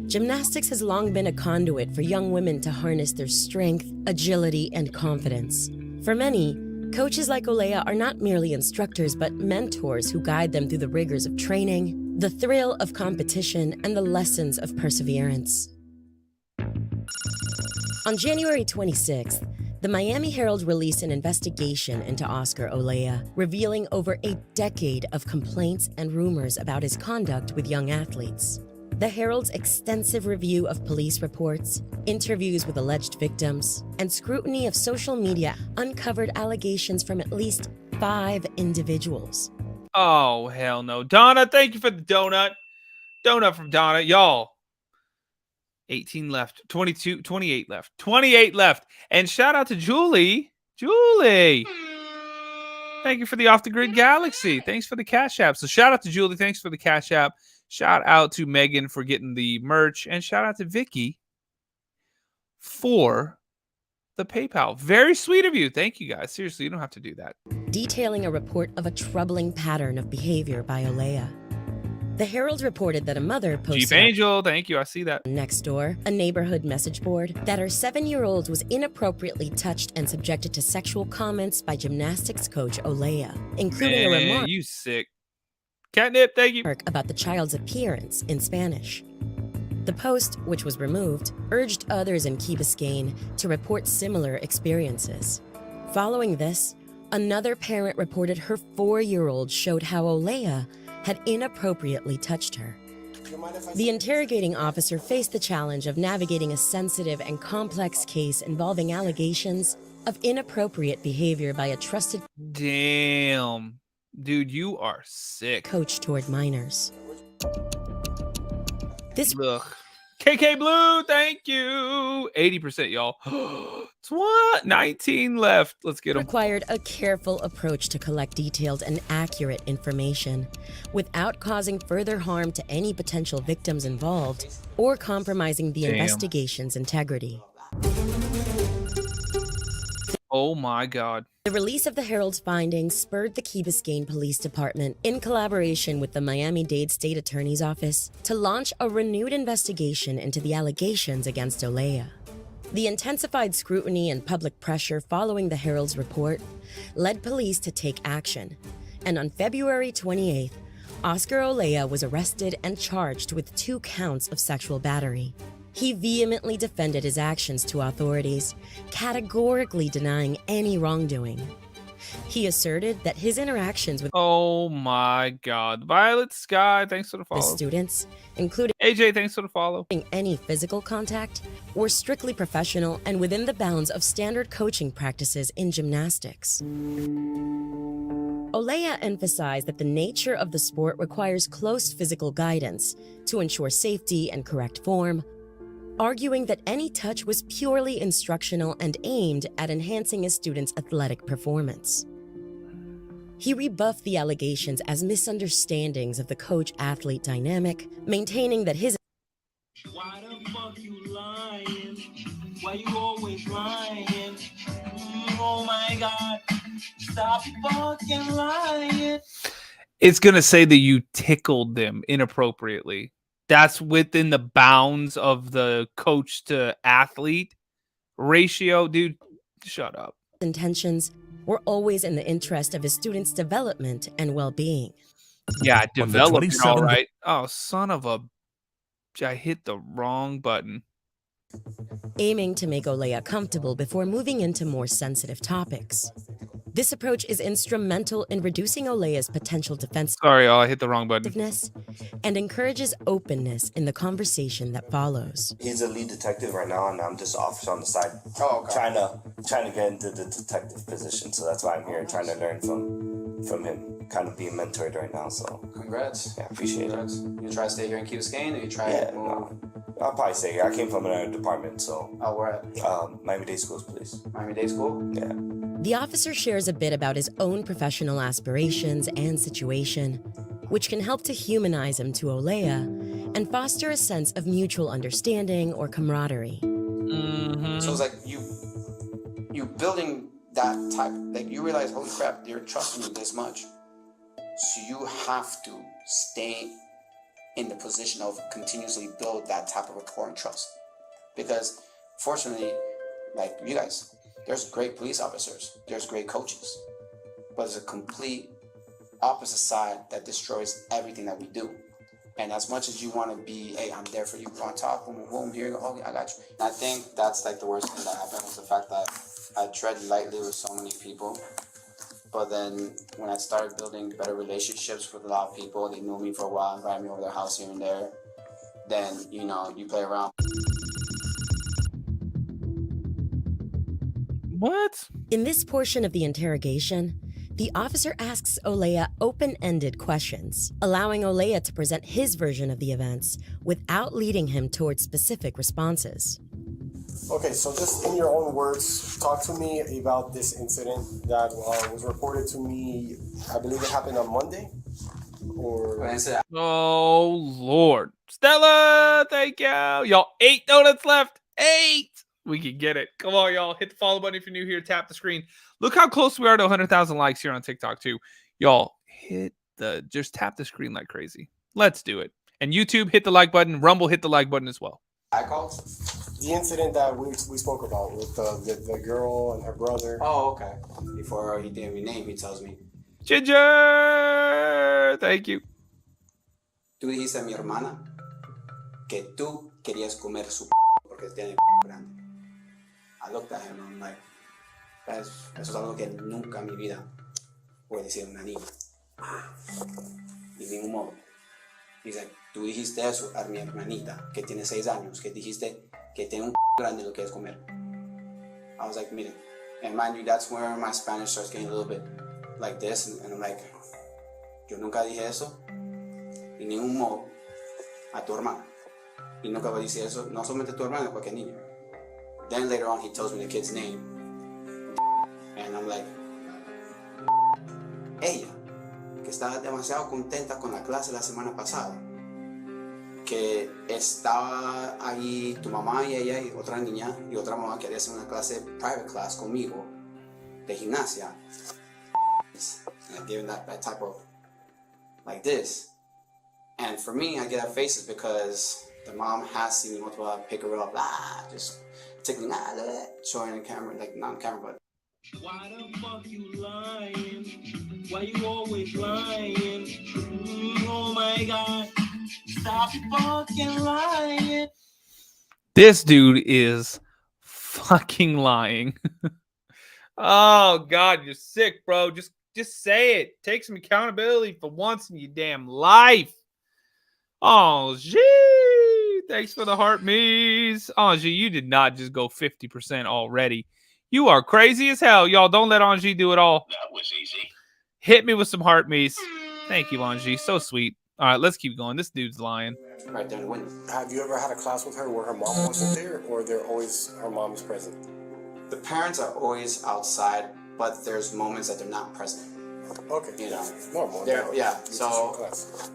Speaker 8: Gymnastics has long been a conduit for young women to harness their strength, agility, and confidence. For many, coaches like Olea are not merely instructors, but mentors who guide them through the rigors of training, the thrill of competition, and the lessons of perseverance. On January 26th, the Miami Herald released an investigation into Oscar Olea, revealing over a decade of complaints and rumors about his conduct with young athletes. The Herald's extensive review of police reports, interviews with alleged victims, and scrutiny of social media uncovered allegations from at least 5 individuals.
Speaker 1: Oh, hell no. Donna, thank you for the donut. Donut from Donna. Y'all, 18 left. 22, 28 left. 28 left. And shout out to Julie. Julie. Thank you for the Off the Grid Galaxy. Thanks for the Cash App. So shout out to Julie. Thanks for the Cash App. Shout out to Megan for getting the merch. And shout out to Vicky for the PayPal. Very sweet of you. Thank you, guys. Seriously, you don't have to do that.
Speaker 8: Detailing a report of a troubling pattern of behavior by Olea. The Herald reported that a mother posted
Speaker 1: Jeep Angel, thank you. I see that.
Speaker 8: Next door, a neighborhood message board, that her 7-year-old was inappropriately touched and subjected to sexual comments by gymnastics coach Olea, including a remark.
Speaker 1: You sick. Catnip, thank you.
Speaker 8: About the child's appearance in Spanish. The post, which was removed, urged others in Key Biscayne to report similar experiences. Following this, another parent reported her 4-year-old showed how Olea had inappropriately touched her. The interrogating officer faced the challenge of navigating a sensitive and complex case involving allegations of inappropriate behavior by a trusted
Speaker 1: Damn. Dude, you are sick.
Speaker 8: Coach toward minors. This
Speaker 1: KK Blue, thank you. 80%, y'all. It's what? 19 left. Let's get them.
Speaker 8: Required a careful approach to collect detailed and accurate information without causing further harm to any potential victims involved or compromising the investigation's integrity.
Speaker 1: Oh my God.
Speaker 8: The release of the Herald's findings spurred the Key Biscayne Police Department, in collaboration with the Miami-Dade State Attorney's Office, to launch a renewed investigation into the allegations against Olea. The intensified scrutiny and public pressure following the Herald's report led police to take action, and on February 28th, Oscar Olea was arrested and charged with 2 counts of sexual battery. He vehemently defended his actions to authorities, categorically denying any wrongdoing. He asserted that his interactions with
Speaker 1: Oh my God. Violet Sky, thanks for the follow.
Speaker 8: the students, including
Speaker 1: AJ, thanks for the follow.
Speaker 8: any physical contact, were strictly professional and within the bounds of standard coaching practices in gymnastics. Olea emphasized that the nature of the sport requires close physical guidance to ensure safety and correct form, arguing that any touch was purely instructional and aimed at enhancing a student's athletic performance. He rebuffed the allegations as misunderstandings of the coach-athlete dynamic, maintaining that his
Speaker 2: Why the fuck you lying? Why you always lying? Oh my God. Stop fucking lying.
Speaker 1: It's going to say that you tickled them inappropriately. That's within the bounds of the coach to athlete ratio. Dude, shut up.
Speaker 8: intentions were always in the interest of his students' development and well-being.
Speaker 1: Yeah, development, all right. Oh, son of a... I hit the wrong button.
Speaker 8: Aiming to make Olea comfortable before moving into more sensitive topics. This approach is instrumental in reducing Olea's potential defensiveness.
Speaker 1: Sorry, I hit the wrong button.
Speaker 8: And encourages openness in the conversation that follows.
Speaker 9: He's a lead detective right now, and I'm just officer on the side, trying to get into the detective position. So that's why I'm here, trying to learn from him, kind of being mentored right now. So
Speaker 22: Congrats.
Speaker 9: Yeah, appreciate it.
Speaker 22: You try to stay here in Key Biscayne, or you try to move?
Speaker 9: No, I'll probably stay here. I came from another department, so.
Speaker 22: Oh, where at?
Speaker 9: Miami-Dade Schools Police.
Speaker 22: Miami-Dade School?
Speaker 9: Yeah.
Speaker 8: The officer shares a bit about his own professional aspirations and situation, which can help to humanize him to Olea and foster a sense of mutual understanding or camaraderie.
Speaker 22: So it's like you building that type, like you realize, holy crap, they're trusting me this much. So you have to stay in the position of continuously build that type of rapport and trust. Because fortunately, like you guys, there's great police officers, there's great coaches, but there's a complete opposite side that destroys everything that we do. And as much as you want to be, hey, I'm there for you, on top, boom, boom, boom, here you go, oh, I got you. And I think that's like the worst thing that happened was the fact that I tread lightly with so many people. But then when I started building better relationships with a lot of people, they knew me for a while, invited me over their house here and there, then, you know, you play around.
Speaker 1: What?
Speaker 8: In this portion of the interrogation, the officer asks Olea open-ended questions, allowing Olea to present his version of the events without leading him towards specific responses.
Speaker 10: Okay, so just in your own words, talk to me about this incident that was reported to me. I believe it happened on Monday.
Speaker 1: Oh, Lord. Stella, thank you. Y'all, 8 donuts left. 8. We can get it. Come on, y'all. Hit the follow button if you're new here. Tap the screen. Look how close we are to 100,000 likes here on TikTok, too. Y'all, just tap the screen like crazy. Let's do it. And YouTube, hit the like button. Rumble, hit the like button as well.
Speaker 10: I called the incident that we spoke about with the girl and her brother.
Speaker 22: Oh, okay. Before he didn't rename, he tells me.
Speaker 1: Ginger! Thank you.
Speaker 22: Tú dijiste a mi hermana que tú querías comer su porque tiene grande. I looked at him and I'm like, eso es algo que nunca en mi vida puede decir una niña. De ningún modo. Dice, tú dijiste eso a mi hermanita que tiene 6 años, que dijiste que tiene un grande y lo quieres comer. I was like, mire, and mind you, that's where my Spanish starts getting a little bit like this, and I'm like, yo nunca dije eso, de ningún modo, a tu hermana. Y nunca va a decir eso, no solamente tu hermano, cualquier niño. Then later on, he tells me the kid's name. And I'm like, ella, que estaba demasiado contenta con la clase la semana pasada. Que estaba ahí tu mamá y ella y otra niña y otra mamá quería hacer una clase private class conmigo de gimnasia. And I gave him that type of, like this. And for me, I get that faces because the mom has seen me multiple times, pick her up, just tickling, showing the camera, like not on camera, but.
Speaker 2: Why the fuck you lying? Why you always lying? Oh my God. Stop fucking lying.
Speaker 1: This dude is fucking lying. Oh God, you're sick, bro. Just say it. Take some accountability for once in your damn life. Oh, gee. Thanks for the heart me's. Angie, you did not just go 50% already. You are crazy as hell. Y'all, don't let Angie do it all.
Speaker 2: That was easy.
Speaker 1: Hit me with some heart me's. Thank you, Angie. So sweet. All right, let's keep going. This dude's lying.
Speaker 22: Right there in the window.
Speaker 10: Have you ever had a class with her where her mom wasn't there, or they're always her mom's present?
Speaker 22: The parents are always outside, but there's moments that they're not present.
Speaker 10: Okay.
Speaker 22: You know,
Speaker 10: normal.
Speaker 22: Yeah. So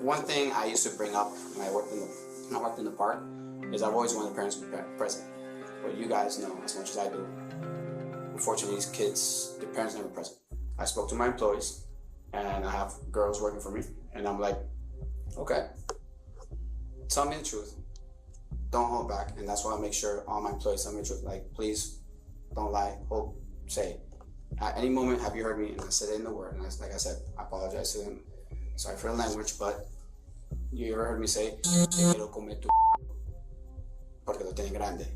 Speaker 22: one thing I used to bring up when I worked in the park is I've always wanted the parents to be present. But you guys know as much as I do. Unfortunately, these kids, their parents never present. I spoke to my employees, and I have girls working for me, and I'm like, okay, tell me the truth. Don't hold back, and that's why I make sure all my employees tell me the truth. Like, please, don't lie. Say it. At any moment, have you heard me? And I said it in the word, and like I said, I apologize to them. Sorry for the language, but you ever heard me say, "Te quiero comer tu porque lo tiene grande,"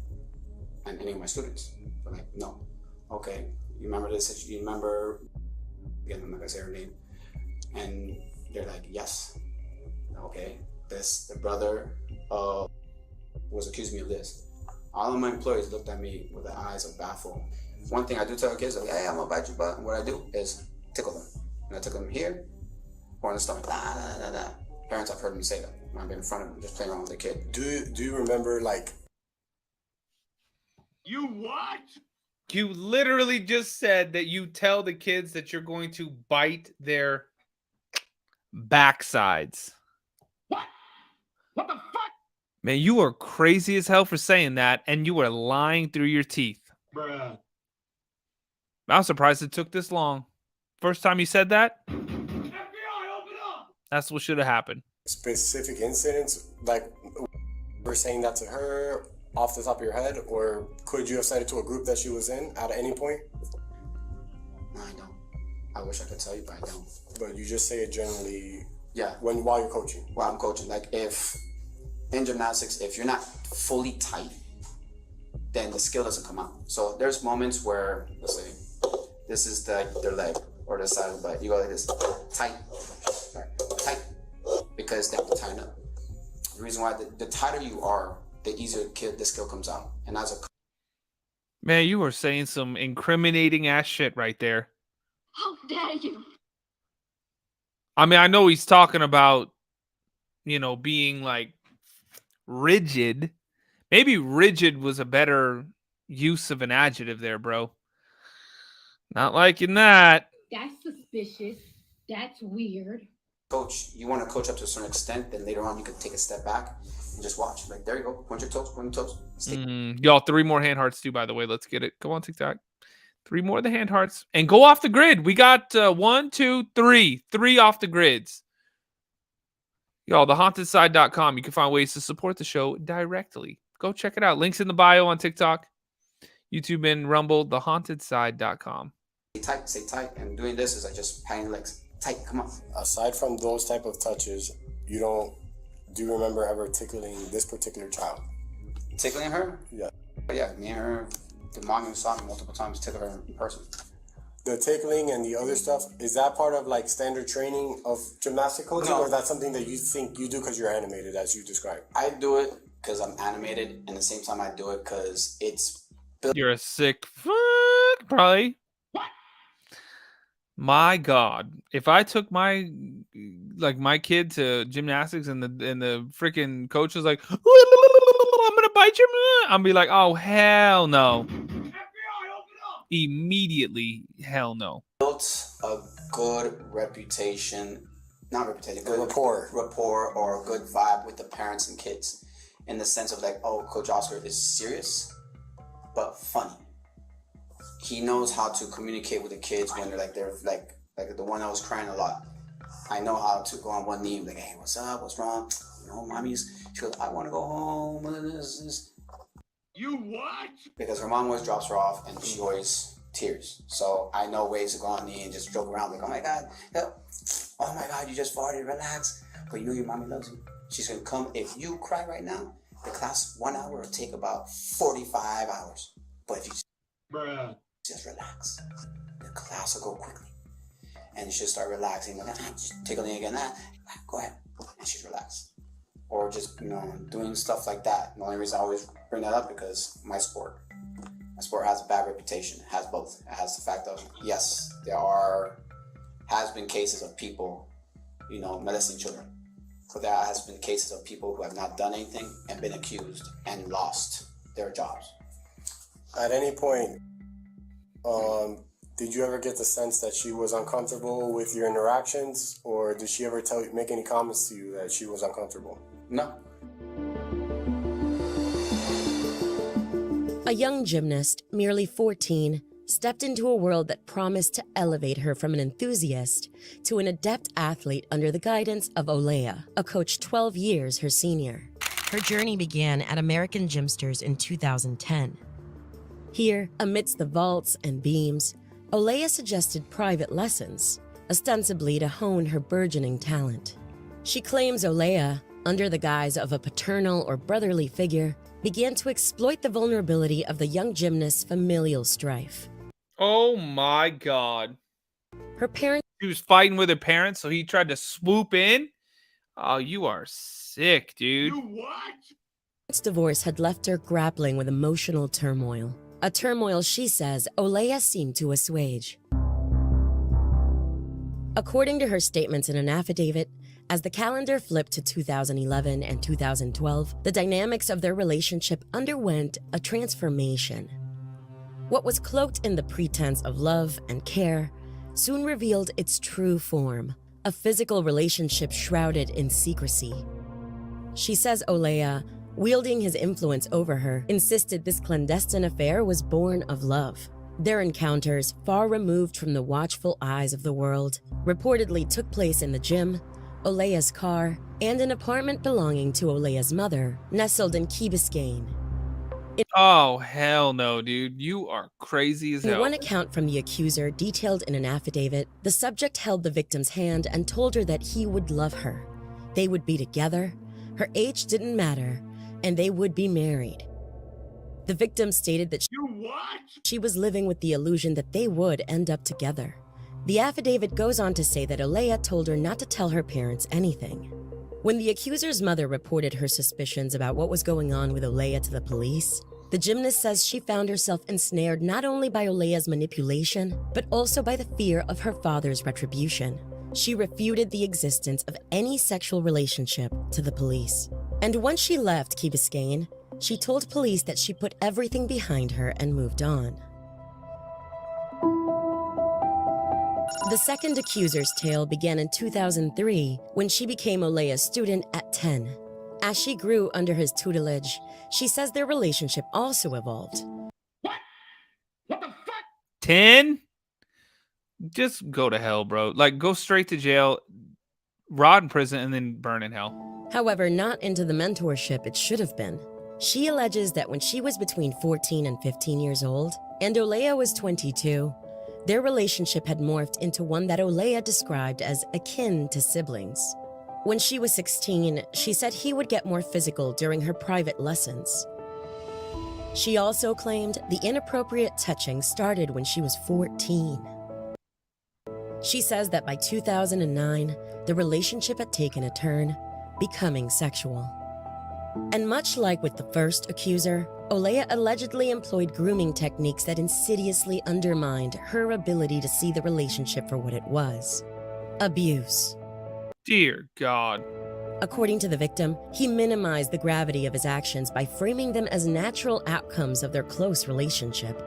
Speaker 22: and any of my students, but like, no. Okay, you remember this? You remember? Again, I'm not gonna say her name, and they're like, yes. Okay, the brother was accusing me of this. All of my employees looked at me with the eyes of baffled. One thing I do tell kids, like, hey, I'm gonna bite your butt. And what I do is tickle them. And I tickle them here or in the stomach. Parents have heard me say that when I've been in front of them, just playing around with the kid.
Speaker 10: Do you remember, like...
Speaker 2: You what?
Speaker 1: You literally just said that you tell the kids that you're going to bite their backsides.
Speaker 2: What? What the fuck?
Speaker 1: Man, you are crazy as hell for saying that, and you are lying through your teeth.
Speaker 2: Bruh.
Speaker 1: I'm surprised it took this long. First time you said that?
Speaker 2: FBI, open up!
Speaker 1: That's what should have happened.
Speaker 10: Specific incidents, like we're saying that to her off the top of your head, or could you have said it to a group that she was in at any point?
Speaker 22: No, I don't. I wish I could tell you, but I don't.
Speaker 10: But you just say it generally.
Speaker 22: Yeah.
Speaker 10: While you're coaching.
Speaker 22: While I'm coaching, like if in gymnastics, if you're not fully tight, then the skill doesn't come out. So there's moments where, let's say, this is their leg or the side of the butt. You go like this, tight, tight, because they have to tighten up. The reason why the tighter you are, the easier the skill comes out. And as a
Speaker 1: man, you were saying some incriminating ass shit right there.
Speaker 7: How dare you?
Speaker 1: I mean, I know he's talking about, being like rigid. Maybe rigid was a better use of an adjective there, bro. Not liking that.
Speaker 7: That's suspicious. That's weird.
Speaker 22: coach, you want to coach up to a certain extent, then later on you can take a step back and just watch. Like, there you go. Point your toes, point your toes.
Speaker 1: Y'all, 3 more hand hearts too, by the way. Let's get it. Go on TikTok. 3 more of the hand hearts. And go off the grid. We got 1, 2, 3. 3 off the grids. Y'all, thehauntedSide.com. You can find ways to support the show directly. Go check it out. Links in the bio on TikTok, YouTube, and Rumble. ThehauntedSide.com.
Speaker 22: Stay tight. And doing this is like just patting legs. Tight, come on.
Speaker 10: Aside from those type of touches, do you remember ever tickling this particular child?
Speaker 22: Tickling her?
Speaker 10: Yeah.
Speaker 22: Yeah, me and her, the mom saw me multiple times tickle her in person.
Speaker 10: The tickling and the other stuff, is that part of like standard training of gymnastic coaching, or is that something that you think you do because you're animated, as you described?
Speaker 22: I do it because I'm animated, and at the same time I do it because it's built.
Speaker 1: You're a sick fuck, probably. My God, if I took my kid to gymnastics and the freaking coach was like, to bite you? I'll be like, oh, hell no. Immediately, hell no.
Speaker 22: Built a good reputation, not reputation, good rapport or a good vibe with the parents and kids, in the sense of like, oh, Coach Oscar is serious, but funny. He knows how to communicate with the kids when they're like the one that was crying a lot. I know how to go on one knee and be like, hey, what's up? What's wrong? You know, she goes, I want to go home. You what? Because her mom always drops her off and she always tears. So I know ways to go on knee and just joke around like, oh my God, you just farted, relax. But you know your mommy loves you. She's gonna come. If you cry right now, the class 1 hour will take about 45 hours. But if you just relax, the class will go quickly. And she'll start relaxing, like, just tickling again, go ahead. And she's relaxed. Or just, doing stuff like that. The only reason I always bring that up because my sport has a bad reputation. It has both. It has the fact of, yes, has been cases of people, molesting children. But there has been cases of people who have not done anything and been accused and lost their jobs.
Speaker 10: At any point, did you ever get the sense that she was uncomfortable with your interactions, or did she ever make any comments to you that she was uncomfortable?
Speaker 22: No.
Speaker 8: A young gymnast, merely 14, stepped into a world that promised to elevate her from an enthusiast to an adept athlete under the guidance of Olea, a coach 12 years her senior. Her journey began at American Gymsters in 2010. Here, amidst the vaults and beams, Olea suggested private lessons, ostensibly to hone her burgeoning talent. She claims Olea, under the guise of a paternal or brotherly figure, began to exploit the vulnerability of the young gymnast's familial strife.
Speaker 1: Oh my God.
Speaker 8: Her parents...
Speaker 1: She was fighting with her parents, so he tried to swoop in? Oh, you are sick, dude.
Speaker 2: You what?
Speaker 8: Divorce had left her grappling with emotional turmoil. A turmoil she says Olea seemed to assuage. According to her statements in an affidavit, as the calendar flipped to 2011 and 2012, the dynamics of their relationship underwent a transformation. What was cloaked in the pretense of love and care soon revealed its true form, a physical relationship shrouded in secrecy. She says Olea, wielding his influence over her, insisted this clandestine affair was born of love. Their encounters, far removed from the watchful eyes of the world, reportedly took place in the gym, Olea's car, and an apartment belonging to Olea's mother, nestled in Key Biscayne.
Speaker 1: Oh, hell no, dude. You are crazy as hell.
Speaker 8: In one account from the accuser, detailed in an affidavit, the subject held the victim's hand and told her that he would love her. They would be together, her age didn't matter, and they would be married. The victim stated that she was living with the illusion that they would end up together. The affidavit goes on to say that Olea told her not to tell her parents anything. When the accuser's mother reported her suspicions about what was going on with Olea to the police, the gymnast says she found herself ensnared not only by Olea's manipulation, but also by the fear of her father's retribution. She refuted the existence of any sexual relationship to the police. And once she left Key Biscayne, she told police that she put everything behind her and moved on. The second accuser's tale began in 2003 when she became Olea's student at 10. As she grew under his tutelage, she says their relationship also evolved.
Speaker 2: What the fuck?
Speaker 1: 10? Just go to hell, bro. Like, go straight to jail, rot in prison, and then burn in hell.
Speaker 8: However, not into the mentorship it should have been. She alleges that when she was between 14 and 15 years old, and Olea was 22, their relationship had morphed into one that Olea described as akin to siblings. When she was 16, she said he would get more physical during her private lessons. She also claimed the inappropriate touching started when she was 14. She says that by 2009, the relationship had taken a turn, becoming sexual. And much like with the first accuser, Olea allegedly employed grooming techniques that insidiously undermined her ability to see the relationship for what it was: abuse.
Speaker 1: Dear God.
Speaker 8: According to the victim, he minimized the gravity of his actions by framing them as natural outcomes of their close relationship.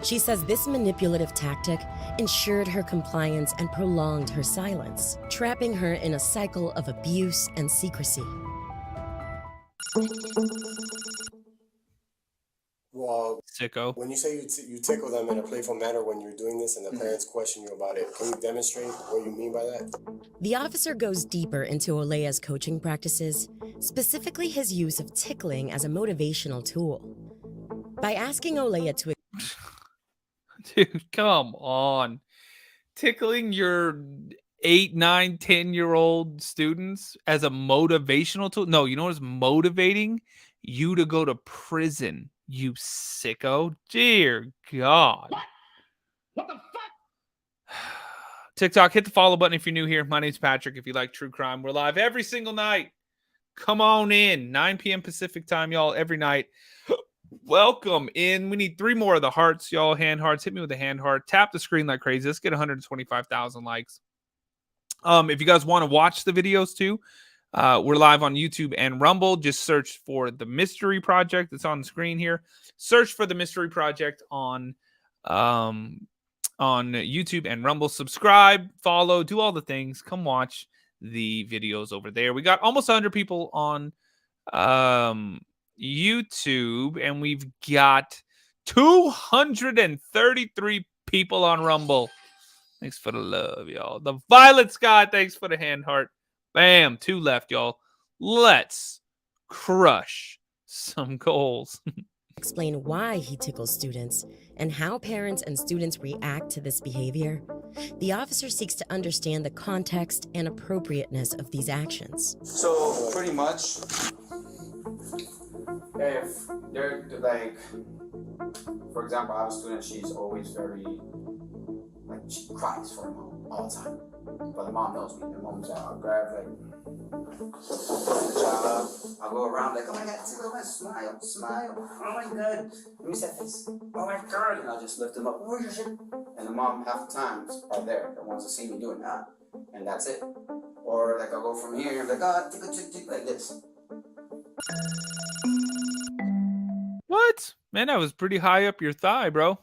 Speaker 8: She says this manipulative tactic ensured her compliance and prolonged her silence, trapping her in a cycle of abuse and secrecy.
Speaker 10: Well,
Speaker 1: sicko.
Speaker 10: When you say you tickle them in a playful manner when you're doing this and the parents question you about it, can you demonstrate what you mean by that?
Speaker 8: The officer goes deeper into Olea's coaching practices, specifically his use of tickling as a motivational tool. By asking Olea to...
Speaker 1: Dude, come on. Tickling your 8, 9, 10-year-old students as a motivational tool? No, you know what's motivating? You to go to prison, you sicko. Dear God. What the fuck? TikTok, hit the follow button if you're new here. My name's Patrick. If you like true crime, we're live every single night. Come on in. 9 p.m. Pacific time, y'all, every night. Welcome in. We need 3 more of the hearts, y'all. Hand hearts. Hit me with a hand heart. Tap the screen like crazy. Let's get 125,000 likes. If you guys want to watch the videos too, we're live on YouTube and Rumble. Just search for The Mystery Project. It's on the screen here. Search for The Mystery Project on YouTube and Rumble. Subscribe, follow, do all the things. Come watch the videos over there. We got almost 100 people on YouTube, and we've got 233 people on Rumble. Thanks for the love, y'all. The Violet Sky, thanks for the hand heart. Bam, 2 left, y'all. Let's crush some goals.
Speaker 8: Explain why he tickles students and how parents and students react to this behavior, the officer seeks to understand the context and appropriateness of these actions.
Speaker 22: So pretty much, if they're like, for example, I have a student, she's always very, like, she cries for her mom all the time. But the mom knows me. The mom's out. I'll grab, like, I'll go around, like, oh my God, smile, smile. Oh my God. Let me see that face. Oh my God. And I'll just lift them up. Where's your shit? And the mom, half the times, are there. The ones that see me doing that. And that's it. Or, like, I'll go from here, and like, oh, tick, like this.
Speaker 1: What? Man, that was pretty high up your thigh, bro.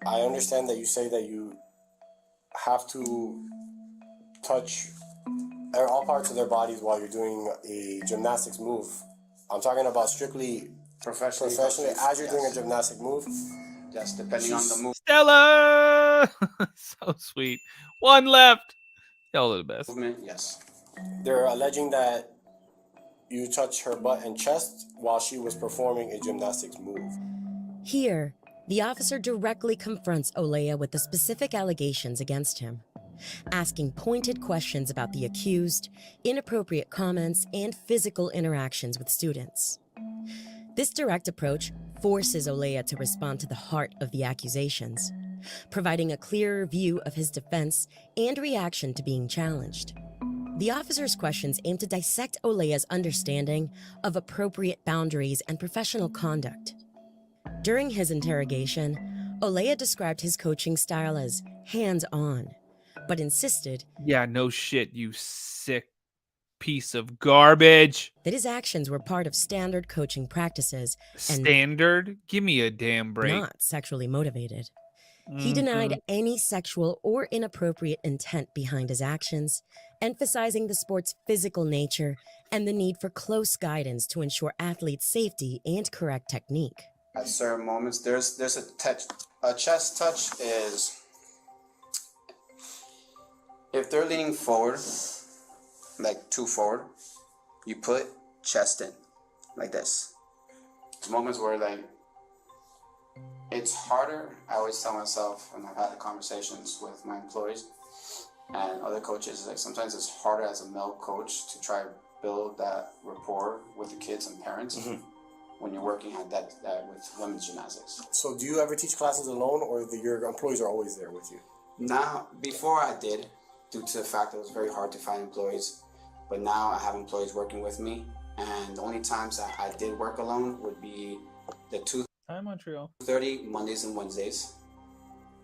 Speaker 10: I understand that you say that you have to touch all parts of their bodies while you're doing a gymnastics move. I'm talking about strictly professionally as you're doing a gymnastic move.
Speaker 22: Just depending on the move.
Speaker 1: Stella! So sweet. 1 left. Y'all are the best.
Speaker 22: Movement, yes.
Speaker 10: They're alleging that you touched her butt and chest while she was performing a gymnastics move.
Speaker 8: Here, the officer directly confronts Olea with the specific allegations against him, asking pointed questions about the accused, inappropriate comments, and physical interactions with students. This direct approach forces Olea to respond to the heart of the accusations, providing a clearer view of his defense and reaction to being challenged. The officer's questions aim to dissect Olea's understanding of appropriate boundaries and professional conduct. During his interrogation, Olea described his coaching style as hands-on, but insisted,
Speaker 1: yeah, no shit, you sick piece of garbage,
Speaker 8: that his actions were part of standard coaching practices and
Speaker 1: standard? Give me a damn break.
Speaker 8: Not sexually motivated. He denied any sexual or inappropriate intent behind his actions, emphasizing the sport's physical nature and the need for close guidance to ensure athletes' safety and correct technique.
Speaker 22: At certain moments, there's a touch. A chest touch is if they're leaning forward, like too forward, you put chest in, like this. There's moments where, like, it's harder. I always tell myself, and I've had the conversations with my employees and other coaches, like, sometimes it's harder as a male coach to try to build that rapport with the kids and parents. Mm-hmm. When you're working at that with women's gymnastics.
Speaker 10: So do you ever teach classes alone, or your employees are always there with you?
Speaker 22: Now, before I did, due to the fact that it was very hard to find employees, but now I have employees working with me, and the only times that I did work alone would be the 2:30 Mondays and Wednesdays,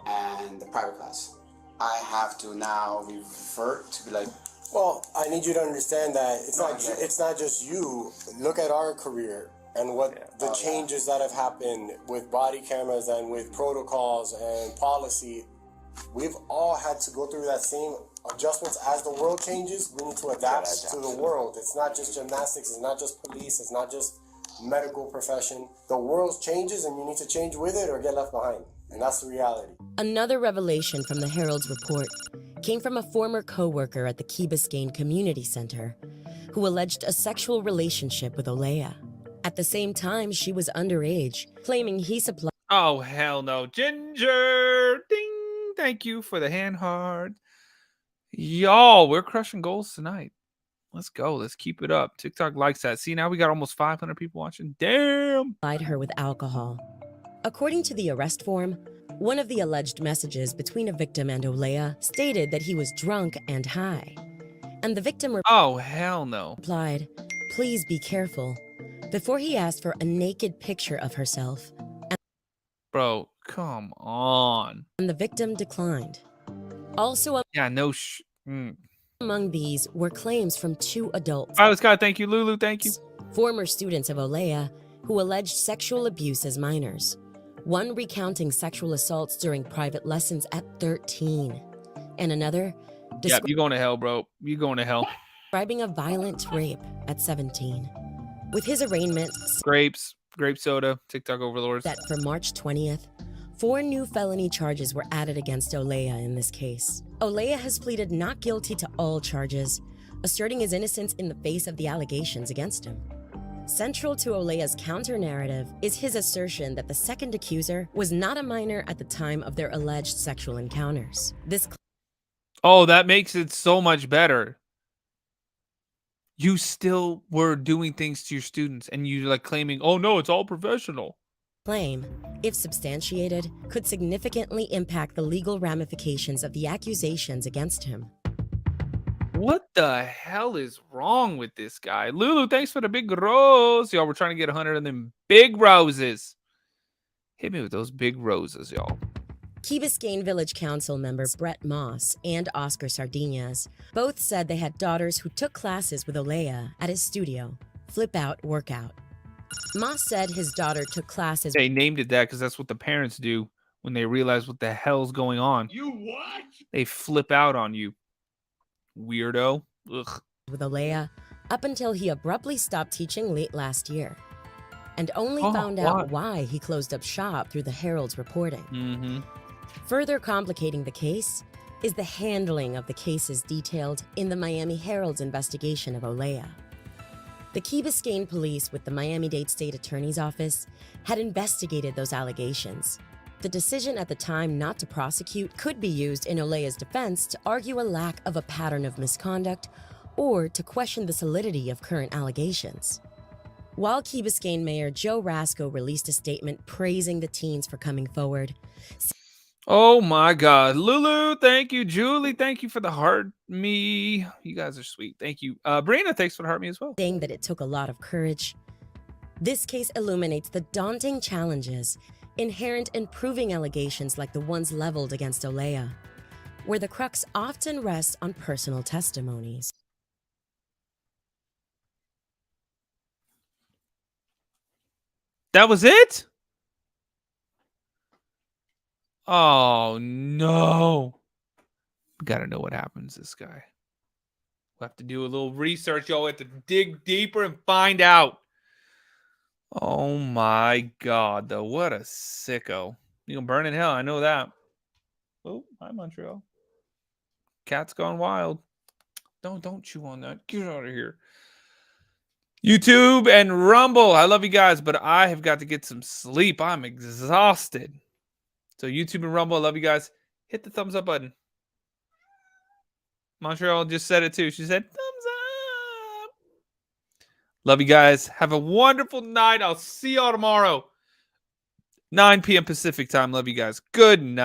Speaker 22: and the private class. I have to now revert to be like,
Speaker 10: Well, I need you to understand that it's not just you. Look at our career and what the changes that have happened with body cameras and with protocols and policy. We've all had to go through that same adjustments. As the world changes, we need to adapt to the world. It's not just gymnastics, it's not just police, it's not just medical profession. The world changes and you need to change with it or get left behind. And that's the reality.
Speaker 8: Another revelation from the Herald's report came from a former co-worker at the Key Biscayne Community Center who alleged a sexual relationship with Olea. At the same time, she was underage, claiming he supplied...
Speaker 1: Oh, hell no. Ginger! Ding! Thank you for the hand heart. Y'all, we're crushing goals tonight. Let's go. Let's keep it up. TikTok likes that. See, now we got almost 500 people watching. Damn!
Speaker 8: ...supplied her with alcohol. According to the arrest form, one of the alleged messages between a victim and Olea stated that he was drunk and high. And the victim
Speaker 1: oh, hell no.
Speaker 8: replied, "Please be careful," before he asked for a naked picture of herself.
Speaker 1: Bro, come on.
Speaker 8: And the victim declined. Also,
Speaker 1: yeah, no
Speaker 8: among these were claims from 2 adults.
Speaker 1: Violet Scott, thank you. Lulu, thank you.
Speaker 8: Former students of Olea who alleged sexual abuse as minors. One recounting sexual assaults during private lessons at 13. And another...
Speaker 1: Yep, you're going to hell, bro. You're going to hell.
Speaker 8: ...describing a violent rape at 17. With his arraignment...
Speaker 1: Grapes, grape soda, TikTok overlords.
Speaker 8: ...that for March 20th, 4 new felony charges were added against Olea in this case. Olea has pleaded not guilty to all charges, asserting his innocence in the face of the allegations against him. Central to Olea's counter-narrative is his assertion that the second accuser was not a minor at the time of their alleged sexual encounters.
Speaker 1: Oh, that makes it so much better. You still were doing things to your students and you like claiming, oh no, it's all professional.
Speaker 8: Claim, if substantiated, could significantly impact the legal ramifications of the accusations against him.
Speaker 1: What the hell is wrong with this guy? Lulu, thanks for the big rose. Y'all, we're trying to get 100 of them big roses. Hit me with those big roses, y'all.
Speaker 8: Key Biscayne Village Council member Brett Moss and Oscar Sardinas both said they had daughters who took classes with Olea at his studio, Flip Out Workout. Moss said his daughter took classes...
Speaker 1: They named it that because that's what the parents do when they realize what the hell's going on.
Speaker 2: You what?
Speaker 1: They flip out on you. Weirdo. Ugh.
Speaker 8: ...with Olea up until he abruptly stopped teaching late last year. And only found out why he closed up shop through the Herald's reporting. Further complicating the case is the handling of the cases detailed in the Miami Herald's investigation of Olea. The Key Biscayne police with the Miami-Dade State Attorney's Office had investigated those allegations. The decision at the time not to prosecute could be used in Olea's defense to argue a lack of a pattern of misconduct or to question the solidity of current allegations. While Key Biscayne Mayor Joe Rasco released a statement praising the teens for coming forward.
Speaker 1: Oh my God. Lulu, thank you. Julie, thank you for the heart me. You guys are sweet. Thank you. Brina, thanks for the heart me as well.
Speaker 8: Saying that it took a lot of courage. This case illuminates the daunting challenges inherent in proving allegations like the ones leveled against Olea, where the crux often rests on personal testimonies.
Speaker 1: That was it? Oh, no. We got to know what happens to this guy. We'll have to do a little research. Y'all have to dig deeper and find out. Oh, my God, though. What a sicko. You're going to burn in hell. I know that. Oh, hi, Montreal. Cat's gone wild. Don't chew on that. Get out of here. YouTube and Rumble. I love you guys, but I have got to get some sleep. I'm exhausted. So YouTube and Rumble, I love you guys. Hit the thumbs up button. Montreal just said it too. She said, thumbs up. Love you guys. Have a wonderful night. I'll see y'all tomorrow. 9 p.m. Pacific time. Love you guys. Good night.